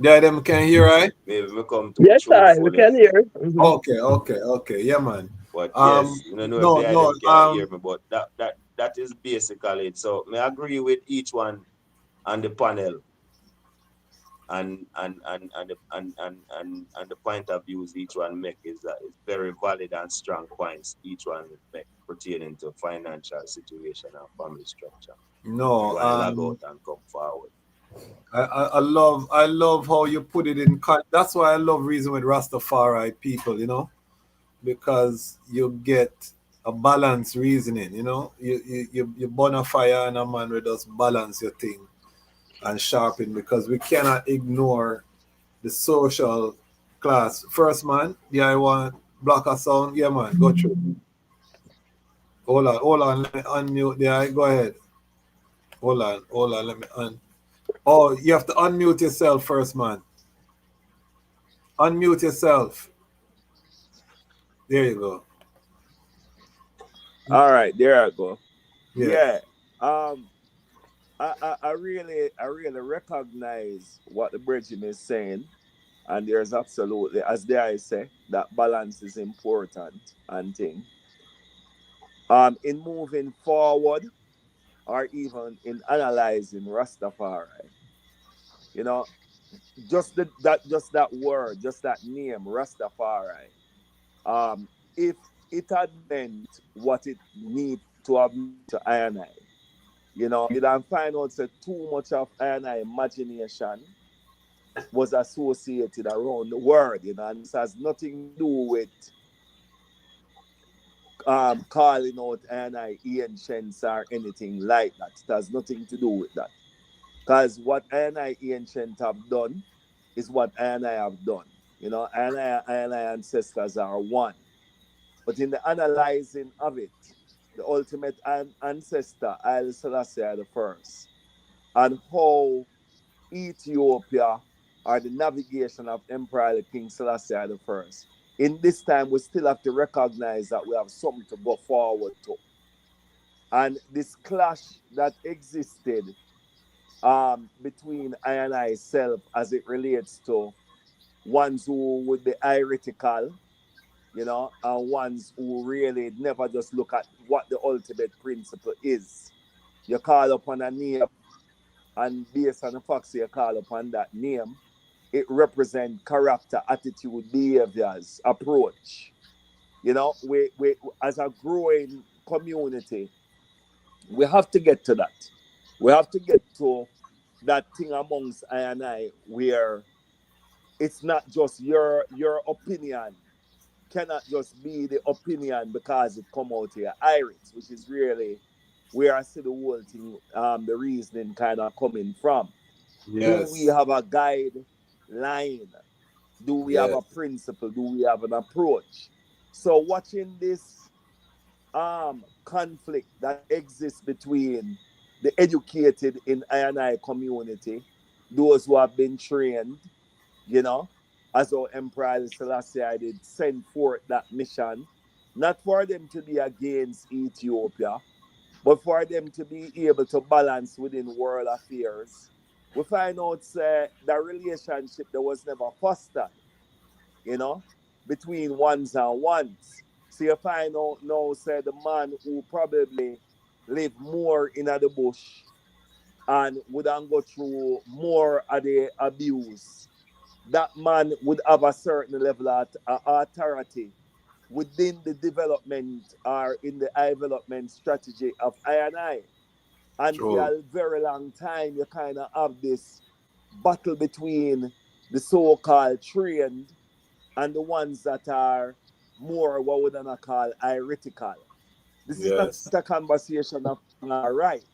Yeah, them can hear I? Maybe we come too Yes, I we truthfully. can hear. Mhm. Okay. Yeah, man. But Um, yes, you don't know if no, they no. them can't hear me, but that is basically it. So may I agree with each one on the panel and the point of views each one make is that it's very valid and strong points each one make. pertaining to financial situation and family structure. No, Go and log out and come forward. I love how you put it in. That's why I love reason with Rastafari people, you know, because you get a balanced reasoning, you know. You burn a fire and a man will just balance your thing and sharpen, because we cannot ignore the social class. First man, yeah, I want block a sound. Yeah man, go through. Hold on, let me unmute. Yeah, go ahead. Hold on, let me Oh, you have to unmute yourself first, man. Unmute yourself. There you go. All right, there I go. Yeah. Yeah. Um I really recognize what the bridging is saying. And there's absolutely, as the I say, that balance is important and thing. In moving forward or even in analyzing Rastafari, you know, just that word, just that name, Rastafari. If it had meant what it need to have meant to I and I, you know, you don't find out that too much of I and I imagination was associated around the world, you know, and this has nothing to do with calling out and I ancients or anything like that. It has nothing to do with that. Because what and I ancient have done is what and I have done. You know, and I ancestors are one. But in the analyzing of it, the ultimate ancestor, Haile Selassie the first, and how Ethiopia or the navigation of Emperor King Selassie the first. In this time, we still have to recognize that we have something to go forward to. And this clash that existed between I and I self as it relates to ones who would be heretical, you know, and ones who really never just look at what the ultimate principle is. You call upon a name, and based on the facts you call upon that name, it represents character, attitude, behaviors, approach. You know, we as a growing community, we have to get to that. We have to get to that thing amongst I and I where it's not just your opinion cannot just be the opinion because it come out here Irish, which is really where I see the whole thing, the reasoning kind of coming from. Do we Yes. have a guide line? Do we have Yes. a principle? Do we have an approach? So watching this conflict that exists between the educated in I community, those who have been trained, you know, as our Emperor Selassie did send forth that mission, not for them to be against Ethiopia, but for them to be able to balance within world affairs. We find out the relationship that was never fostered, you know, between ones and ones. So you find out now, say the man who probably live more in the bush and wouldn't go through more of the abuse, that man would have a certain level of authority within the development or in the development strategy of I and I. And for True. a very long time, you kind of have this battle between the so-called trained and the ones that are more what would I call heretical. This is not Yes. a conversation of right.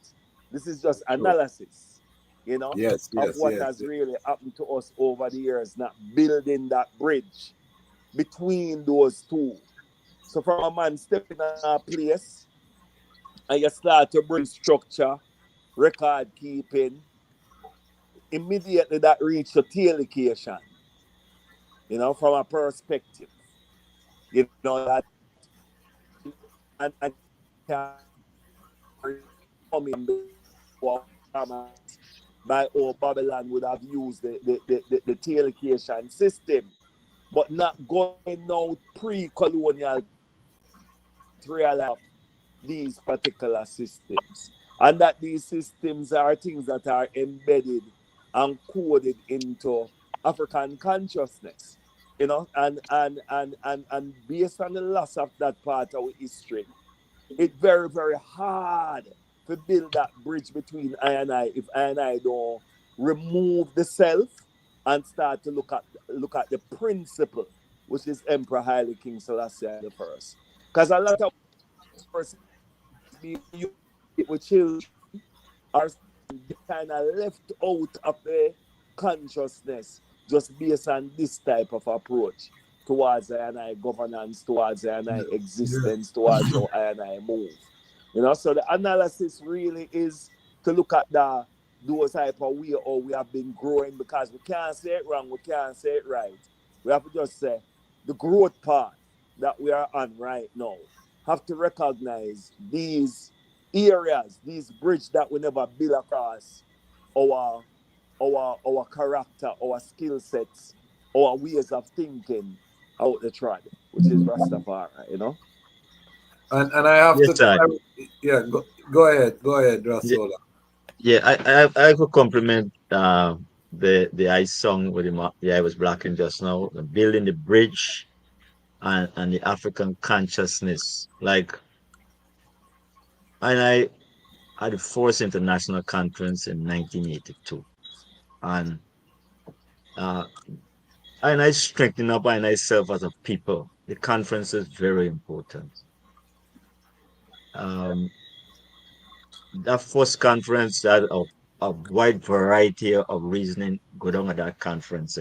This is just True. analysis, you know, Yes, of yes, what yes. has really happened to us over the years, not building that bridge between those two. So from a man stepping in a place and you start to bring structure, record keeping, immediately that reach to tailor, from a perspective, that and coming by old Babylon would have used the tailor system, but not going out pre-colonial to realize these particular systems. And that these systems are things that are embedded and coded into African consciousness, and based on the loss of that part of our history, It very, very hard to build that bridge between I if I don't remove the self and start to look at the principle, which is Emperor Haile King Selassie the first. Because a lot of persons being used with children are kind of left out of the consciousness just based on this type of approach towards I governance, towards I Yeah. existence, towards how I move. So the analysis really is to look at those type of way or we have been growing, because we can't say it wrong, we can't say it right. We have to just say the growth path that we are on right now have to recognize these areas, these bridges that we never build across our our character, our skill sets, our ways of thinking out the trad, which is Rastafari. And I have to Yes, I. yeah, go ahead, Yeah, Rasola. yeah. I could compliment the I song with the I was blacking just now, building the bridge and the African consciousness. Like, and I had the first international conference in 1982, and uh, and I strengthen up and I self as a people. The conference is very important. Um, that first conference had a wide variety of reasoning going on at that conference.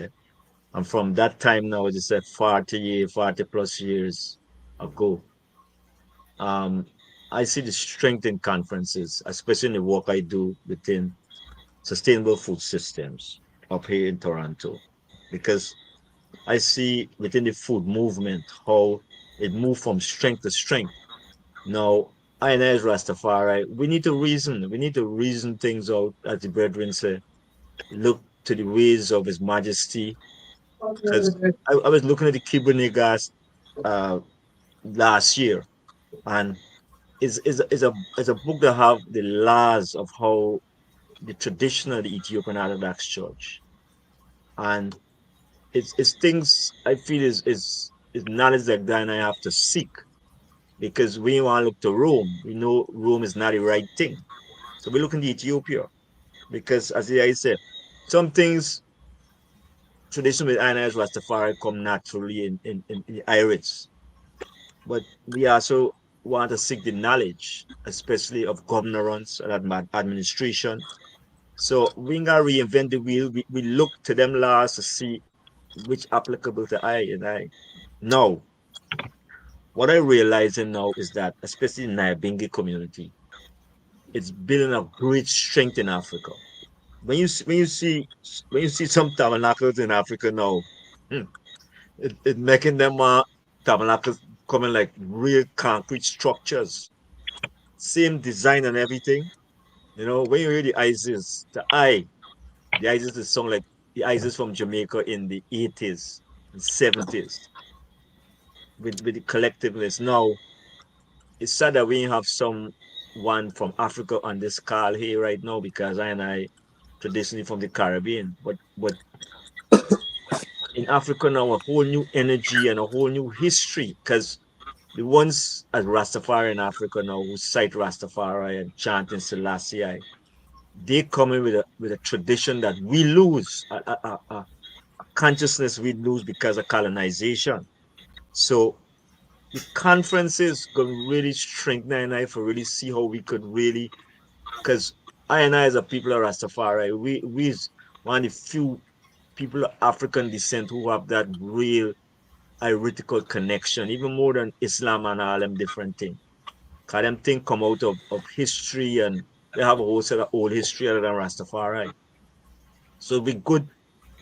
And from that time now, it's 40 plus years ago, um, I see the strength in conferences, especially in the work I do within sustainable food systems up here in Toronto, because I see within the food movement how it moved from strength to strength. Now, I and as Rastafari, we need to reason. We need to reason things out, as the brethren say. Look to the ways of His Majesty. Because I was looking at the Kibunigas uh, last year, and is a book that have the laws of how the traditional Ethiopian Orthodox Church, and it's things I feel is knowledge that God and I have to seek, because we want to look to Rome. We know Rome is not the right thing. So we look into Ethiopia, because as I said, some things tradition with Irish Rastafari come naturally in the Irish. But we also want to seek the knowledge, especially of governance and administration. So we ain't gotta reinvent the wheel. We look to them laws to see which applicable to I and I. Now, what I realizing now is that, especially in the Nyabingi community, it's building a great strength in Africa. When you see some tabernacles in Africa now, hmm, it making them tabernacles coming like real concrete structures, same design and everything. When you hear the ISIS is song like the ISIS from Jamaica in the 80s and 70s with the collectiveness. Now, it's sad that we have someone from Africa on this call here right now, because I traditionally from the Caribbean, but in Africa now, a whole new energy and a whole new history, because the ones as Rastafari in Africa now who cite Rastafari and chanting Selassie, they come in with a tradition that we lose, a consciousness we lose because of colonization. So the conferences could really strengthen I for really see how we could really, because I and I as a people of Rastafari, we is one of the few people of African descent who have that real heretical connection, even more than Islam and all them different things. Because them things come out of history, and they have a whole set of old history other than Rastafari. So it'd be good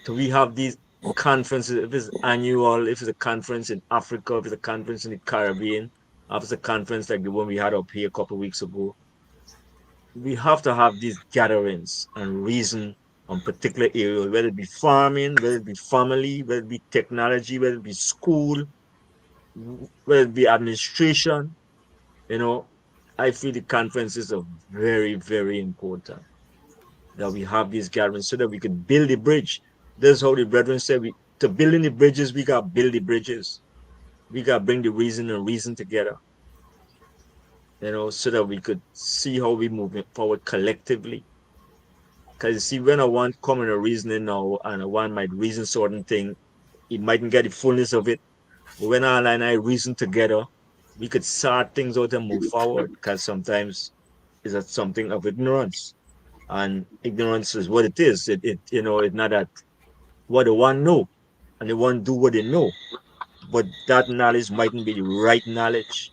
to we have these conferences, if it's annual, if it's a conference in Africa, if it's a conference in the Caribbean, if it's a conference like the one we had up here a couple of weeks ago. We have to have these gatherings and reason on particular areas, whether it be farming, whether it be family, whether it be technology, whether it be school, whether it be administration. You know, I feel the conferences are very, very important, that we have these gatherings so that we can build the bridge. That's how the brethren said, to building the bridges, we got to build the bridges. We got to bring the reason and reason together. so that we could see how we move it forward collectively. Because you see, when I want common reasoning now, and I one might reason certain thing, it mightn't get the fullness of it. But when I reason together, we could sort things out and move forward. Because sometimes it's a something of ignorance, and ignorance is what it is. It's not that what the one know, and the one do what they know, but that knowledge mightn't be the right knowledge.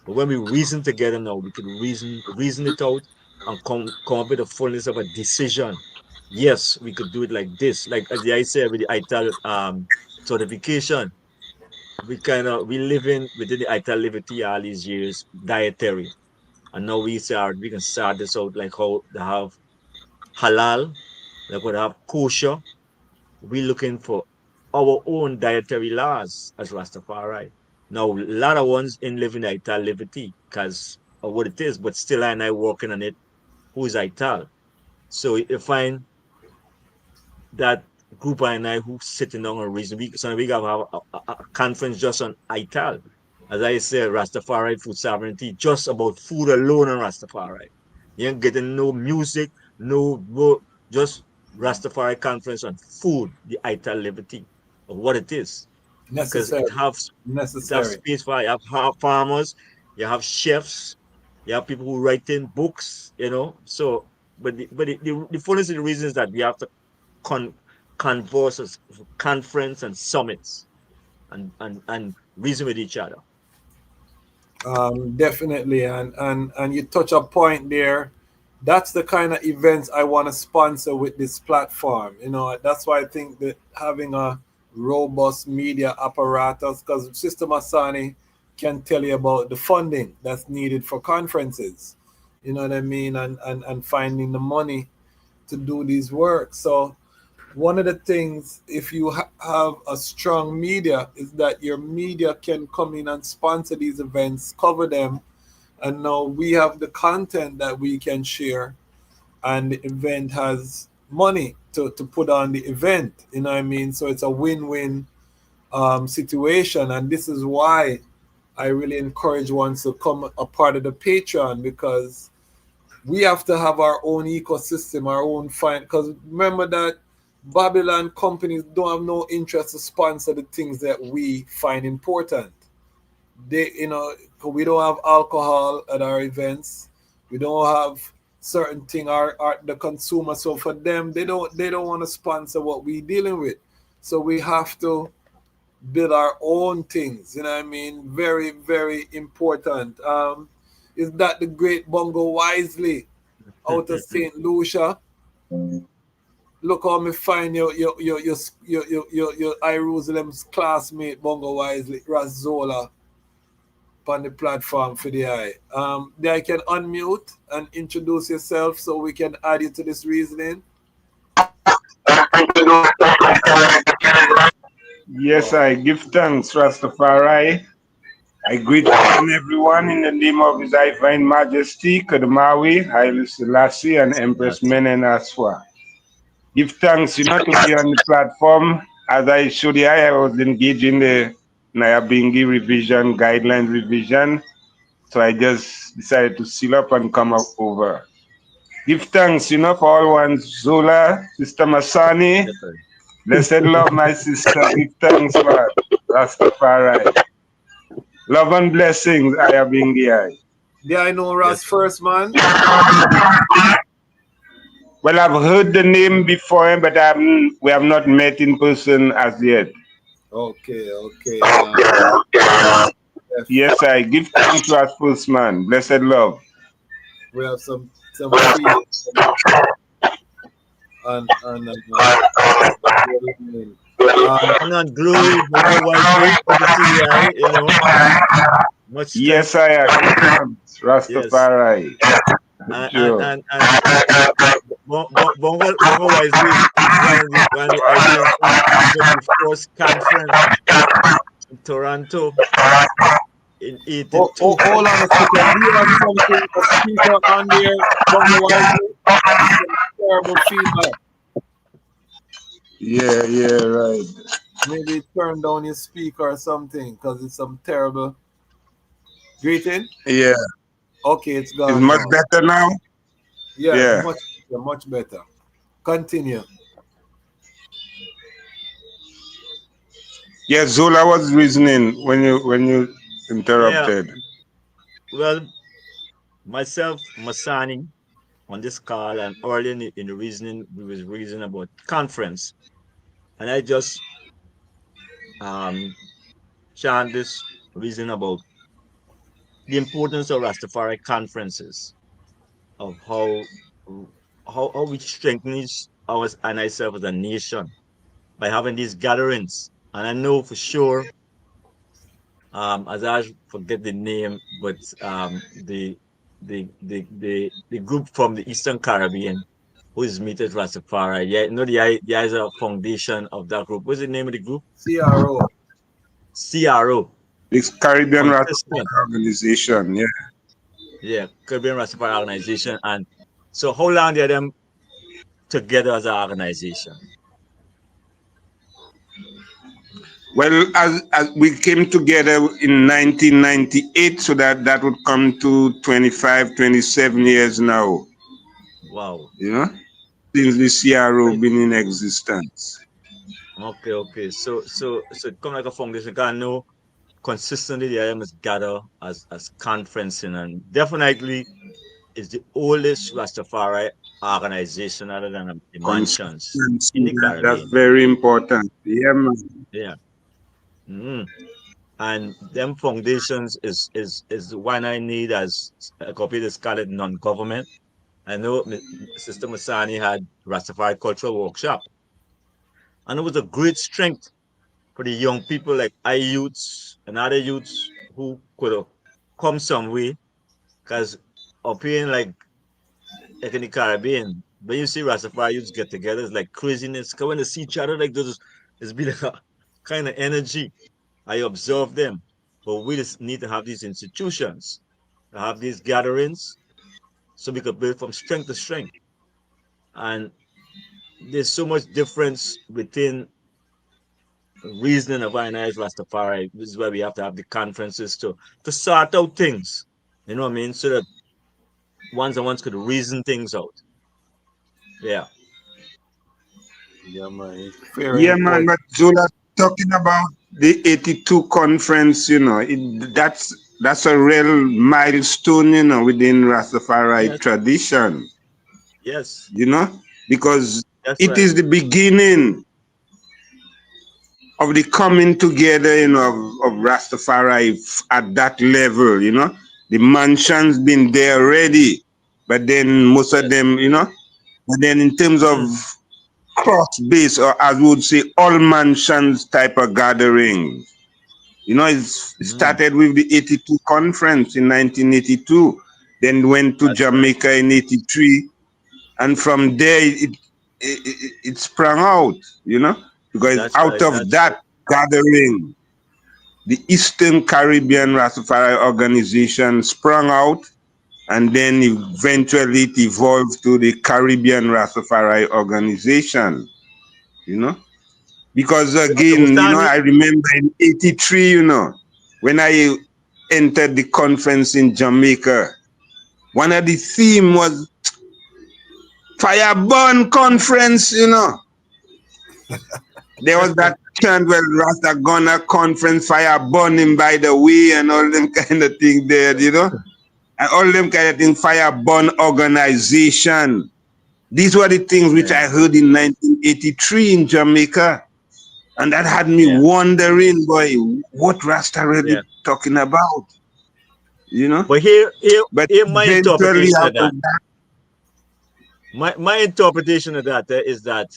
But when we reason together now, we could reason it out and come up with the fullness of a decision. Yes, we could do it like this. Like as I say with the ITAL certification, we live in within the ITAL liberty all these years, dietary. And now we can start this out like how they have halal, like what they have kosher. We're looking for our own dietary laws as Rastafari. Now, a lot of ones in living Ital liberty because of what it is, but still I working on it. Who is Ital? So you find that group and I who sitting down and reason. We have a conference just on Ital. As I said, Rastafari food sovereignty, just about food alone on Rastafari. You ain't getting no music, just Rastafari conference on food, the Ital liberty of what it is. Because Necessary. it have Necessary. space for you have farmers, you have chefs, you have people who write in books. So, the fullness of the reason is that we have to converse, conference, and summits, and reason with each other. Definitely, and you touch a point there. That's the kind of events I want to sponsor with this platform. That's why I think that having a robust media apparatus, because Sister Masani can tell you about the funding that's needed for conferences. You know what I mean, and finding the money to do these work. So one of the things, if you have a strong media, is that your media can come in and sponsor these events, cover them, and now we have the content that we can share, and the event has money to put on the event. You know what I mean? So it's a win-win situation, and this is why I really encourage ones to come a part of the Patreon, because we have to have our own ecosystem, our own because remember that Babylon companies don't have no interest to sponsor the things that we find important. We don't have alcohol at our events. We don't have certain thing our the consumer. So for them, they don't want to sponsor what we dealing with. So we have to build our own things. You know what I mean? Very, very important. Is that the great Bongo Wisely out of St. Lucia? Look how me find your Jerusalem's classmate Bongo Wisely, Razola, on the platform for the eye. There you can unmute and introduce yourself so we can add you to this reasoning. Yes, I give thanks, Rastafari. I greet everyone in the name of His Divine Majesty, Kadamawi, Haile Selassie, and Empress Menen Aswa. Give thanks, to be on the platform. As I showed you, I was engaged in the Nyabingi revision, guideline revision. So I just decided to seal up and come up over. Give thanks, for all ones, Zola, Sister Masani. Blessed love, my sister. Give thanks, man. Rastafari. Love and blessings, Ayabingi. Yeah, I know Ras first, man. Well, I've heard the name before, but we have not met in person as yet. Okay. Yes, I give thanks to us first, man. Blessed love. We have some feedback and glory, much yes, I am. Rastafari. Yes. And Bongo Wisely one the the first conference in Toronto in 82. Hold on a second. We have something, a speaker on there, Bongo Wisely. Terrible feedback. Yeah, right. Maybe turn down your speaker or something, because it's some terrible greeting. Yeah. Okay, it's It's gone much now. better now. Yeah, Yeah. much better. Continue. Yeah, Zola was reasoning when you Yeah. interrupted. Well, myself, Masani, on this call and early in the reasoning, we was reasoning about conference. And I just chant this reason about the importance of Rastafari conferences, of how we strengthen us and ourselves as a nation by having these gatherings. And I know for sure, as I forget the name, but the group from the Eastern Caribbean who is meeting Rastafari. Yeah, no, there is a foundation of that group. What's the name of the group? CRO. CRO. This Caribbean Consistent. Rastafari organization, yeah. Yeah, Caribbean Rastafari organization. And so how long are them together as an organization? Well, as we came together in 1998, so that would come to 25, 27 years now. Wow. You know, since the CRO Right. been in existence. Okay. So it come like a foundation. Because I know consistently the IM is gather as conferencing, and definitely is the oldest Rastafari organization other than the mansions in Consistency, the that's Caribbean. very important. Yeah, man. Yeah. Mhm. And them foundations is the one I need as a copy of Scarlet non-government. I know Sister Masani had Rastafari Cultural Workshop, and it was a great strength for the young people like I youths and other youths who could have come some way. Because up here like in the Caribbean, when you see Rastafari youths get together, it's like craziness. Because when they see each other like this, it's been like a kind of energy. I observe them. But we just need to have these institutions, to have these gatherings, so we could build from strength to strength. And there's so much difference within reasoning of ionized Rastafari. This is why we have to have the conferences to sort out things. You know what I mean? So that ones and ones could reason things out. Yeah. Yeah, man. It's very Yeah, man. important. But Zola talking about the 82 conference, that's a real milestone, within Rastafari Yes. tradition, Yes. because That's it right. is the beginning of the coming together, of Rastafari at that level, The mansion's been there already, but then most of Yes. them, but then in terms of Mm-hmm. cross base, or as we would say, all mansions type of gathering, it Mm-hmm. started with the 82 conference in 1982, then went to That's right. Jamaica in 83, and from there it sprang out, because That's out right. of That's right. that gathering, the Eastern Caribbean Rastafari organization sprung out, and then eventually it evolved to the Caribbean Rastafari organization, because Okay, again, Mustani. I remember in 83, when I entered the conference in Jamaica, one of the theme was fire burn conference, There was that chant, well, Rasta gonna conference, fire burning by the way, and all them kind of things there, And all them kind of things, fire burn organization. These were the things which Yeah. I heard in 1983 in Jamaica. And that had me Yeah. wondering, boy, what Rasta really Yeah. talking about, But But here my eventually interpretation out of of that. that, My interpretation of that is that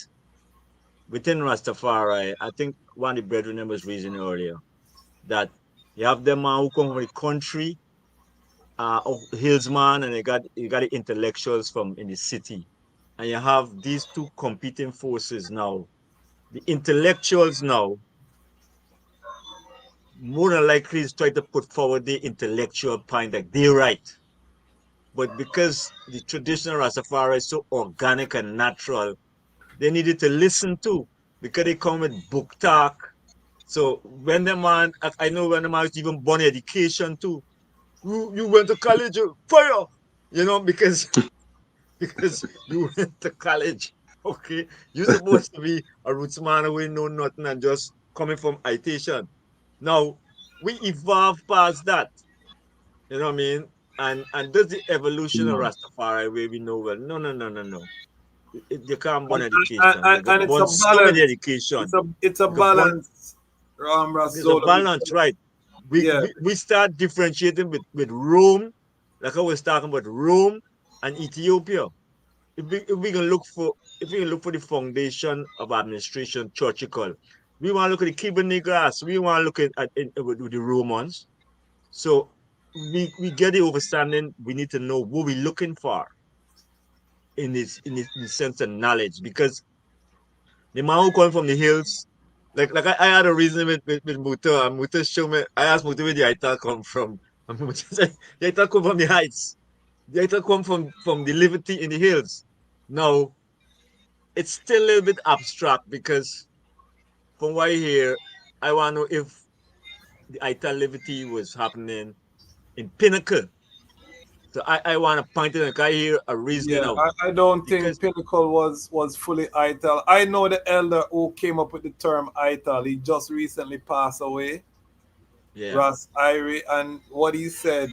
within Rastafari, I think one of the brethren was reasoning earlier that you have them man who come from the country of Hillsman, and you got the intellectuals from in the city, and you have these two competing forces now. The intellectuals now more than likely is trying to put forward the intellectual point that they're right. But because the traditional Rastafari is so organic and natural, they needed to listen to because they come with book talk. So when the man, I know when the man is even born education too. You went to college, fire, because because you went to college. Okay, you're supposed to be a roots man who ain't know nothing and just coming from Haitian. Now we evolve past that. You know what I mean? And does the evolution of Rastafari where we know well? No, no, no, no, no. You can't burn education. You got and it's burn a so many balance. education. It's a You got burn. balance. There's a Rasola. balance, right? We Yeah, we, we start differentiating with Rome, like I was talking about Rome and Ethiopia. If we can look for if we can look for the foundation of administration churchical, we want to look at the Cuban Negras, we want to look with the Romans. So we get the understanding. We need to know what we're looking for in this sense of knowledge, because the man who come from the hills, I had a reason with Muto, and Muto showed me. I asked Muto where the Aita come from, and Muto said the Aita come from the heights. The Aita come from the liberty in the hills. Now it's still a little bit abstract, because from what I hear, I want to know if the Aita liberty was happening in Pinnacle. So I want to point it out. I hear a reasoning yeah. of, I don't think because Pinnacle was fully ITAL. I know the elder who came up with the term ITAL. He just recently passed away, yeah. Ras Irie, and what he said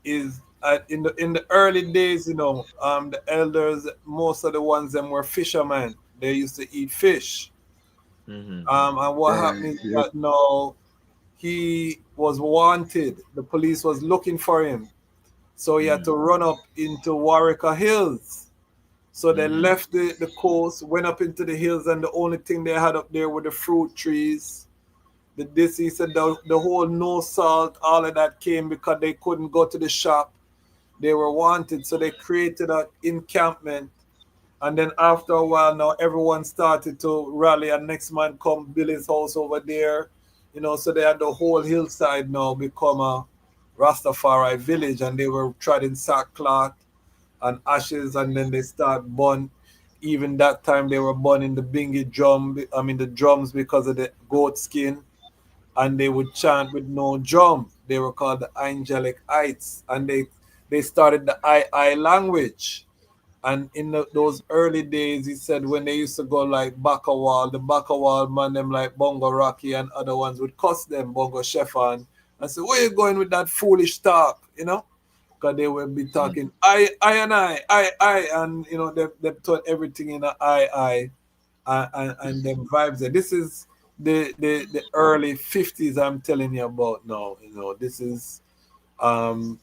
is in the early days, the elders, most of the ones them were fishermen. They used to eat fish. Mm-hmm. And what happened is that now he was wanted. The police was looking for him. So he had Mm-hmm. to run up into Warwicker Hills. So they Mm-hmm. left the coast, went up into the hills, and the only thing they had up there were the fruit trees. He said the whole no salt, all of that came because they couldn't go to the shop. They were wanted, so they created an encampment. And then after a while, now everyone started to rally, and next man come build his house over there. So they had the whole hillside now become a Rastafari village, and they were treading sackcloth and ashes, and then they start burn. Even that time, they were burning the bingy drum. I mean the drums because of the goat skin, and they would chant with no drum. They were called the angelic heights, and they started the I language. And in those early days, he said when they used to go like Bakawal, the Bakawal man, them like Bongo Rocky and other ones would cuss them, Bongo Shefan, and say, "Where you going with that foolish talk?" Because they would be talking, I, and I, and they taught everything in a and them vibes there. This is the early 50s I'm telling you about now. This is um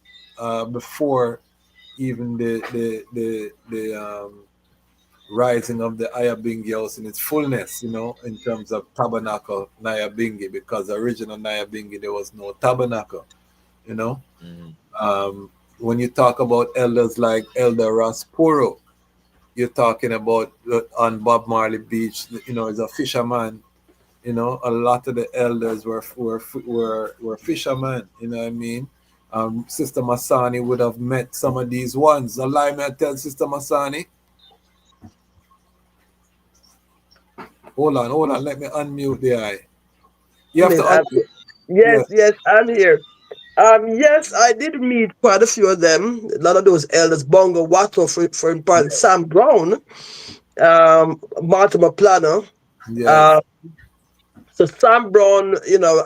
before even the rising of the Ayabingi house in its fullness, in terms of tabernacle Nyabingi, because the original Nyabingi there was no tabernacle, you know. Mm-hmm. When you talk about elders like Elder Rasporo, you're talking about on Bob Marley Beach, as a fisherman. A lot of the elders were fishermen. You know what I mean? Sister Masani would have met some of these ones. A lie me I tell Sister Masani. Hold on. Let me unmute the eye. You have to unmute. Yes, Yes, yes, I'm here. Yes, I did meet quite a few of them. A lot of those elders, Bongo Watto, for instance, Sam Brown, Martin Planner. yes, So Sam Brown,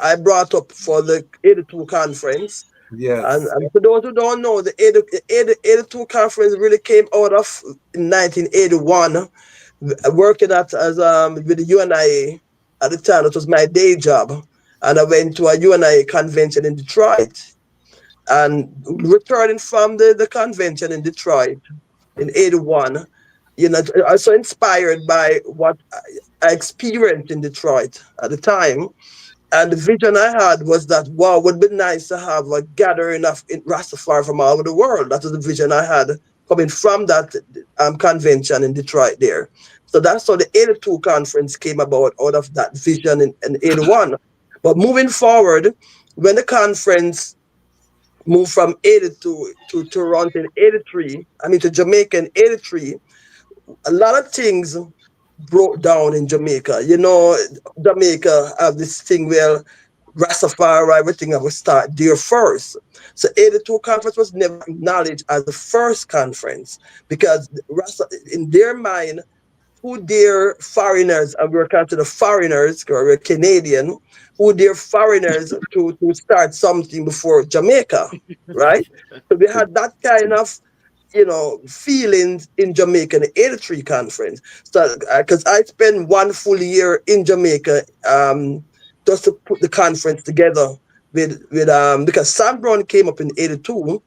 I brought up for the 82 conference. And, yes, and for those who don't know, the 82 conference really came out of 1981, working as with the UNIA at the time. It was my day job. And I went to a UNIA convention in Detroit. And returning from the convention in Detroit in 81, I was so inspired by what I experienced in Detroit at the time. And the vision I had was that, wow, it would be nice to have a gathering of Rastafari from all over the world. That was the vision I had coming from that convention in Detroit there. So that's how the 82 conference came about out of that vision in 81. But moving forward, when the conference moved from 82 to Toronto in 83, to Jamaica in 83, a lot of things broke down in Jamaica. Jamaica have this thing where Rastafari, everything I would start there first. So 82 conference was never acknowledged as the first conference because Rasta, in their mind, who they're foreigners, and we're considered foreigners, because we're Canadian, who they're foreigners to start something before Jamaica, right? So we had that kind of feelings in Jamaica in the 83 conference. So, because I spent one full year in Jamaica just to put the conference together because Sam Brown came up in 82,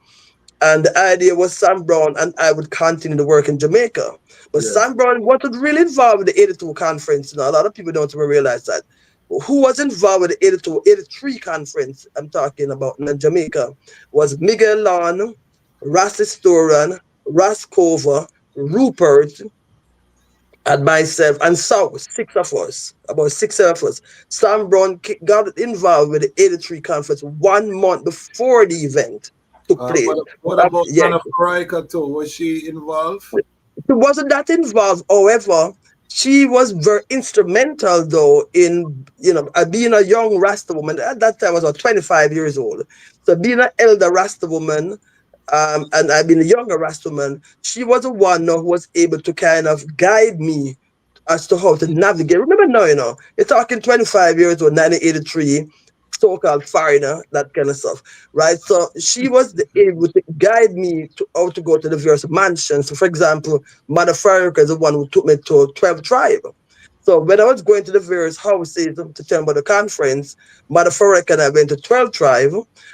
and the idea was Sam Brown and I would continue to work in Jamaica. But Yeah. Sam Brown wasn't really involved with the 82 conference. A lot of people don't even realize that. Who was involved with the 82, 83 conference, I'm talking about in Jamaica, was Miguel Lon, Ras Storan, Ras Cover, Rupert, and myself, and so six of us, about six of us. Sam Brown got involved with the 83 conference 1 month before the event took place. What about Yeah, Nana Farika too? Was she involved? she wasn't that involved. However, she was very instrumental though in being a young Rasta woman. At that time I was about 25 years old. So being an elder Rasta woman, and I've been a younger Rasta woman, she was the one who was able to kind of guide me as to how to navigate. Remember now, you're talking 25 years old, 1983, so-called foreigner, that kind of stuff, right? So she was able to guide me to how to go to the various mansions. So, for example, Mother Farika is the one who took me to 12 tribe. So when I was going to the various houses to tell about the conference, Mother Farika and I went to 12 tribe,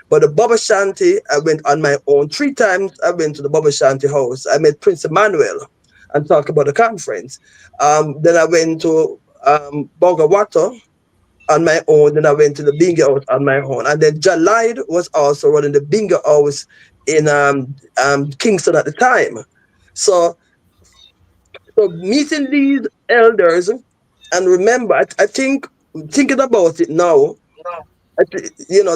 but the Baba Shanti, I went on my own. 3 times I went to the Baba Shanti house. I met Prince Emmanuel and talked about the conference. Then I went to Bonga Water on my own. Then I went to the Binga House on my own. And then Jalide was also running the Binga House in Kingston at the time. So, so meeting these elders, and remember, I think thinking about it now,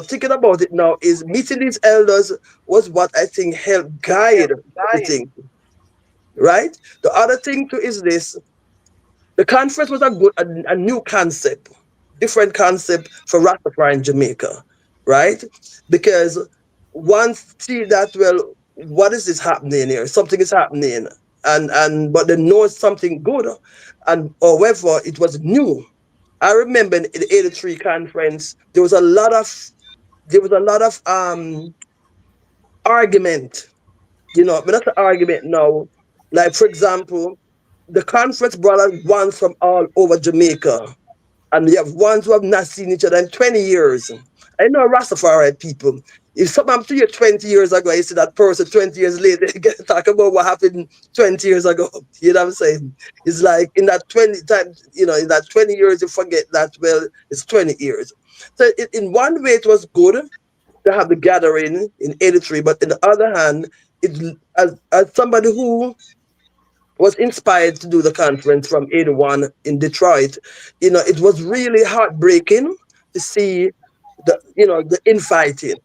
thinking about it now is meeting these elders was what I think helped guide everything, right? The other thing too is this: the conference was a new concept, different concept for Rastafari in Jamaica, right? Because once see that, well, what is this happening here? Something is happening, but they know it's something good, and however, it was new. I remember in the 83 conference, there was a lot of argument, but that's an argument now. Like, for example, the conference brought us ones from all over Jamaica, and we have ones who have not seen each other in 20 years. I know Rastafari people. If something happened to you 20 years ago, you see that person 20 years later, you get to talk about what happened 20 years ago. You know what I'm saying? It's like in that 20 times, in that 20 years, you forget that, well, it's 20 years. So in one way, it was good to have the gathering in 83, but in the other hand, as somebody who was inspired to do the conference from 81 in Detroit, it was really heartbreaking to see the infighting.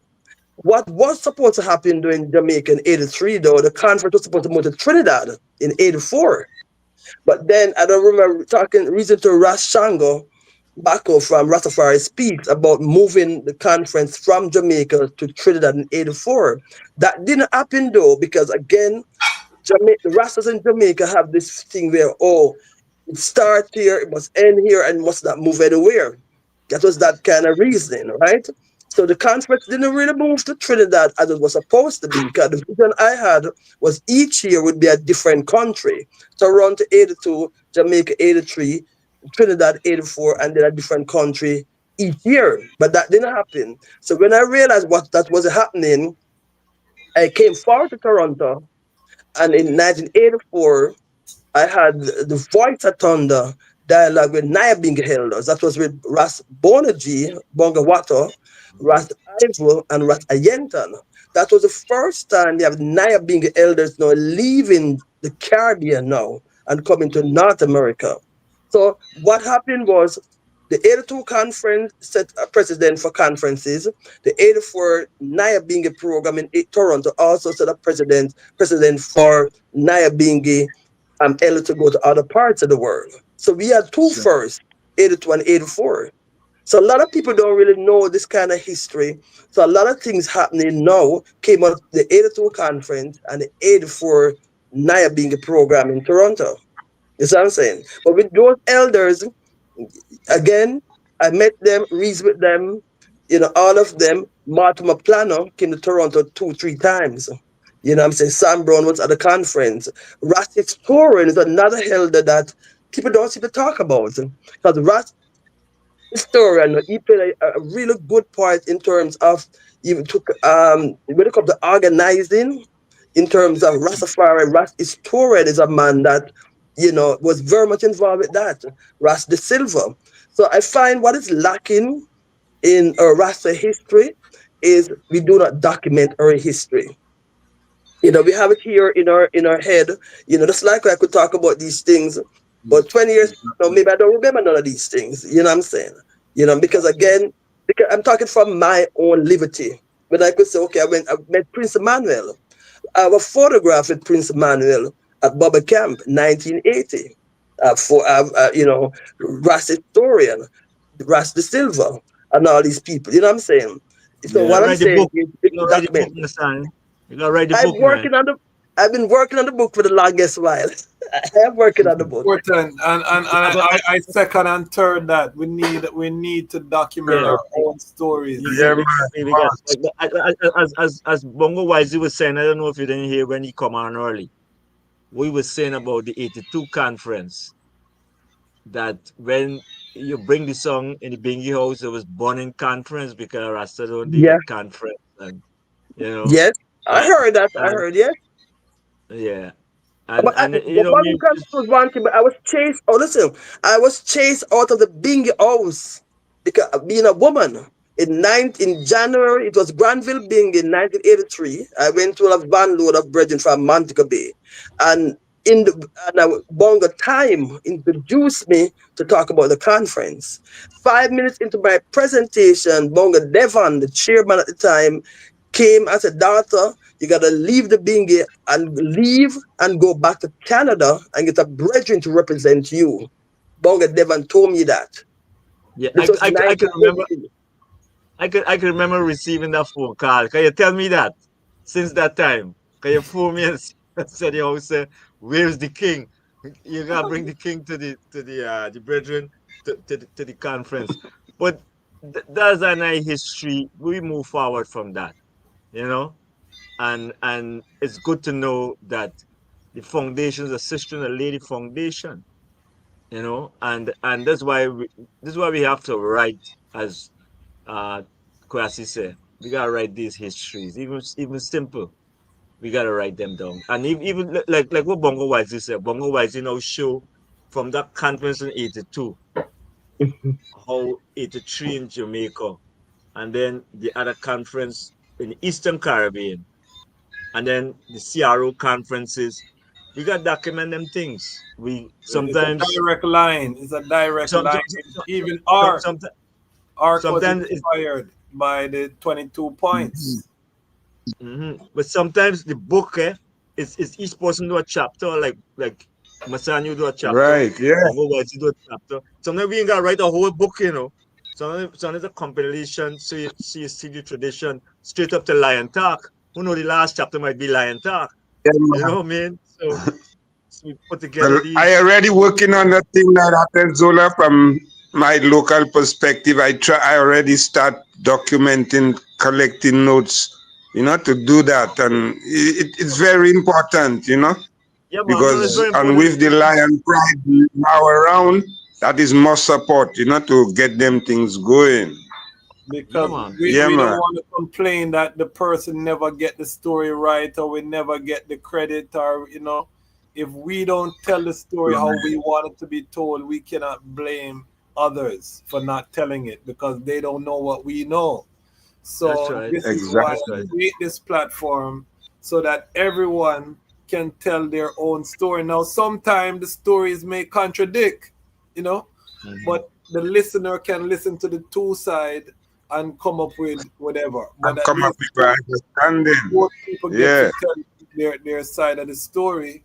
What was supposed to happen during Jamaica in 83, though, the conference was supposed to move to Trinidad in 84. But then I don't remember talking reason to Ras Shango Bako from Rastafari speaks about moving the conference from Jamaica to Trinidad in 84. That didn't happen though, because again, the Rastas in Jamaica have this thing where, it starts here, it must end here, and must not move anywhere. That was that kind of reasoning, right? So the conference didn't really move to Trinidad as it was supposed to be, because the vision I had was each year would be a different country. Toronto 82, Jamaica 83, Trinidad 84, and then a different country each year. But that didn't happen. So when I realized what that was happening, I came forward to Toronto, and in 1984, I had the Voice of Thunder dialogue with Nyabinga elders. That was with Ras Bonaji, Bongawato, Ras Ivo, and Ras Ayentan. That was the first time you have Nyabinga elders now leaving the Caribbean now and coming to North America. So what happened was the 82 conference set a precedent for conferences. The 84 Nyabinga program in Toronto also set a precedent for Nyabinga able to go to other parts of the world. So we had two first, 82 and 84. So a lot of people don't really know this kind of history. So a lot of things happening now came out of the 82 conference and the 84 Naya being a program in Toronto. You see what I'm saying? But with those elders, again, I met them, reasoned with them, all of them. Martin Plano came to Toronto 2, 3 times. You know what I'm saying? Sam Brown was at the conference. Ras Tafari is another elder that people don't seem to talk about. Because Ras historian, he played a really good part in terms of even took when it comes to organizing in terms of Rastafari. Ras historian is a man that was very much involved with that. Ras de Silva. So I find what is lacking in our Rasta history is we do not document our history. We have it here in our head. Just like I could talk about these things, but 20 years now, maybe I don't remember none of these things. You know what I'm saying? Because again, I'm talking from my own liberty. But I could say, okay, I met Prince Emmanuel. I have a photograph with Prince Emmanuel at Bubba Camp, 1980. Ras historian, Ras de Silva, and all these people. You know what I'm saying? So You what gotta I'm write the saying book. is You gotta write the book, document. my son. You gotta write the I'm book, man. working on the. I've been working on the book for the longest while. I am working on the book. Important, and Yeah, but I second and third that we need to document yeah, our own stories. Yeah, man. we got as Bongo Wisey was saying. I don't know if you didn't hear when he come on early. We were saying about the '82 conference that when you bring the song in the Bingy House, it was born in conference because Rasta don't deal Yeah. with conference, and you know, Yes. I and, heard that. I and heard. Yes. yeah, and But one thing was one thing, but I was chased. Oh, listen, I was chased out of the Bingy house because being a woman. In January, it was Granville Bingy in 1983. I went to a van load of brethren from Montego Bay, and Bongo Time introduced me to talk about the conference. 5 minutes into my presentation, Bongo Devon, the chairman at the time, came as a daughter. You gotta leave the Bingy and leave and go back to Canada and get a brethren to represent you. Bonga Devon told me that. yeah, This was I can remember 1983. I can remember receiving that phone call. Can you tell me that since that time? Can you phone me and said you say, where's the king? You gotta bring the king to the brethren to the conference. But that's an history. We move forward from that, you know, and it's good to know that the foundation is a sister and a lady foundation, and that's why we have to write as uh Kwasi said, we gotta write these histories, even simple. We gotta write them down. And even like what Bongo Wisey said, Bongo Wisey now show from that conference in '82, how '83 in Jamaica, and then the other conference in the Eastern Caribbean, and then the CRO conferences. We got to document them things. We It's a sometimes direct line. It's a direct some, line. some, Even some, Ark, some, Ark was sometimes inspired by the 22 points. But sometimes the book, is each person do a chapter, like Masanyu do a chapter, Right, yeah. Bongo Waji do a chapter. Sometimes we ain't gotta write a whole book. Sometimes a compilation, so you see the tradition straight up to Lion Talk. Who know the last chapter might be Lion Talk. Yeah, You man. know what I mean? So we put together Well, I these. already working on the thing that happened, Zola, from my local perspective. I already start documenting, collecting notes, to do that. And it's very important, Yeah, man, no, it's because, very and important. with the Lion Pride now around, that is more support, to get them things going. Yeah, Because man. Yeah, we don't man. want to complain that the person never get the story right, or we never get the credit, or if we don't tell the story how we want it to be told, we cannot blame others for not telling it because they don't know what we know. That's So right. this is why That's Exactly. we right. create this platform so that everyone can tell their own story. Now sometimes the stories may contradict, you know but the listener can listen to the two side and come up with whatever. And But at come up least with an understanding. both people get to Yeah. tell their side of the story,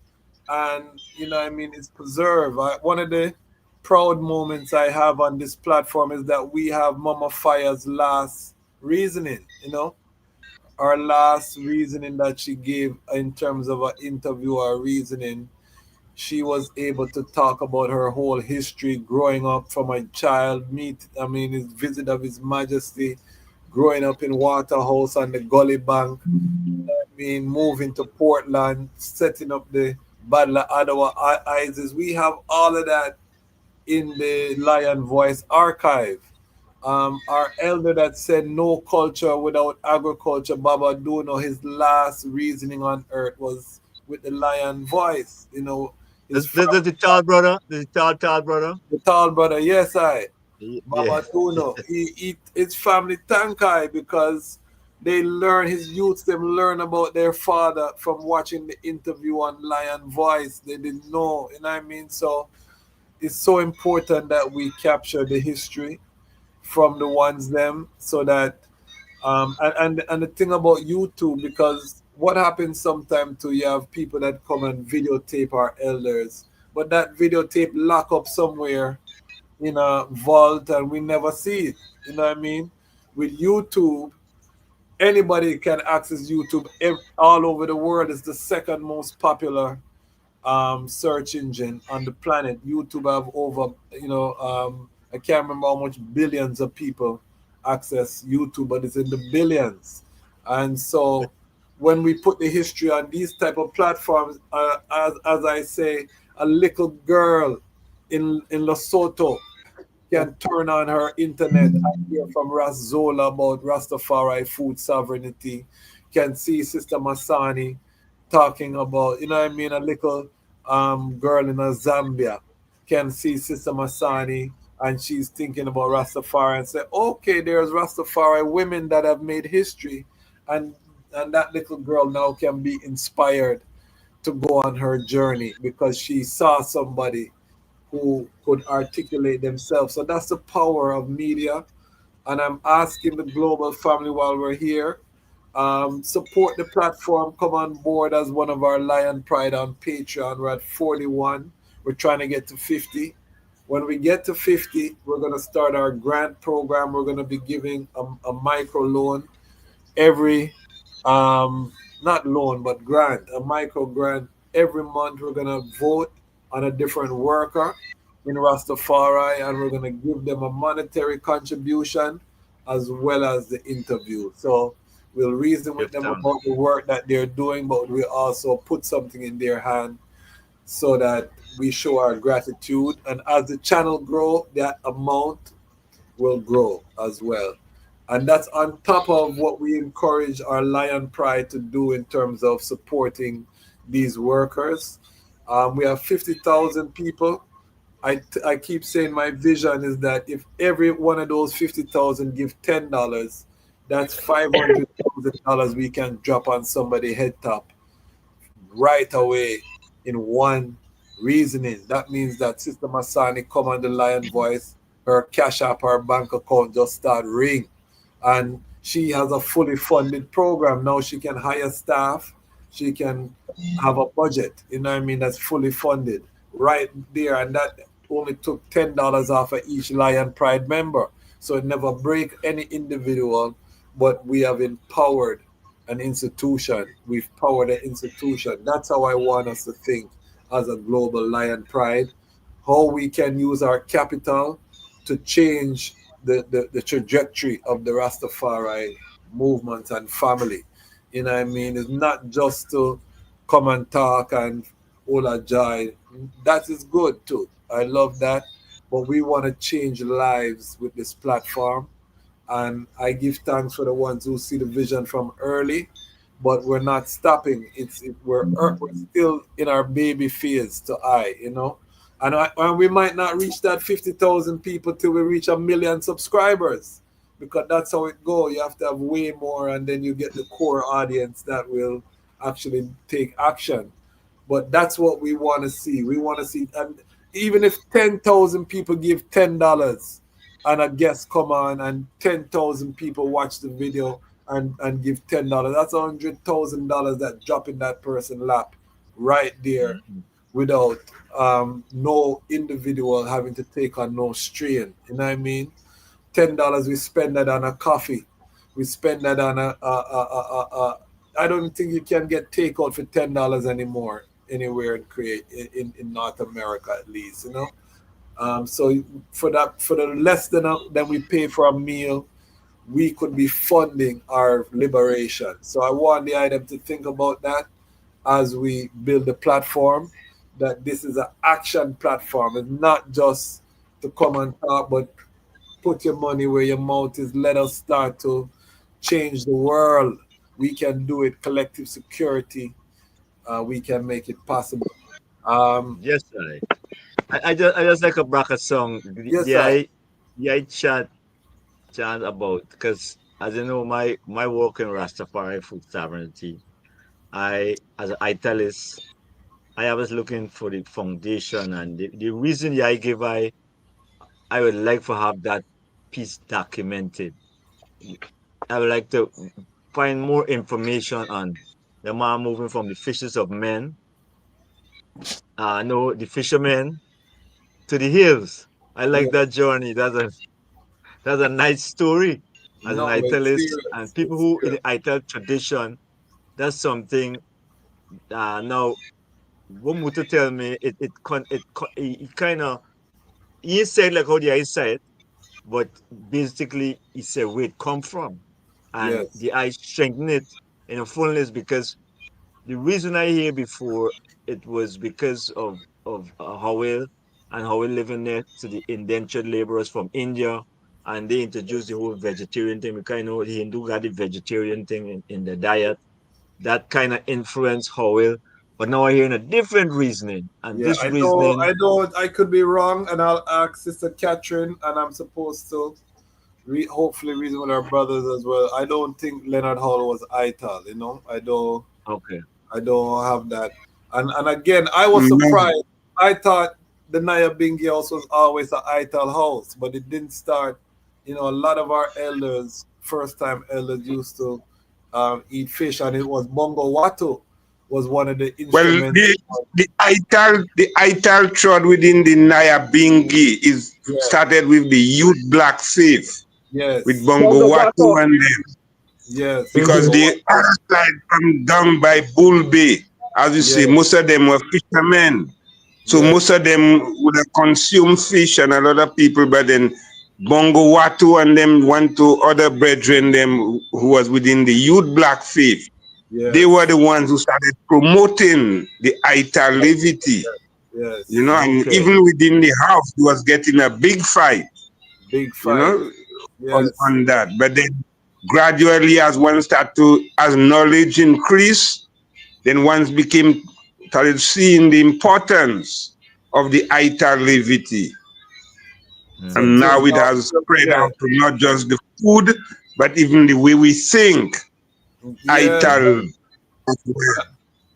and it's preserved. One of the proud moments I have on this platform is that we have Mama Fire's last reasoning, our last reasoning that she gave in terms of an interview or reasoning. She was able to talk about her whole history growing up from a child, his visit of His Majesty, growing up in Waterhouse on the Gully Bank, moving to Portland, setting up the Battle of Ottawa Isis. We have all of that in the Lion Voice archive. Our elder that said no culture without agriculture, Baba Duno, his last reasoning on earth was with the Lion Voice. His The tall brother, the tall brother. the tall brother, yes, Yeah. Baba Duno. His family thank I because they learn, his youth, them learn about their father from watching the interview on Lion Voice. They didn't know, So it's so important that we capture the history from the ones them so that and the thing about YouTube, because what happens sometimes too, you have people that come and videotape our elders, but that videotape lock up somewhere in a vault and we never see it. With YouTube, anybody can access YouTube all over the world. It's the second most popular search engine on the planet. YouTube have over, I can't remember how much billions of people access YouTube, but it's in the billions. And so when we put the history on these type of platforms, as I say, a little girl in Lesotho can turn on her internet and hear from Ras Zola about Rastafari food sovereignty, can see Sister Masani talking about, a little girl in Zambia can see Sister Masani and she's thinking about Rastafari and say, okay, there's Rastafari women that have made history, and that little girl now can be inspired to go on her journey because she saw somebody who could articulate themselves. So that's the power of media. And I'm asking the global family while we're here, support the platform, come on board as one of our Lion Pride on Patreon. We're at 41. We're trying to get to 50. When we get to 50, we're going to start our grant program. We're going to be giving a micro loan every not loan but grant, a micro grant every month. We're gonna vote on a different worker in Rastafari and we're gonna give them a monetary contribution as well as the interview. So we'll reason with them about the work that they're doing, but we also put something in their hand so that we show our gratitude, and as the channel grow, that amount will grow as well. And that's on top of what we encourage our Lion Pride to do in terms of supporting these workers. We have 50,000 people. I keep saying my vision is that if every one of those 50,000 give $10, that's $500,000 we can drop on somebody's head top right away in one reasoning. That means that Sister Masani come on the Lion Voice, her cash app, her bank account just start ring. And she has a fully funded program. Now she can hire staff, she can have a budget, that's fully funded right there. And that only took $10 off of each Lion Pride member. So it never break any individual, but we have empowered an institution. We've powered an institution. That's how I want us to think as a global Lion Pride, how we can use our capital to change the trajectory of the Rastafari movement and family. It's not just to come and talk and all a joy. That is good too. I love that. But we want to change lives with this platform. And I give thanks for the ones who see the vision from early, but we're not stopping. We're still in our baby phase and we might not reach that 50,000 people till we reach 1 million subscribers, because that's how it goes. You have to have way more, and then you get the core audience that will actually take action. But that's what we want to see. We want to see, and even if 10,000 people give $10 and a guest come on and 10,000 people watch the video and give $10, that's $100,000 that drop in that person's lap right there without no individual having to take on no strain. You know what I mean? $10 we spend that on a coffee. We spend that on I don't think you can get takeout for $10 anymore anywhere in create in North America at least, you know. So for the less than we pay for a meal, we could be funding our liberation. So I want the item to think about that as we build the platform, that this is an action platform. It's not just to come and talk, but put your money where your mouth is. Let us start to change the world. We can do it. Collective security. We can make it possible. Yes, I just like a bracket song. Yes, I. The I chat about, because as you know, my work in Rastafari food sovereignty. I as an italist, I was looking for the foundation, and the reason I give I would like to have that piece documented. I would like to find more information on the man moving from the fishes of men, no, the fishermen to the hills. I like Yeah. that journey. That's a nice story as an No, it's italist, and serious. people It's who in serious. the ital tradition. That's something. Now, what Muta tell me, it kind of, he said like how the I said, but basically he said where it come from, and Yes. the I strengthen it in a fullness, because the reason I hear before, it was because of Howell and Howell living next to the indentured laborers from India, and they introduced the whole vegetarian thing. We kind of, the Hindu got the vegetarian thing in the diet, that kind of influenced Howell. But now I hear a different reasoning, and Yeah, this I know, reasoning, I know, I could be wrong, and I'll ask Sister Catherine, and I'm supposed to hopefully reason with our brothers as well. I don't think Leonard Hall was ITAL, you know. okay, I don't have that. And again, I was No. surprised. I thought the Naya Bingi house was always an ITAL house, but it didn't start. You know, a lot of our elders, first time elders, used to eat fish, and it was Bongo Watu was one of the Well, instruments. the ital trod within the Naya Bingi is Yeah. started with the youth black faith with Yes. Bongo Watu and them, Yes. because Bongo the Watu. other side come down by Bull Bay, as you say, Yes. most of them were fishermen. So most Yes. of them would have consumed fish, and a lot of people, but then Bongo Watu and them went to other brethren them who was within the youth black faith. They were Yes. the ones who started promoting the italivity, you Yes. know, and okay, even within the house, he was getting a big fight, Big you fight. know, Yes. on that. But then gradually, as one started as knowledge increased, then one started seeing the importance of the italivity. So And hmm, till now it now, has spread yeah. out to not just the food, but even the way we think. Yeah. Ital,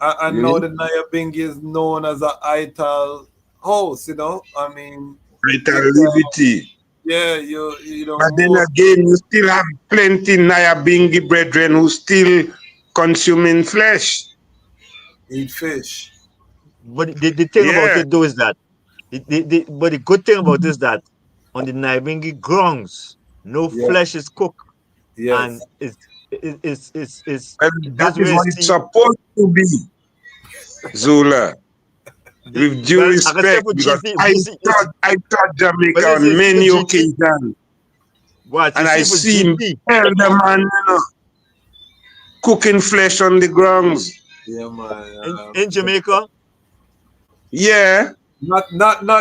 I you know know, the Naya Bingi is known as a ITAL house, you know. I mean, it italivity. yeah, you know But then more again, you still have plenty Nyabingi brethren who still consuming flesh. eat fish. but the thing about Yeah, it though is that but the good thing about it is that on the Naibingi grounds, no Yeah. flesh is cooked, and Yes. it's well, that this is way what it's see. supposed to be, Zula. With due Well, I can say respect, for because GP, I taught but Jamaica listen, on see for many GP, occasions, what you and I see for see GP elder man, cooking flesh on the grounds. Yeah, man. in Jamaica. Yeah. Not.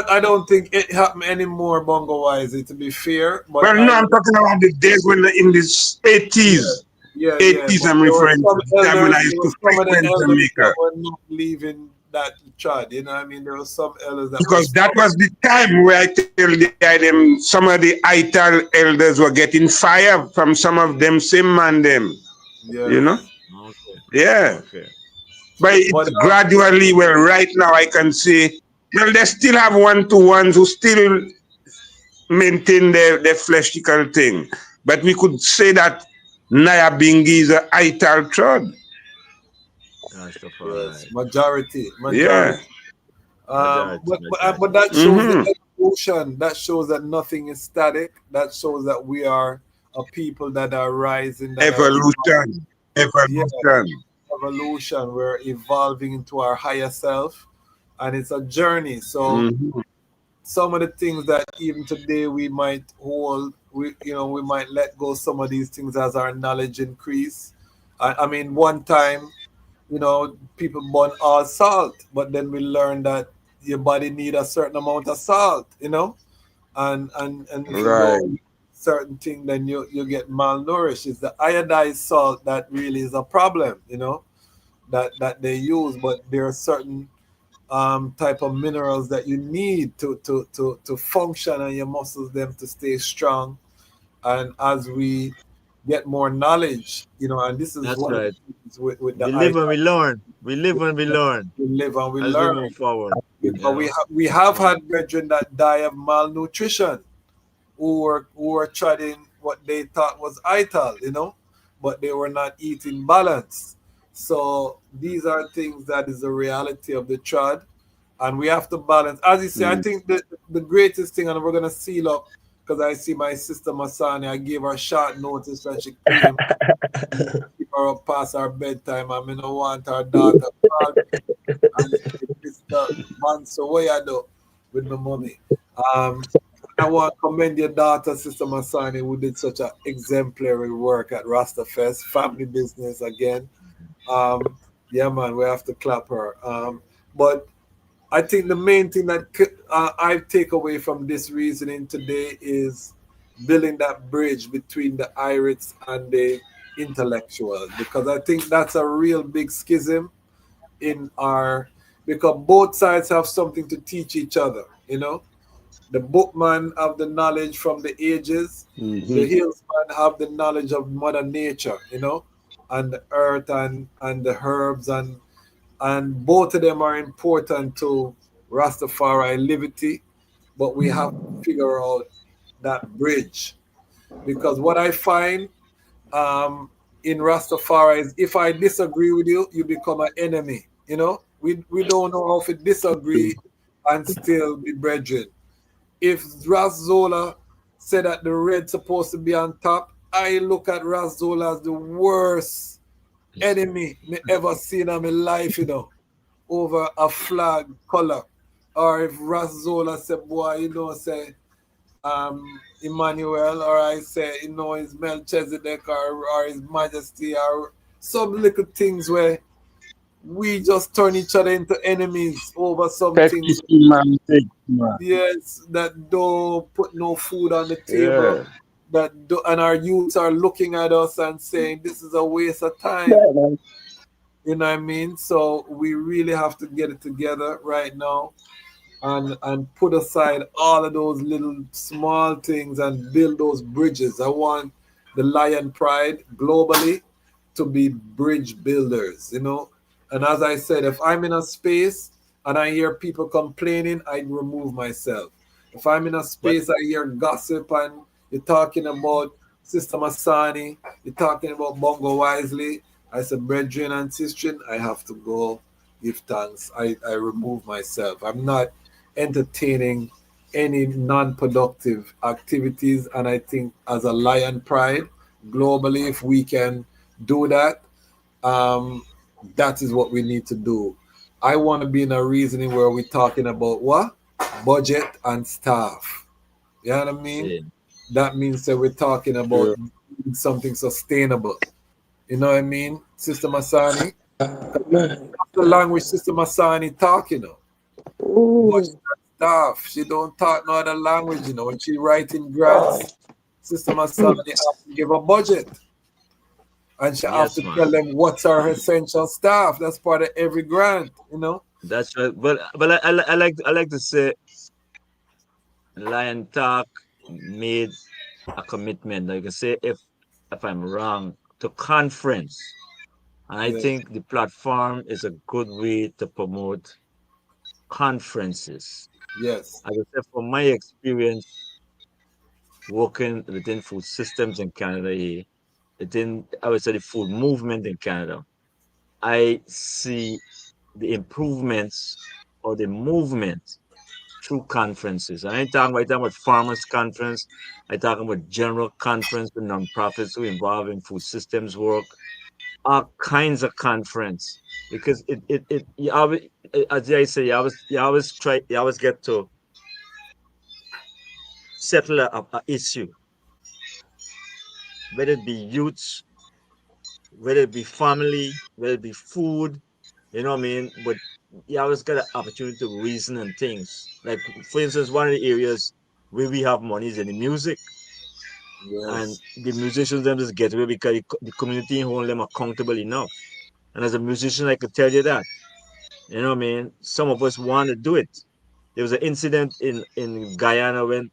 I don't think it happened anymore, Bongo wise. To be fair, but Well, no, I I'm know. talking about the days when in the Yeah, 80s. yeah. 80s, But I'm there were referring to some the time when I elders. There used were to some of the frequent elders that Jamaica. were not leaving that chad. You know what I mean? There were some elders that were Because that stubborn. was the time where I tell them some of the ITAL elders were getting fire from some of them same man them, Yeah, you know? man. Okay, Yeah. okay. But But it's gradually, well, right now I can say, well, they still have one-to-ones who still maintain their fleshical thing. But we could say that Naya Bingi is a ITAL trod. yes, Rastafari. majority, Yeah. majority. Majority, But majority. that shows the Mm-hmm. evolution. That shows that nothing is static. That shows that we are a people that are rising, that are Evolution. yeah, Evolution. evolution. We're evolving into our higher self, and it's a journey. So Mm-hmm. some of the things that even today we might hold, we might let go some of these things as our knowledge increase. I mean, one time, people burn all salt, but then we learn that your body need a certain amount of salt, and if you Right. don't eat certain thing, then you get malnourished. It's the iodized salt that really is a problem, that they use, but there are certain type of minerals that you need to function and your muscles them to stay strong. And as we get more knowledge, and this is That's one of the right. things with the We live and we iodized, learn. We live and we learn we live and we as we learn. move forward. You Because know. we have had brethren that die of malnutrition, who were treading what they thought was ital, but they were not eating balance. So these are things that is the reality of the trad, and we have to balance. As you say, I Mm. think the greatest thing, and we're gonna seal up because I see my sister Masani. I gave her short notice and she claimed keep her up past our bedtime. I mean, I want her daughter call me and say, Mr. Bonsu, what you do with my mommy? Um, I want to commend your daughter, Sister Masani, who did such an exemplary work at Rastafest, family business again. Um, yeah, man, we have to clap her. But I think the main thing that I take away from this reasoning today is building that bridge between the irites and the intellectuals, because I think that's a real big schism in our, because both sides have something to teach each other. The bookman have the knowledge from the ages, the Mm-hmm. hillsman have the knowledge of mother nature, and the earth and the herbs, and both of them are important to Rastafari liberty, but we have to figure out that bridge, because what I find um, in Rastafari is if I disagree with you, you become an enemy. We don't know how to disagree and still be brethren. If Razola said that the red supposed to be on top, I look at Razola as the worst enemy me ever seen in my life, over a flag color. Or if Razola said, boy, say Emmanuel, or I say, his Melchizedek, or his Majesty, or some little things where we just turn each other into enemies over some Petty things. man, big man. Yes, that don't put no food on the table. Yeah. And our youths are looking at us and saying, this is a waste of time. Yeah, man. You know what I mean? So we really have to get it together right now, and put aside all of those little small things and build those bridges. I want the Lion Pride globally to be bridge builders, And as I said, if I'm in a space and I hear people complaining, I remove myself. If I'm in a But space, I hear gossip and you're talking about Sister Masani, you're talking about Bongo Wisely, I said, brethren and sister, I have to go give thanks. I remove myself. I'm not entertaining any non-productive activities, and I think as a Lion Pride globally, if we can do that, um, that is what we need to do. I want to be in a reasoning where we're talking about what? Budget and staff. You know what I mean? see, That means that we're talking about Yeah. something sustainable. You know what I mean, Sister Masani? Man. That's the language Sister Masani talking of. Budget Ooh. and staff. She don't talk no other language, When she writing grants, Sister Masani have to give a budget. And she have yes, to tell man. them what's our essential staff. That's part of every grant. That's right. But I like to say Lion Talk made a commitment. Like I say, if I'm wrong, to conference. And I Yes, think the platform is a good way to promote conferences. yes, As I said, from my experience working within food systems in Canada, within I would say the food movement in Canada, I see the improvements or the movement through conferences. And I ain't talking about farmers conference. I talking about general conference with nonprofits who involved in food systems work, all kinds of conference. Because it you always, as I say, you always get to settle a issue, whether it be youths, whether it be family, whether it be food, you know what I mean? But you always get an opportunity to reason and things. Like, for instance, one of the areas where we have money is in the music, and Yes. the musicians them just get away because the community hold them accountable enough. And as a musician, I could tell you that, you know what I mean? Some of us want to do it. There was an incident in Guyana when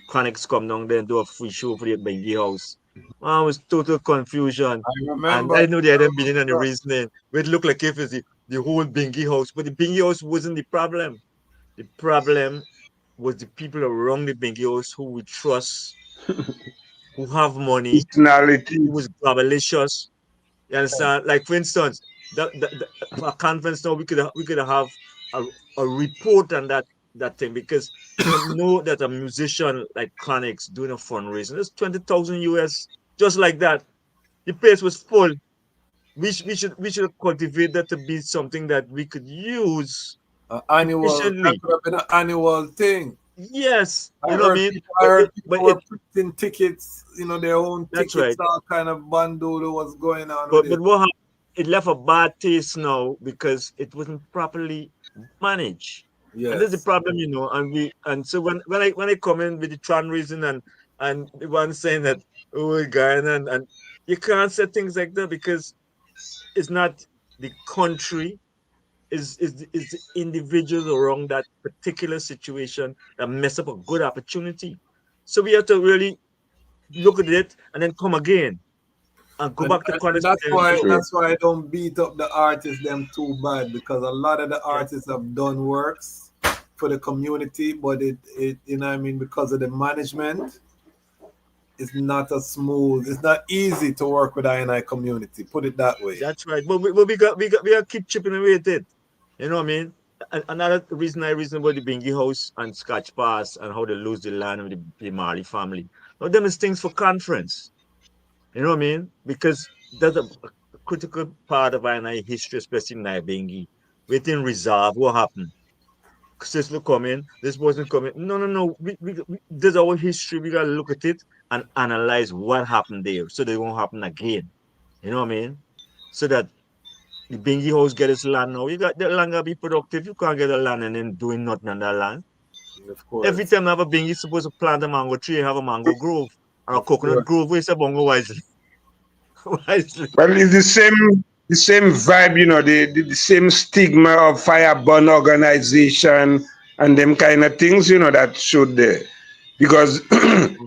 Chronics come down there and do a free show for the Bengi House. Man, it was total confusion. I And remember. I know they I hadn't been in on the remember. reasoning. It looked like if it's the whole Bingy house, but the Bingy house wasn't the problem. The problem was the people around the Bingy house who we trust, who have money, Personality. who was grabalicious. You understand? Like, for instance, for a conference now, we could have a, a report on that thing, because to know that a musician like Chronix doing a fundraising, it's 20,000 US, just like that. The place was full. We should cultivate that to be something that we could use Annual, that efficiently. could have been an annual thing. Yes, I you know what I heard mean. people, I heard people But were printing tickets, their own that's tickets, right. all kind of bundle was going on with But it. what happened? It left a bad taste now because it wasn't properly managed, and that's the Yes. problem, you know. And so when I come in with the Tran reason and the one saying that, oh, Guyana, and you can't say things like that, because it's not the country, is the individuals around that particular situation that mess up a good opportunity. So we have to really look at it and then come again and go And, back to and Cornish that's and why say, that's why I don't beat up the artists them too bad, because a lot of the yeah, artists have done works for the community, but it because of the management, it's not as smooth. It's not easy to work with I community. Put it that way. that's right. But we got keep chipping away at it. You know what I mean? Another reason I reason about the Bingy House and Scotch Pass and how they lose the land with the Marley family. Now, them is things for conference. You know what I mean? Because that's a critical part of our history, especially in Bengi. We didn't resolve what happened. Sister coming, this wasn't coming. No, no, no. There's our history. We gotta look at it and analyze what happened there, so they won't happen again. You know what I mean? So that the Bingy house get its land now. You got the land gotta be productive. You can't get a land and then doing nothing on that land. Of Every course. time I have a Bingy, you're supposed to plant a mango tree and have a mango grove or a Of coconut course. grove. Where's a bongo wisely? Wisely. Well, it's the same vibe, the same stigma of fire burn organization and them kind of things, that should there. Because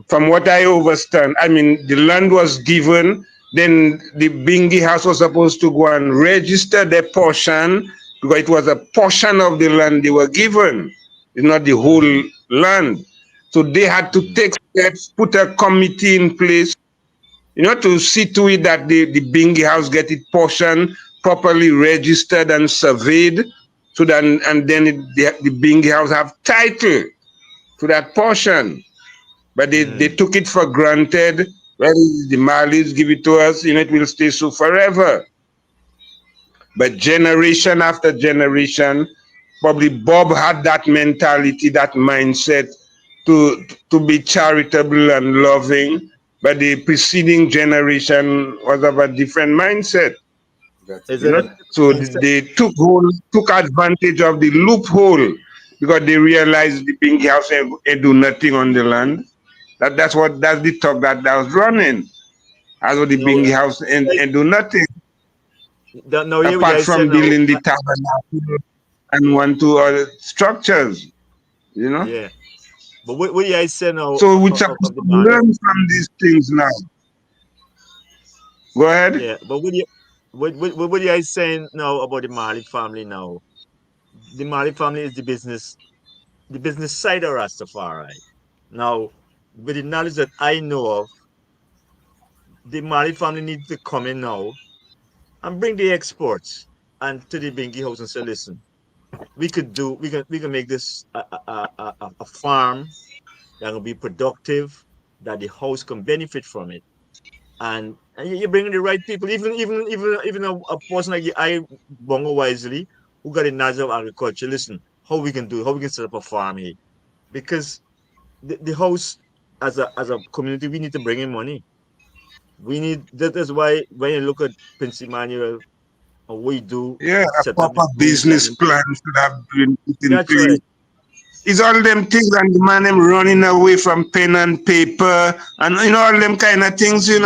from what I understand, I mean, the land was given, then the Bingi house was supposed to go and register their portion, because it was a portion of the land they were given. It's not the whole land. So they had to take steps, put a committee in place, to see to it that the Bingi house get it portion properly registered and surveyed, so that, and then the Bingi house have title to that portion. But they took it for granted. Well, the Marlies give it to us, it will stay so forever. But generation after generation, probably Bob had that mentality, that mindset to be charitable and loving. But the preceding generation was of a different mindset. Got to Is be it? So Is it? they took advantage of the loophole, because they realized the Bingi house ain't do nothing on the land. That's the talk that was running. As for the No. Bingi house and do nothing No, here we apart I say from now. building the tabernacle and one two other structures. Yeah. But what I say now So we're supposed of the to Mali? learn from these things now. Go ahead. Yeah, but what you guys saying now about the Mali family now? The Mali family is the business side of Rastafari. Now, with the knowledge that I know of, the Mali family needs to come in now and bring the exports and to the Bingi house and say, listen, we can make this a farm that will be productive, that the house can benefit from it. And you bring in the right people, even a person like I Bongo Wisely, who got a knowledge of agriculture. Listen, how we can set up a farm here. Because the house, as a community, we need to bring in money. That is why when you look at Prince Emmanuel, and what we do, Yeah, a set up proper this green business planting plan thing. should have been put in That's right. place. It's all them things and the man them running away from pen and paper and all them kind of things. These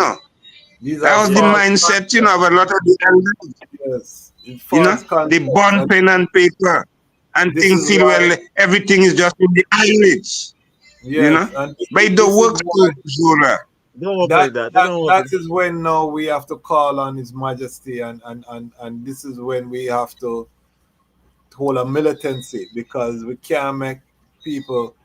That are was the Yeah. false mindset, concepts. of a lot of the elders. Yes, it's false They concepts, burn and pen and paper and this think is feel why. well you is just in the eyelids, Yes, and but it this don't is work why too, Zola. They don't work that like that. They that don't work. that is when now we have to call on His Majesty, and this is when we have to hold a militancy, because we can't make people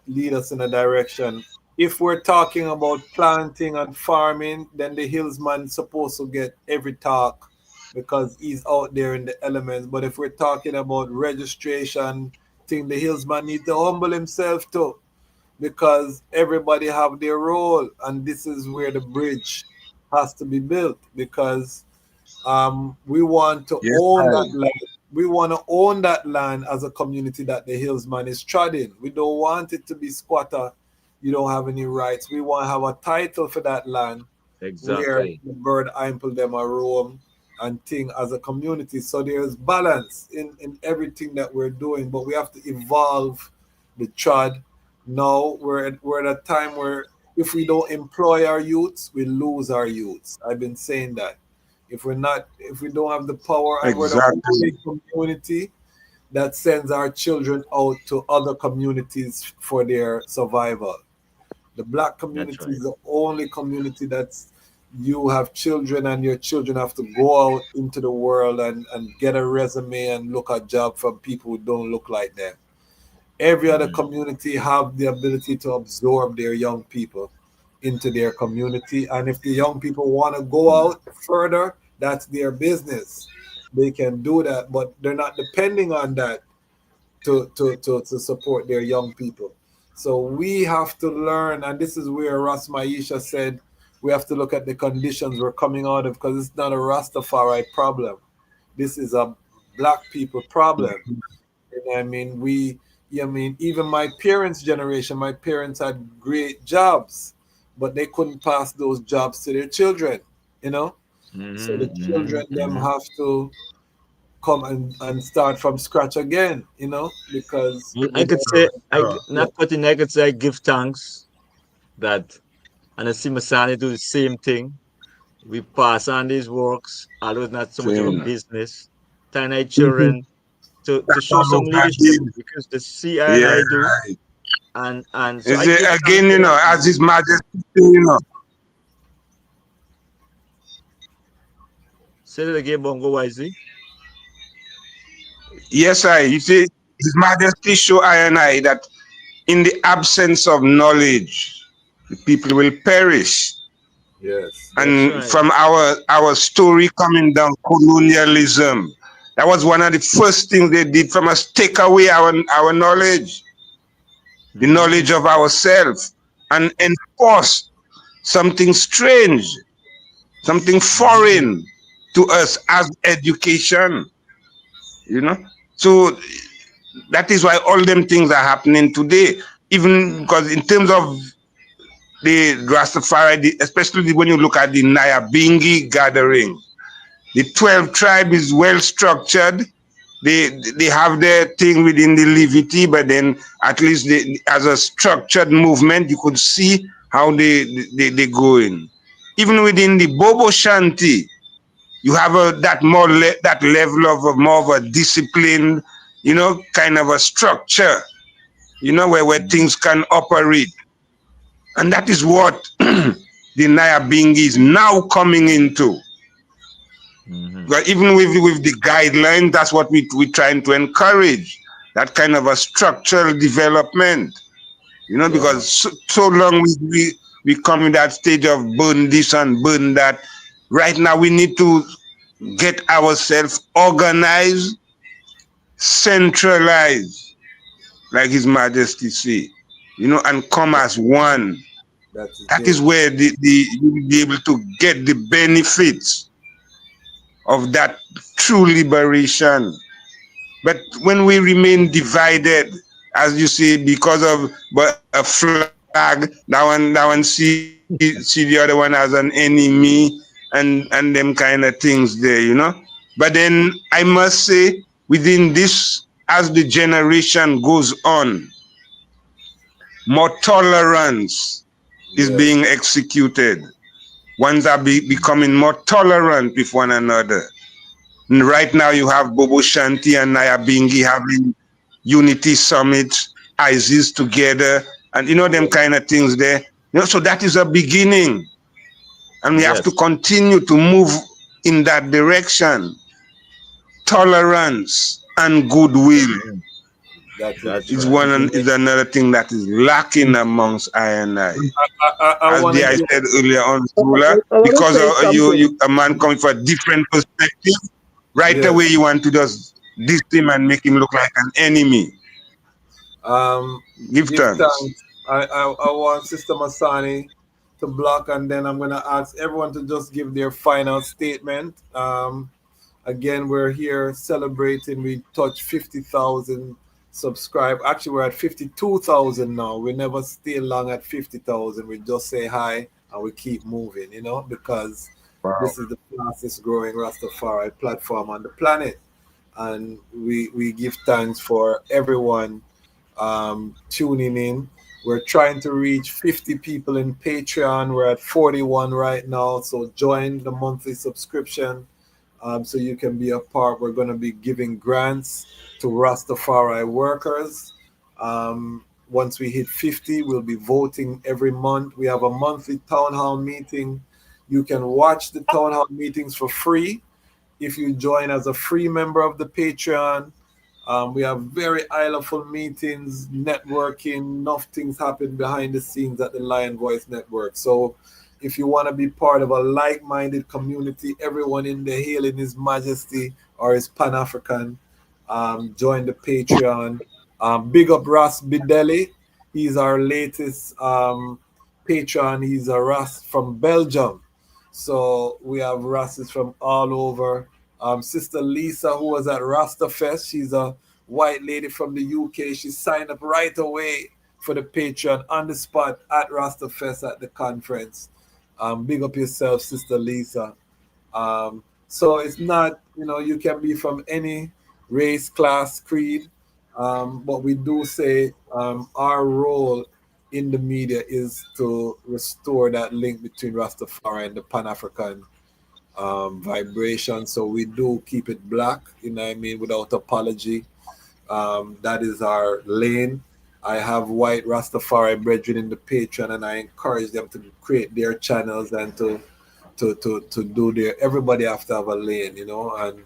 lead us in a direction. If we're talking about planting and farming, then the hillsman supposed to get every talk because he's out there in the elements. But if we're talking about registration, thing, the hillsman need to humble himself too, because everybody have their role, and this is where the bridge has to be built, because we want to Yes, own I. that land. We want to own that land as a community that the hillsman is treading. We don't want it to be squatter. You don't have any rights. We want to have a title for that land where Exactly. the bird imple them a roam and thing as a community. So there's balance in everything that we're doing, but we have to evolve the trad. Now we're at a time where if we don't employ our youths, we lose our youths. I've been saying that. If we don't have the power, and we're the only Exactly. community that sends our children out to other communities for their survival. The black That's community right. is the only community that's you have children, and your children have to go out into the world and get a resume and look at job from people who don't look like them. Every other Mm-hmm. community have the ability to absorb their young people into their community, and if the young people want to go out further, that's their business. They can do that, but they're not depending on that to support their young people. So we have to learn, and this is where Ras Maisha said we have to look at the conditions we're coming out of, because it's not a Rastafari problem. This is a black people problem. And I mean, even my parents' generation, my parents had great jobs, but they couldn't pass those jobs to their children, you know? So the Mm-hmm. children them Mm-hmm. have to come and start from scratch again, because I they could don't say, yeah. not cutting, I could say I give thanks that, and I see Masani do the same thing. We pass on these works, although it's not so much of a Same. business, telling our Mhm. children to That's show all some over leadership, him. because the C and Yeah, I do. right. And so Is I it, give thanks again, for that, as man. His Majesty, Say that again, Bongo Wisely. yes, you see, His Majesty show I and I that in the absence of knowledge, the people will perish. Yes. That's And right. from our story coming down, colonialism, that was one of the first things they did from us, take away our knowledge, the Mm-hmm. knowledge of ourselves, and enforce something strange, something Mm-hmm. foreign to us as education, you know. So that is why all them things are happening today. Even because in terms of the Rastafari, especially when you look at the Nyabingi gathering, the 12 tribe is well structured. They have their thing within the Levity, but then at least as a structured movement, you could see how they go in. Even within the Bobo Shanti, you have that level of more of a discipline, kind of a structure, where things can operate. And that is what the Nyabing is now coming into. Mm-hmm. But even with the guidelines, that's what we're trying to encourage, that kind of a structural development, Yeah, man. because so long we come in that stage of burn this and burn that. Right now, we need to get ourselves organized, centralize, like His Majesty say, and come as one. That is That there. is where you will be able to get the benefits of that true liberation. But when we remain divided, as you say, because of but a flag, that one see the other one as an enemy, and them kind of things there. But then I must say, within this, as the generation goes on, more tolerance is Yes. being executed. Ones are becoming more tolerant with one another. And right now, you have Bobo Shanti and Nyabingi having unity summits, ISIS together, and them Yes. kind of things there. So that is a beginning, and we have to Yes. continue to move in that direction. Tolerance and goodwill Mm, That is that's is right. is another thing that is lacking amongst I and I. I As want to I give. said earlier on, I, Zula, I want to because say something. a man coming from a different perspective, right away Yes. you want to just diss him and make him look like an enemy. Um, Give give thanks. thanks. I want Sister Masani to block, and then I'm gonna ask everyone to just give their final statement. Again, we're here celebrating. We touched 50,000 subscribe. Actually, we're at 52,000 now. We never stay long at 50,000. We just say hi and we keep moving, because Wow. this is the fastest growing Rastafari platform on the planet. And we give thanks for everyone tuning in. We're trying to reach 50 people in Patreon. We're at 41 right now. So join the monthly subscription so you can be a part. We're going to be giving grants to Rastafari workers. Once we hit 50, we'll be voting every month. We have a monthly town hall meeting. You can watch the town hall meetings for free if you join as a free member of the Patreon. We have very islandful meetings, networking, enough things happen behind the scenes at the Lion Voice Network. So if you want to be part of a like-minded community, everyone in the hailing His Majesty or His Pan-African, join the Patreon. Big up Ras Bideli. He's our latest patron. He's a Ras from Belgium. So we have Rasses from all over. Sister Lisa, who was at Rastafest, she's a white lady from the UK. She signed up right away for the Patreon on the spot at Rastafest at the conference. Big up yourself, Sister Lisa. So it's not, you can be from any race, class, creed, but we do say our role in the media is to restore that link between Rastafari and the Pan African vibration. So we do keep it black, without apology. That is our lane. I have white Rastafari brethren in the Patreon, and I encourage them to create their channels and to do their. Everybody have to have a lane, And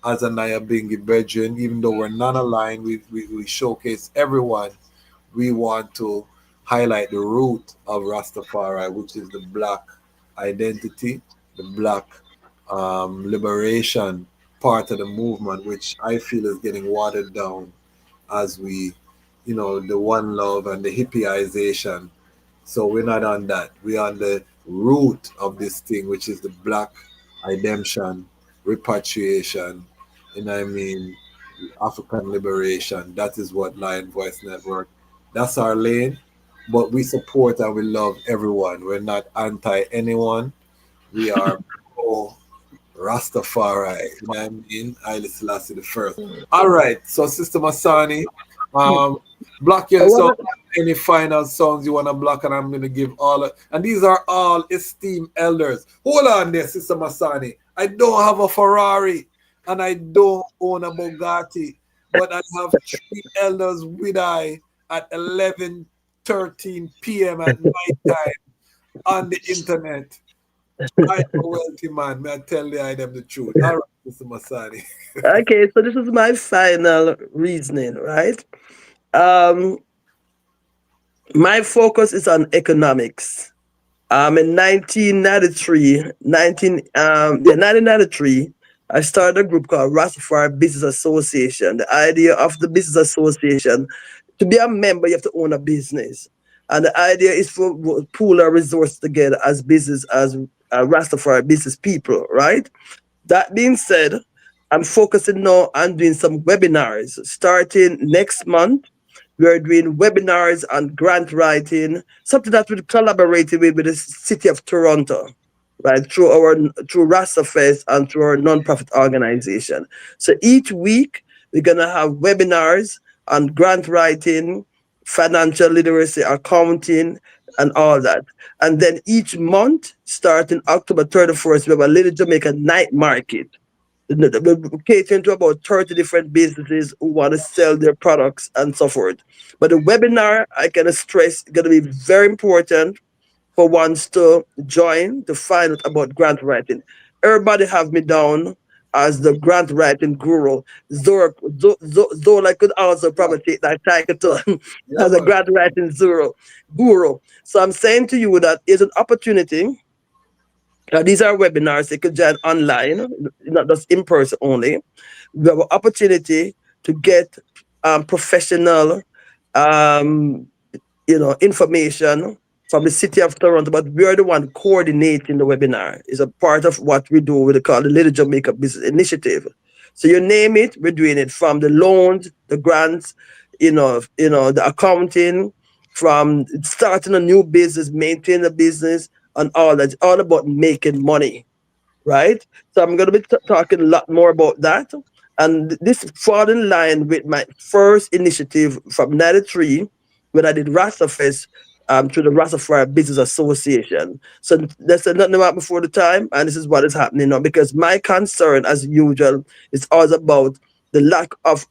as a Naya Bingi brethren, even though we're not aligned, we showcase everyone. We want to highlight the root of Rastafari, which is the black identity, the black liberation part of the movement, which I feel is getting watered down as we, the one love and the hippieization. So we're not on that. We're on the root of this thing, which is the black redemption, repatriation, African liberation. That is what Lion Voice Network. That's our lane. But we support and we love everyone. We're not anti anyone. We are pro Rastafari. Haile Selassie the first. All right. So Sister Masani, um, block I yourself. want to, Any final songs you want to block, and I'm going to give all and these are all esteemed elders. Hold on there, Sister Masani. I don't have a Ferrari and I don't own a Bugatti, but I have three elders with I at 11:13 p.m. at night time on the internet. I'm a wealthy man. May I tell you I am the truth. All right, Mr. Masani. okay, so this is my final reasoning, right? Um, my focus is on economics. In 1993, 1993, I started a group called Rastafari Business Association. The idea of the business association, to be a member, you have to own a business. And the idea is for pool our resources together as business, as Rastafari business people, right? That being said, I'm focusing now on doing some webinars starting next month. We are doing webinars on grant writing, something that we're collaborating with the city of Toronto, right? Through Rastafest and through our nonprofit organization. So each week we're gonna have webinars on grant writing, financial literacy, accounting, and all that. And then each month, starting October 31st, we have a Little Jamaica night market. We're catering to about 30 different businesses who want to sell their products and so forth. But the webinar, I can stress, going to be very important for ones to join to find out about grant writing. Everybody have me down as the grant writing guru. Zola could also probably take that title too Yeah, as a man. grant writing guru. So I'm saying to you that is an opportunity. These are webinars you could join online, not just in person only. We have an opportunity to get professional um, information from the city of Toronto, but we are the one coordinating the webinar. It's a part of what we do with the Little Jamaica Business Initiative. So you name it, we're doing it from the loans, the grants, the accounting, from starting a new business, maintaining a business, and all that. It's all about making money, right? So I'm going to be talking a lot more about that. And this fall in line with my first initiative from '93 when I did Rastafest through the Rastafari Business Association. So that's nothing about before the time, and this is what is happening now. Because my concern, as usual, is always about the lack of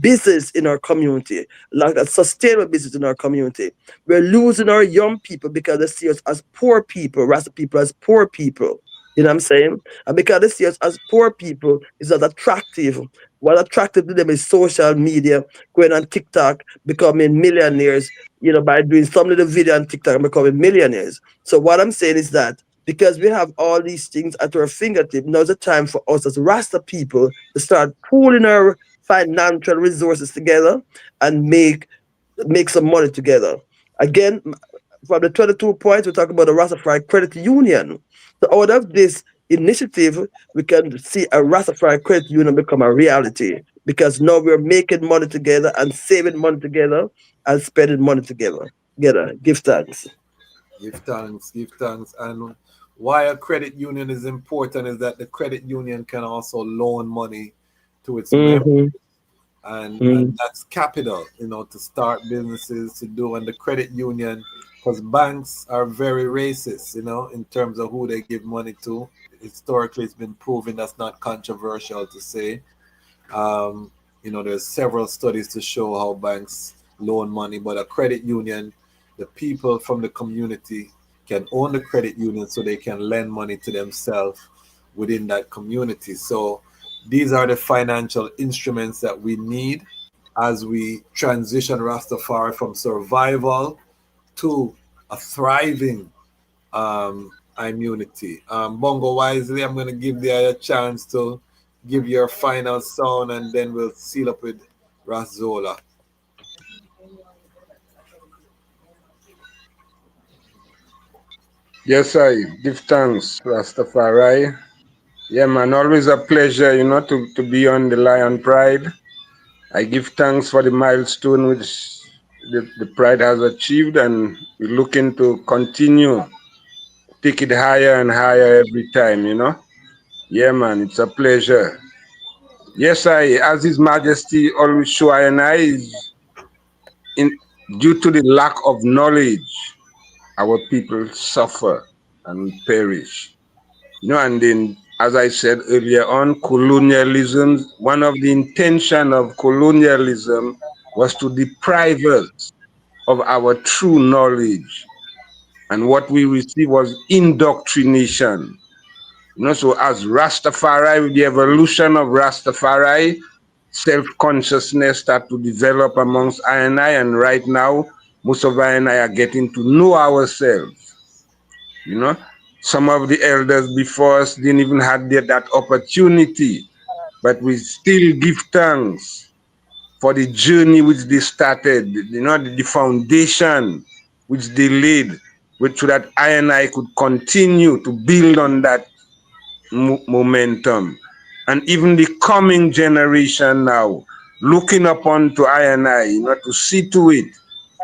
business in our community, lack of sustainable business in our community. We're losing our young people because they see us as poor people, Rasta people as poor people. You know what I'm saying? And because they see us as poor people, it's not attractive. What attractive to them is social media, going on TikTok, becoming millionaires, by doing some little video on TikTok and becoming millionaires. So what I'm saying is that because we have all these things at our fingertip, now's the time for us as Rasta people to start pooling our financial resources together and make some money together. Again, from the 22 points, we talk about the Rastafari Credit Union. So out of this initiative, we can see a Rastafari Credit Union become a reality because now we're making money together and saving money together and spending money together. Give thanks. Give thanks, give thanks. And why a credit union is important is that the credit union can also loan money to its members. Mm-hmm. And that's capital, to start businesses, to do. And the credit union, because banks are very racist, in terms of who they give money to. Historically, it's been proven that's not controversial to say. There's several studies to show how banks loan money, but a credit union, the people from the community can own the credit union so they can lend money to themselves within that community. So these are the financial instruments that we need as we transition Rastafari from survival to a thriving immunity. Bongo Wisely, I'm going to give you a chance to give your final sound and then we'll seal up with Razola. Yes, I give thanks, Rastafari. Yeah, man, always a pleasure, to be on the Lion Pride. I give thanks for the milestone which the Pride has achieved, and we're looking to continue, take it higher and higher every time. Yeah, man, it's a pleasure. Yes, as His Majesty always show I is due to the lack of knowledge, our people suffer and perish. And then, as I said earlier on, colonialism, one of the intention of colonialism was to deprive us of our true knowledge. And what we received was indoctrination. So as Rastafari, with the evolution of Rastafari, self-consciousness start to develop amongst and right now, most of I are getting to know ourselves. Some of the elders before us didn't even have that opportunity, but we still give thanks for the journey which they started, the foundation which they laid, which so that I and I could continue to build on that momentum. And even the coming generation now, looking upon to I and I, to see to it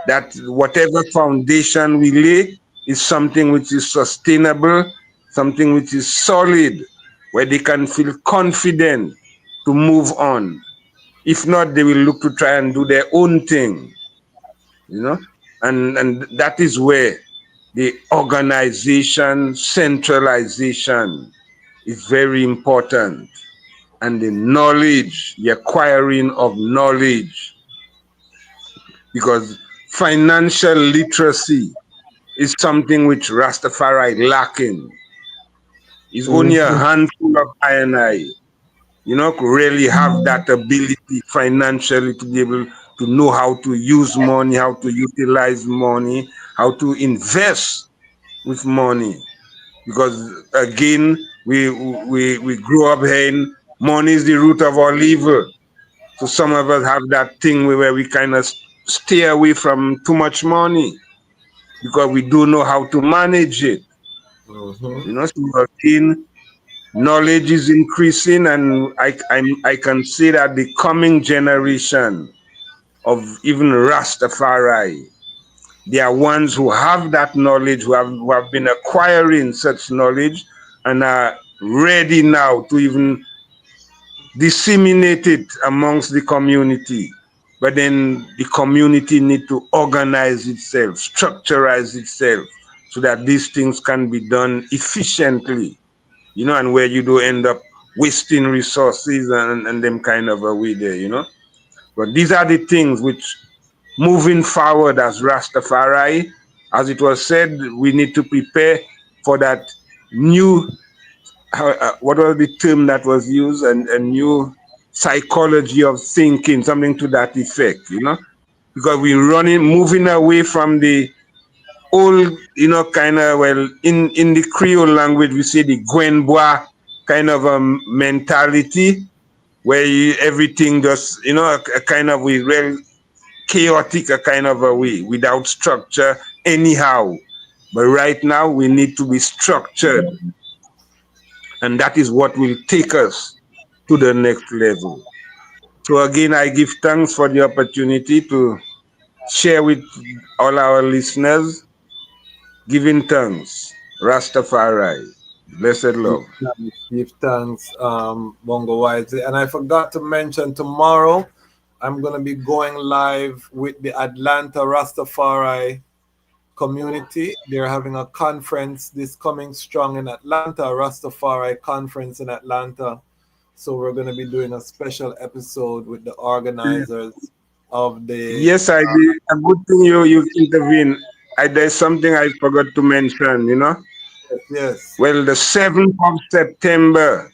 that whatever foundation we lay is something which is sustainable, something which is solid, where they can feel confident to move on. If not, they will look to try and do their own thing, and that is where the organization, centralization is very important. And the knowledge, the acquiring of knowledge, because financial literacy is something which Rastafari lacking. It's only a Mm-hmm. handful of I, really have that ability financially to be able to know how to use money, how to utilize money, how to invest with money. Because again, we grew up hearing money is the root of all evil. So some of us have that thing where we kind of stay away from too much money because we don't know how to manage it. Mm-hmm. So again, knowledge is increasing, and I can say that the coming generation of even Rastafari, they are ones who have that knowledge, who have been acquiring such knowledge and are ready now to even disseminate it amongst the community. But then the community need to organize itself, structurize itself, so that these things can be done efficiently, and where you do end up wasting resources and them kind of a way there. But these are the things which, moving forward as Rastafari, as it was said, we need to prepare for that new, what was the term that was used, a new psychology of thinking, something to that effect. Because we're moving away from the old, kind of, well, in the Creole language, we say the Gwenbois kind of a mentality, where everything just, a kind of we real chaotic, a kind of a way, without structure, anyhow. But right now, we need to be structured, and that is what will take us to the next level. So again, I give thanks for the opportunity to share with all our listeners, giving thanks. Rastafari. Blessed love. Give thanks, Bongo Wisely. And I forgot to mention tomorrow, I'm going to be going live with the Atlanta Rastafari community. They're having a conference this coming strong in Atlanta, Rastafari conference in Atlanta. So we're going to be doing a special episode with the organizers of the. Yes, I did. A good thing you intervened. There's something I forgot to mention. Yes. Well, the 7th of September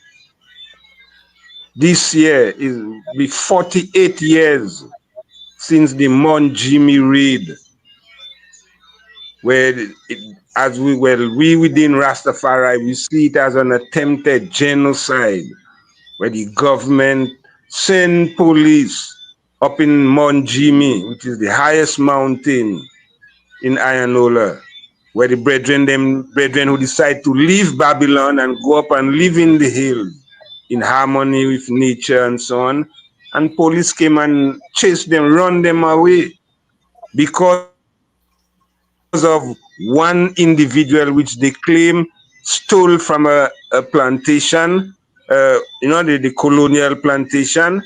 this year is be 48 years since the Mount Jimmy raid, where we within Rastafari, we see it as an attempted genocide, where the government sent police up in Mount Jimmy, which is the highest mountain in Ayanola, where the brethren who decide to leave Babylon and go up and live in the hills in harmony with nature and so on. And police came and chased them, run them away because of one individual which they claim stole from a plantation, the colonial plantation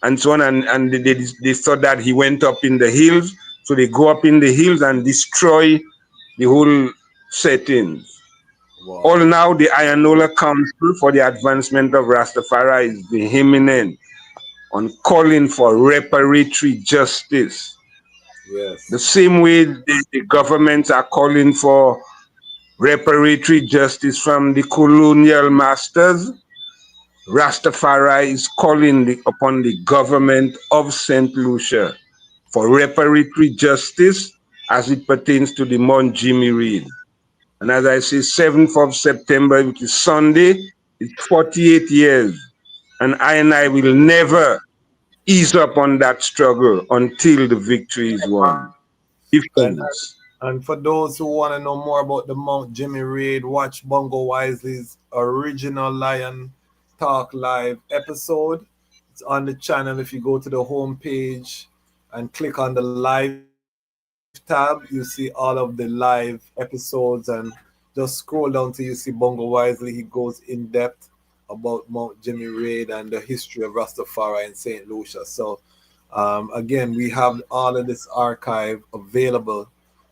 and so on. And they thought that he went up in the hills. So they go up in the hills and destroy the whole settings. Wow. All now the Ayanola Council for the Advancement of Rastafari is vehement on calling for reparatory justice. Yes. The same way the governments are calling for reparatory justice from the colonial masters, Rastafari is calling upon the government of St. Lucia for reparatory justice as it pertains to the Mount Jimmy raid. And as I say, 7th of September, which is Sunday, it's 48 years. And I will never ease up on that struggle until the victory is won. Give And thanks. and for those who want to know more about the Mount Jimmy raid, watch Bongo Wisely's original Lion Talk Live episode. It's on the channel. If you go to the home page and click on the live tab, you see all of the live episodes, and just scroll down till you see Bongo Wisely. He goes in depth about Mount Jimmy raid and the history of Rastafari in St. Lucia. So again, we have all of this archive available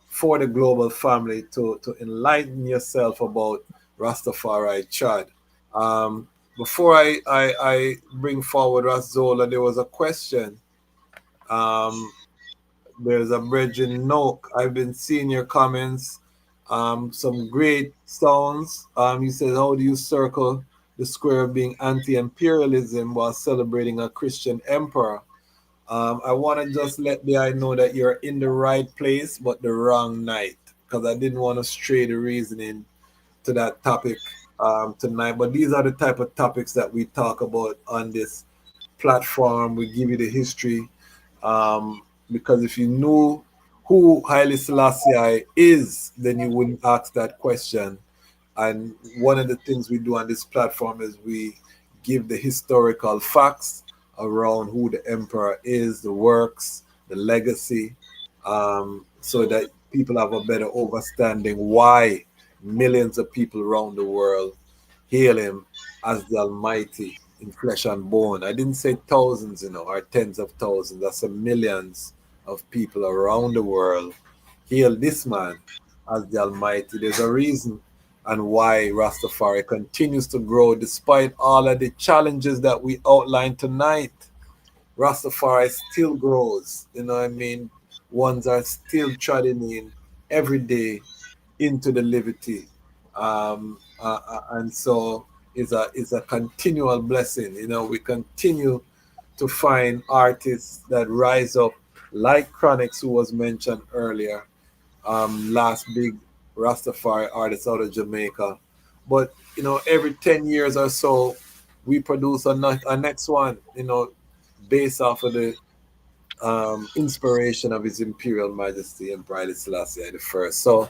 for the global family to enlighten yourself about Rastafari Chad. Um, before I bring forward Razola, there was a question. Um, there's a Bridget Noak. I've been seeing your comments. Some great sounds. He says, how do you circle the square of being anti-imperialism while celebrating a Christian emperor? I want to just let the eye know that you're in the right place, but the wrong night, because I didn't want to stray the reasoning to that topic tonight. But these are the type of topics that we talk about on this platform. We give you the history, because if you knew who Haile Selassie is, then you wouldn't ask that question. And one of the things we do on this platform is we give the historical facts around who the emperor is, the works, the legacy, so that people have a better understanding why millions of people around the world hail him as the Almighty in flesh and bone. I didn't say thousands, or tens of thousands. That's a millions of people around the world hail this man as the Almighty. There's a reason and why Rastafari continues to grow despite all of the challenges that we outlined tonight. Rastafari still grows. You know what I mean? Ones are still treading in every day into the liberty. And so it's a continual blessing. We continue to find artists that rise up like Chronix, who was mentioned earlier, last big Rastafari artist out of Jamaica. But every 10 years or so, we produce a next one. Based off of the inspiration of His Imperial Majesty Emperor Haile Selassie the First. So,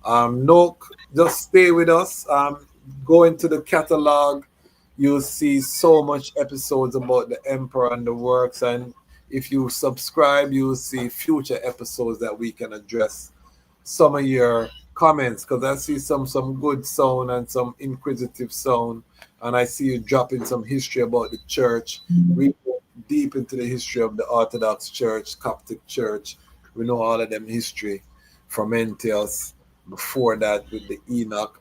no, just stay with us. Go into the catalog. You'll see so much episodes about the Emperor and the works, and if you subscribe, you'll see future episodes that we can address some of your comments, because I see some good sound and some inquisitive sound, and I see you dropping some history about the church. We go deep into the history of the Orthodox Church, Coptic Church. We know all of them history from Antioch. Before that, with the Enoch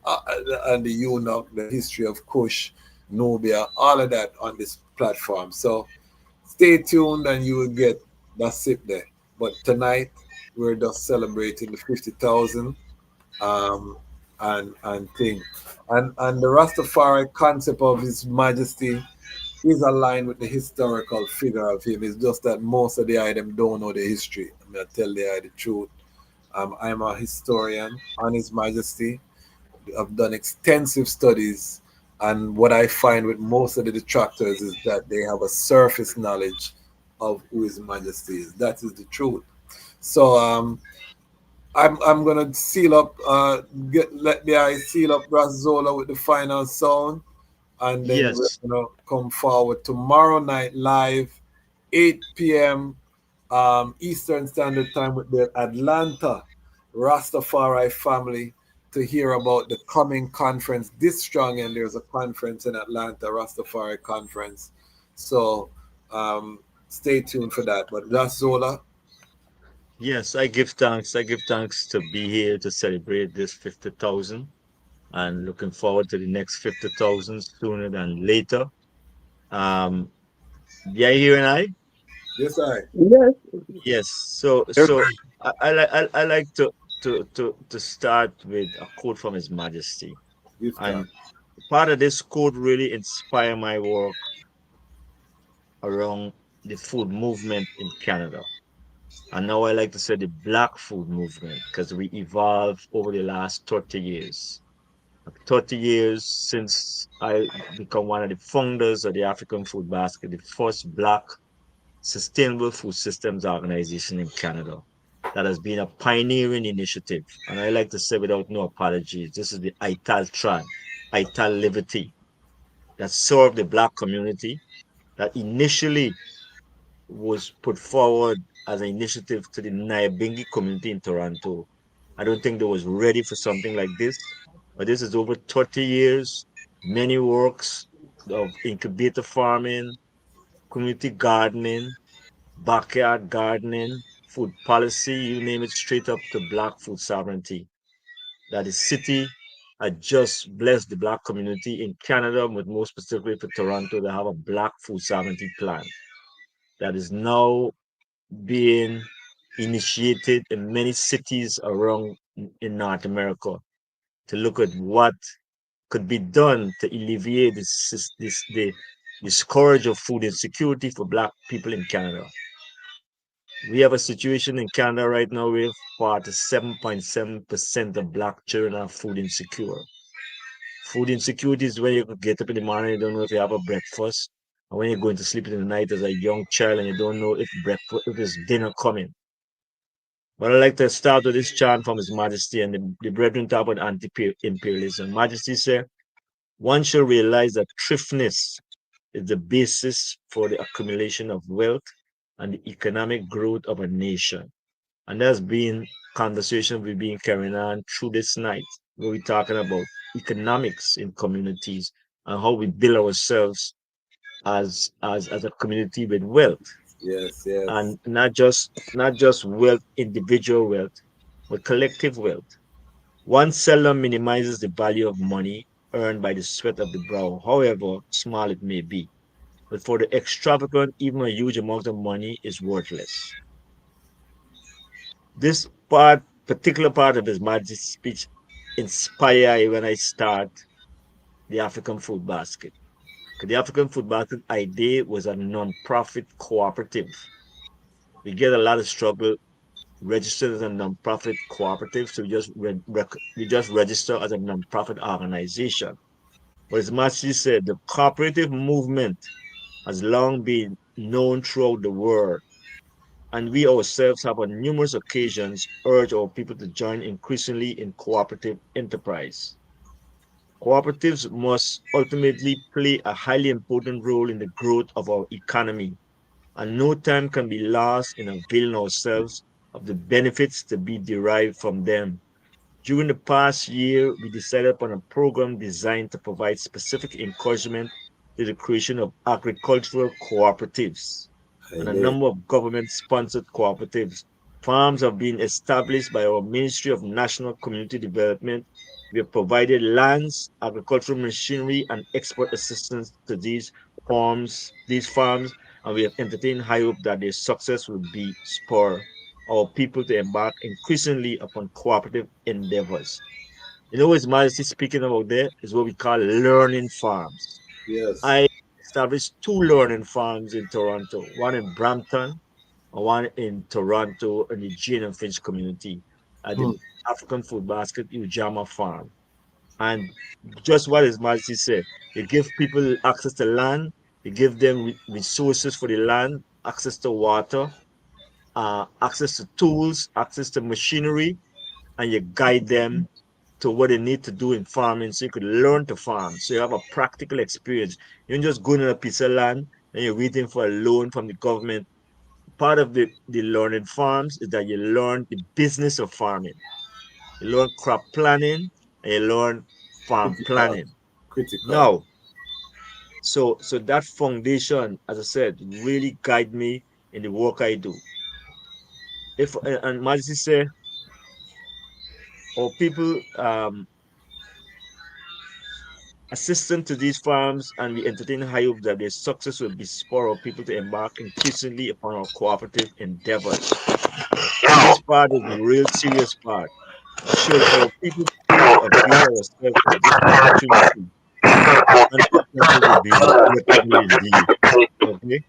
and the Eunuch, the history of Kush, Nubia, all of that on this platform. So stay tuned and you will get that sip there. But tonight, we're just celebrating the 50,000 and thing. And the Rastafari concept of His Majesty is aligned with the historical figure of him. It's just that most of the item don't know the history. I mean, I tell the truth. I'm a historian on His Majesty. I've done extensive studies, and what I find with most of the detractors is that they have a surface knowledge of who His Majesty is. That is the truth. So I'm gonna seal up, let the eye seal up Brazola with the final sound, and then we're Yes. gonna come forward tomorrow night live, 8 p.m. Eastern Standard Time with the Atlanta Rastafari family to hear about the coming conference this strong. And there's a conference in Atlanta, Rastafari conference. So stay tuned for that. But that's Zola. Yes, I give thanks. I give thanks to be here to celebrate this 50,000 and looking forward to the next 50,000 sooner than later. Um, yeah, here and I. Yes, I. Yes. Yes. So Yes, so I like to start with a quote from His Majesty, Give and thanks. part of this quote really inspired my work around the food movement in Canada. And now I like to say the black food movement because we evolved over the last 30 years. 30 years since I become one of the founders of the African Food Basket, the first black sustainable food systems organization in Canada that has been a pioneering initiative. And I like to say without no apologies, this is the ITAL Tran, ITAL Liberty, that served the black community, that initially was put forward as an initiative to the Nyabingi community in Toronto. I don't think they was ready for something like this, but this is over 30 years, many works of incubator farming, community gardening, backyard gardening, food policy, you name it, straight up to black food sovereignty. That the city had just blessed the black community in Canada, but more specifically for Toronto, they have a black food sovereignty plan that is now being initiated in many cities around in North America to look at what could be done to alleviate the scourge of food insecurity for black people in Canada. We have a situation in Canada right now where 47.7% of black children are food insecure. Food insecurity is when you could get up in the morning, you don't know if you have a breakfast, and when you're going to sleep in the night as a young child and you don't know if breakfast, if it's dinner coming. But I like to start with this chant from His Majesty and the brethren talk about anti-imperialism. Majesty said, one should realize that thriftness is the basis for the accumulation of wealth and the economic growth of a nation. And there's been conversation we've been carrying on through this night, where we're talking about economics in communities and how we build ourselves as a community with wealth. Yes, yes. And not just wealth, individual wealth, but collective wealth. One seldom minimizes the value of money earned by the sweat of the brow, however small it may be. But for the extravagant, even a huge amount of money is worthless. This particular part of His Majesty's speech inspired when I start the African Food Basket. 'Cause the African Food Basket idea was a non-profit cooperative. We get a lot of struggle registered as a non-profit cooperative, so we just register as a non-profit organization. But as Massey said, the cooperative movement has long been known throughout the world, and we ourselves have on numerous occasions urged our people to join increasingly in cooperative enterprise. Cooperatives must ultimately play a highly important role in the growth of our economy, and no time can be lost in availing ourselves of the benefits to be derived from them. During the past year, we decided upon a program designed to provide specific encouragement to the creation of agricultural cooperatives and a Haile. number of government-sponsored cooperatives. Farms have been established by our Ministry of National Community Development. We have provided lands, agricultural machinery, and export assistance to these farms, and we have entertained high hope that their success will be spur our people to embark increasingly upon cooperative endeavors. You know, His Majesty speaking about there is what we call learning farms. Yes. I established two learning farms in Toronto, one in Brampton and one in Toronto in the Jane and Finch community at the Hmm. African Food Basket Ujama Farm. And just what His Majesty said, they give people access to land, they give them resources for the land, access to water, access to tools, access to machinery, and you guide them to what they need to do in farming so you could learn to farm. So you have a practical experience. You don't just go in a piece of land and you're waiting for a loan from the government. Part of the learning farms is that you learn the business of farming. You learn crop planning and you learn farm Critical. planning. Critical. Now, so that foundation, as I said, really guide me in the work I do. If and Majesty say, or people assistant to these farms, and we entertain high hope that their success will be spur of people to embark increasingly upon our cooperative endeavors. And this part is the real serious part. Should our people fail to avail ourselves of this opportunity, the consequences will be regrettable indeed. Okay?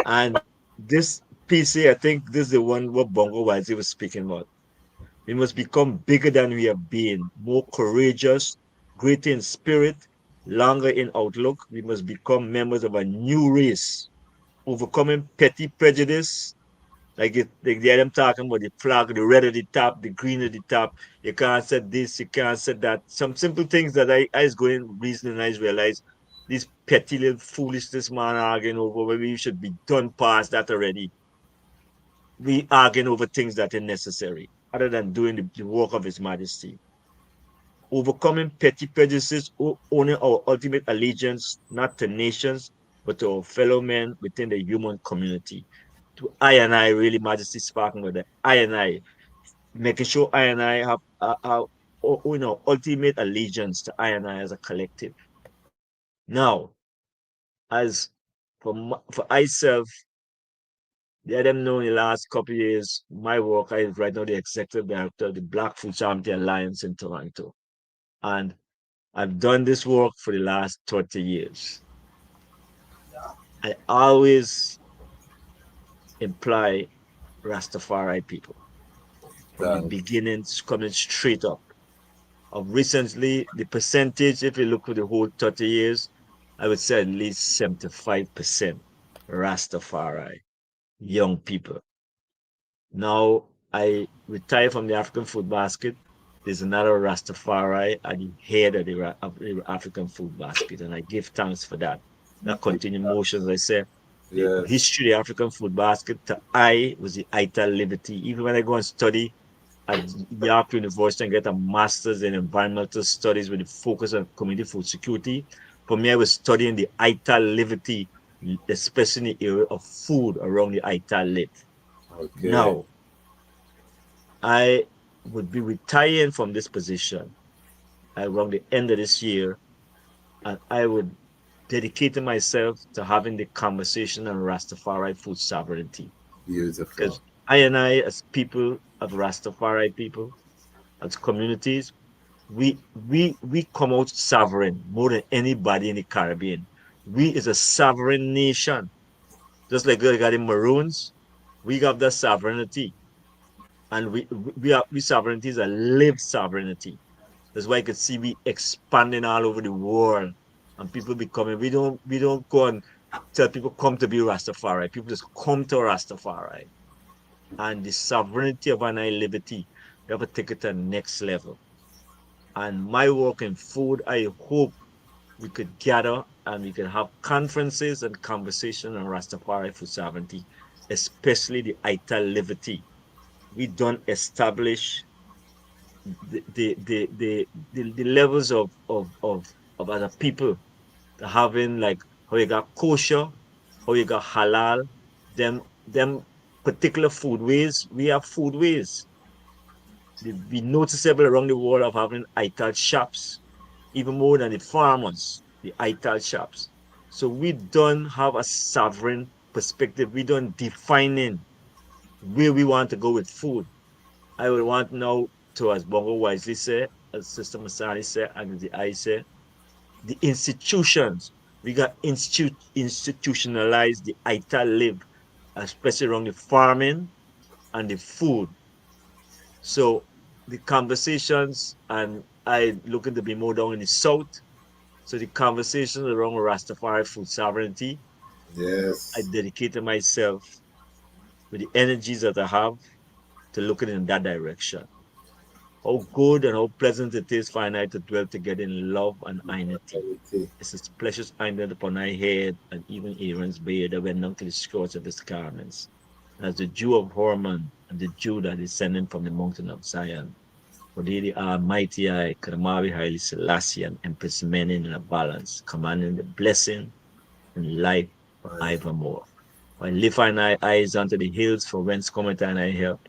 And this PC, I think this is the one what Bongo Wisely was speaking about. We must become bigger than we have been, more courageous, greater in spirit, longer in outlook. We must become members of a new race, overcoming petty prejudice. Like the them talking about the flag, the red at the top, the green at the top. You can't say this, you can't say that. Some simple things that I was going reasoning, I realized these petty little foolishness man arguing over where we should be done past that already. We arguing over things that are necessary, other than doing the work of His Majesty. Overcoming petty prejudices, owning our ultimate allegiance, not to nations, but to our fellow men within the human community. To I and I, really, Majesty speaking with the I and I, making sure I and I have ultimate allegiance to I and I as a collective. Now, as for myself, let them know in the last couple of years, my work, I is right now the executive director of the Black Food Charity Alliance in Toronto. And I've done this work for the last 30 years. I always imply Rastafari people from the beginnings coming straight up. Of recently, the percentage, if you look for the whole 30 years, I would say at least 75% Rastafari, young people. Now I retire from the African food basket. There's another Rastafari at the head of the African food basket, and I give thanks for that. That continued motion, as I said, the history of the African food basket to I was the Ital Liberty. Even when I go and study at York University and get a master's in environmental studies with a focus on community food security, for me, I was studying the Ital Liberty, especially in the area of food around the Ital Lib. Okay. Now, I would be retiring from this position around the end of this year, and I would dedicate myself to having the conversation on Rastafari food sovereignty. Beautiful. Because I and I, as people of Rastafari people, as communities, we come out sovereign more than anybody in the Caribbean. We is a sovereign nation. Just like they got the Maroons, we got the sovereignty. And we sovereignty is a lived sovereignty. That's why you can see we expanding all over the world and people becoming. We don't go and tell people come to be Rastafari. People just come to Rastafari. And the sovereignty of an liberty, we have to take it to the next level. And my work in food, I hope we could gather and we could have conferences and conversation on Rastafari food sovereignty, especially the Ital Liberty. We don't establish the levels of other people having, like how you got kosher, how you got halal, them particular foodways. We have foodways. Be noticeable around the world of having ITAL shops, even more than the farmers, the ITAL shops. So we don't have a sovereign perspective. We don't defining where we want to go with food. I would want now to, as Bongo wisely said, as Sister Masani said, and as the I said, the institutions. We got institutionalized the ITA live, especially around the farming and the food. So the conversations, and I looking to be more down in the south. So the conversations around Rastafari food sovereignty. Yes. I dedicated myself with the energies that I have to looking in that direction. How good and how pleasant it is for I to dwell together in love and unity. It's a precious island upon thy head, and even Aaron's beard that went down to the skirts of his garments. As the dew of Hormon and the dew that is descending from the mountain of Zion. For thee the Almighty I, Kadamawi Haile Selassie, and Empress Menin in a balance, commanding the blessing and life forevermore. I lift my eyes unto the hills, for whence cometh thy help.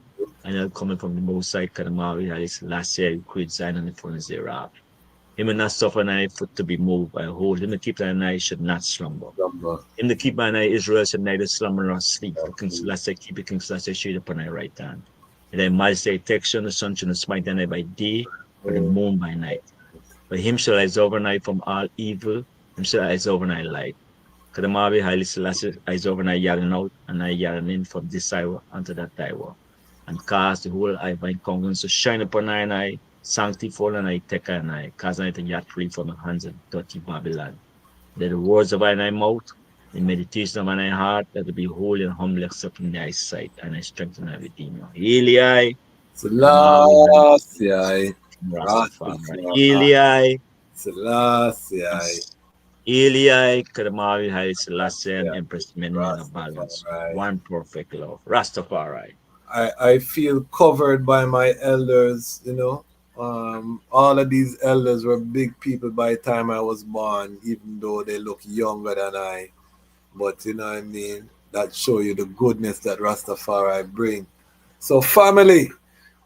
And help coming from the Most High, Kadamawi Haile Selassie, who created Zion and the fullness thereof. Him and not suffer thy foot to be moved. I hold him to keep thine eye should not slumber. Him to keep thine eye Israel should neither slumber nor sleep. For King Selassie keep it, King Selassie shade upon thy right hand. And thy majesty protection, the sun shall not smite thine eye by day, or the moon by night. But him shall rise overnight from all evil, him shall rise overnight light. Kadamabi Haile Selassie is over and I yelling out and I yelling in from this hour unto that hour. And cause the whole Ivan congregants to shine upon I and I, sanctify and I take and I, cause I take yet free from the hands of dirty Babylon. Let the words of my mouth, the meditation of my heart, that will be holy and humble except in thy sight, and I strengthen my redeemer. Eli, Kadamabi Selassie, Rastafari. Rastafari, Eli, Selassie, Eli, Kadamavi, Haile Selassie, and yeah, Empress Menen in a balance. Rastafari. One perfect love. Rastafari. I feel covered by my elders, you know. All of these elders were big people by the time I was born, even though they look younger than I. But you know what I mean? That show you the goodness that Rastafari bring. So family,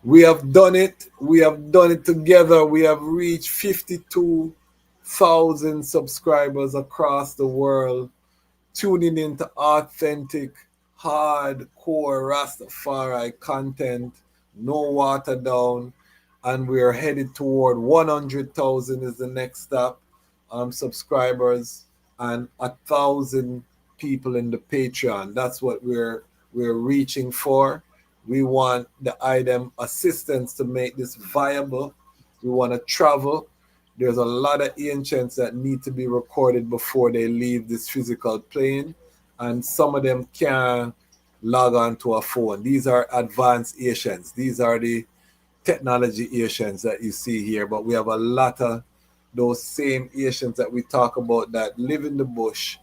we have done it. We have done it together. We have reached 52,000 subscribers across the world, tuning into authentic, hardcore Rastafari content, no water down, and we are headed toward 100,000 is the next stop, subscribers, and 1,000 people in the Patreon. That's what we're reaching for. We want the item assistance to make this viable. We want to travel. There's a lot of ancients that need to be recorded before they leave this physical plane, and some of them can't log on to a phone. These are advanced ancients. These are the technology ancients that you see here, but we have a lot of those same ancients that we talk about that live in the bush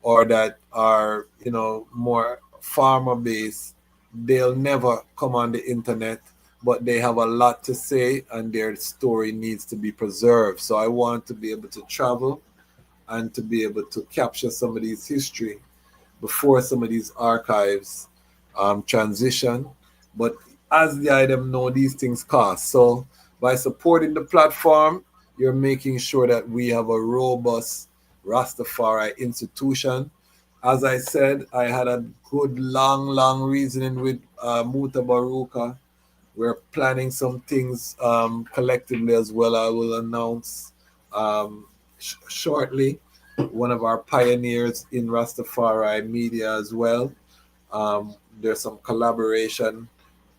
or that are, you know, more farmer based. They'll never come on the internet, but they have a lot to say and their story needs to be preserved. So I want to be able to travel and to be able to capture some of these history before some of these archives transition. But as the item know, these things cost. So by supporting the platform, you're making sure that we have a robust Rastafari institution. As I said, I had a good long reasoning with Muta Baruka. We're planning some things collectively as well. I will announce shortly. One of our pioneers in Rastafari media as well. There's some collaboration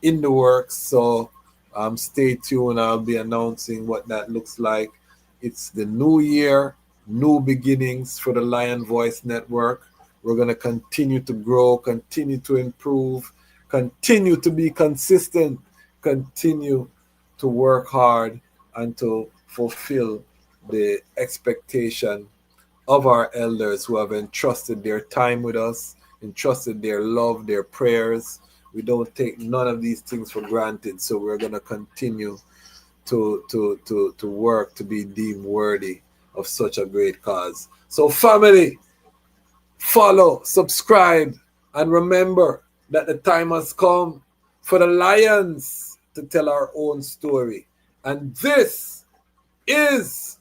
in the works, so stay tuned. I'll be announcing what that looks like. It's the new year, new beginnings for the Lion Voice Network. We're going to continue to grow, continue to improve, continue to be consistent, continue to work hard, and to fulfill the expectation of our elders who have entrusted their time with us, entrusted their love, their prayers. We don't take none of these things for granted, so we're going to continue to work to be deemed worthy of such a great cause. So family, follow, subscribe, and remember that the time has come for the lions to tell our own story. And this is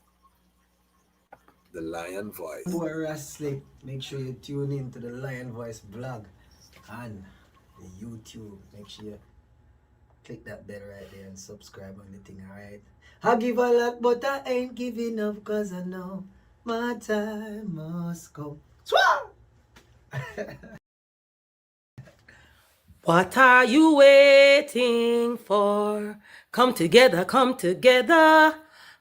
the Lion Voice. More wrestling. Make sure you tune in to the Lion Voice blog and the YouTube. Make sure you click that bell right there and subscribe on the thing, alright? I give a lot, but I ain't giving up, cause I know my time must come. Swah! What are you waiting for? Come together,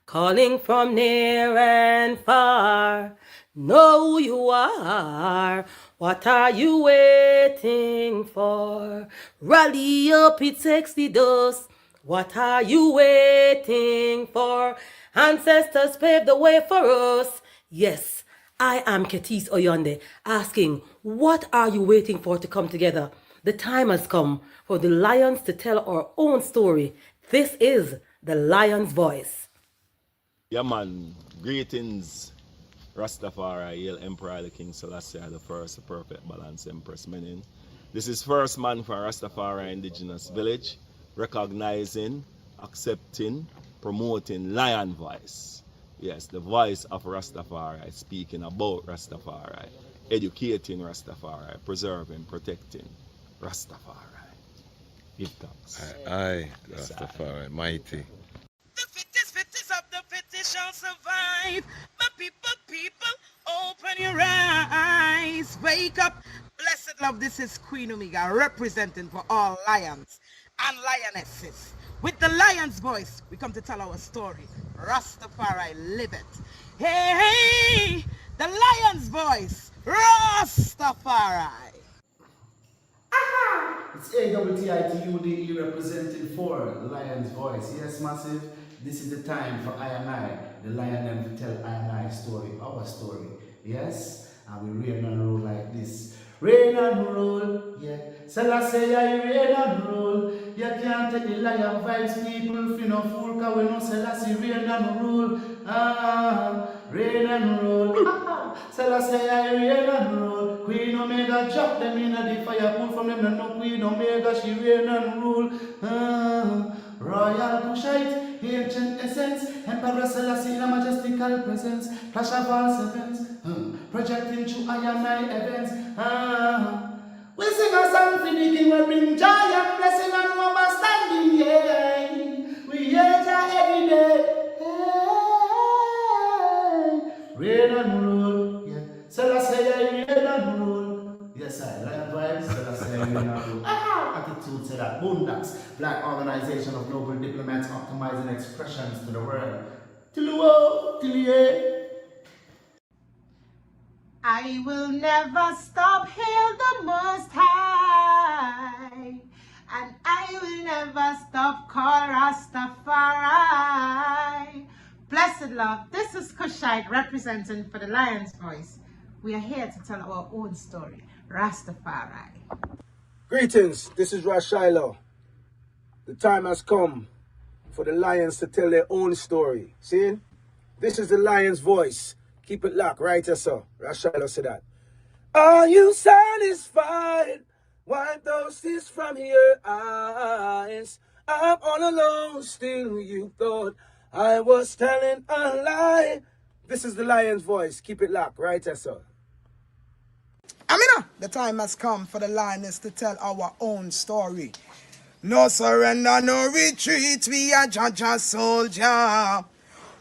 calling from near and far. Know who you are. What are you waiting for? Rally up, it takes the dust. What are you waiting for? Ancestors paved the way for us. Yes, I am Ketis Oyonde, asking, what are you waiting for to come together? The time has come for the lions to tell our own story. This is the Lion's Voice. Yeah, man. Greetings, Rastafari, Haile, Emperor, the King Selassie, the first, the perfect balance, Empress Menen. This is first man for Rastafari Indigenous Village, recognizing, accepting, promoting Lion Voice. Yes, the voice of Rastafari, speaking about Rastafari, educating Rastafari, preserving, protecting Rastafari. Give thanks. Aye, Rastafari, mighty. The fittest of the fittest shall survive. My people, open your eyes. eyes, wake up. Blessed love, this is Queen Omega representing for all lions and lionesses. With the lion's voice, we come to tell our story. Rastafari, live it. Hey, the lion's voice, Rastafari. It's AWTITUDE representing for Lion's Voice. Yes, massive. This is the time for I and I, the lion them to tell I and I story, our story. Yes, and we reign and rule like this. Reign and rule, yeah. Selassie, I reign and rule. You can't take the lion vibes, people. If you no fool, cause we know Selassie reign and rule. Reign and rule. Selassie, I reign and rule. Queen Omega drop them in the fire, pull from them, no Queen Omega, she reign and rule. Royal Kushite, ancient essence, Emperor Selassie in a majestical presence, flash of all sevens, projecting through I and I events. We sing a song for the king, we bring joy and blessing and overstanding, yeah. We hear Jah every day. Reign and rule, yeah. Selassie, I reign and rule. Yes, I lion vibes, Selassie, I reign and rule. Attitude say that Boondocks, Black Organization of Noble Diplomats optimizing expressions to the world. Till the world, till the end. I will never stop, hail the Most High, and I will never stop, call Rastafari. Blessed love, this is Kushite representing for the Lion's Voice. We are here to tell our own story, Rastafari. Greetings, this is Ras Tafari. The time has come for the lions to tell their own story. See? This is the lion's voice. Keep it locked, right, sir? Ras Tafari said that. Are you satisfied? Wipe those tears from your eyes. I'm all alone, still you thought I was telling a lie. This is the lion's voice. Keep it locked, right, sir? Amina, the time has come for the lioness to tell our own story. No surrender, no retreat, we are Jaja soldier.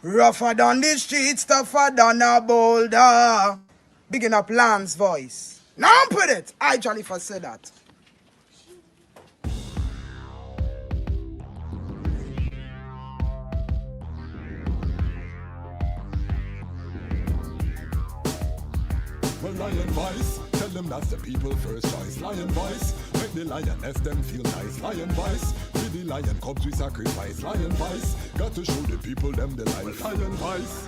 Rougher than the streets, tougher than a boulder. Bigging up Lion's Voice. Now put it, I jolly for say that. Well, Lion Voice, tell them that's the people first choice. Lion Voice, make the lioness them feel nice. Lion Voice, with the lion cubs we sacrifice. Lion Voice, got to show the people them the life. Lion Voice.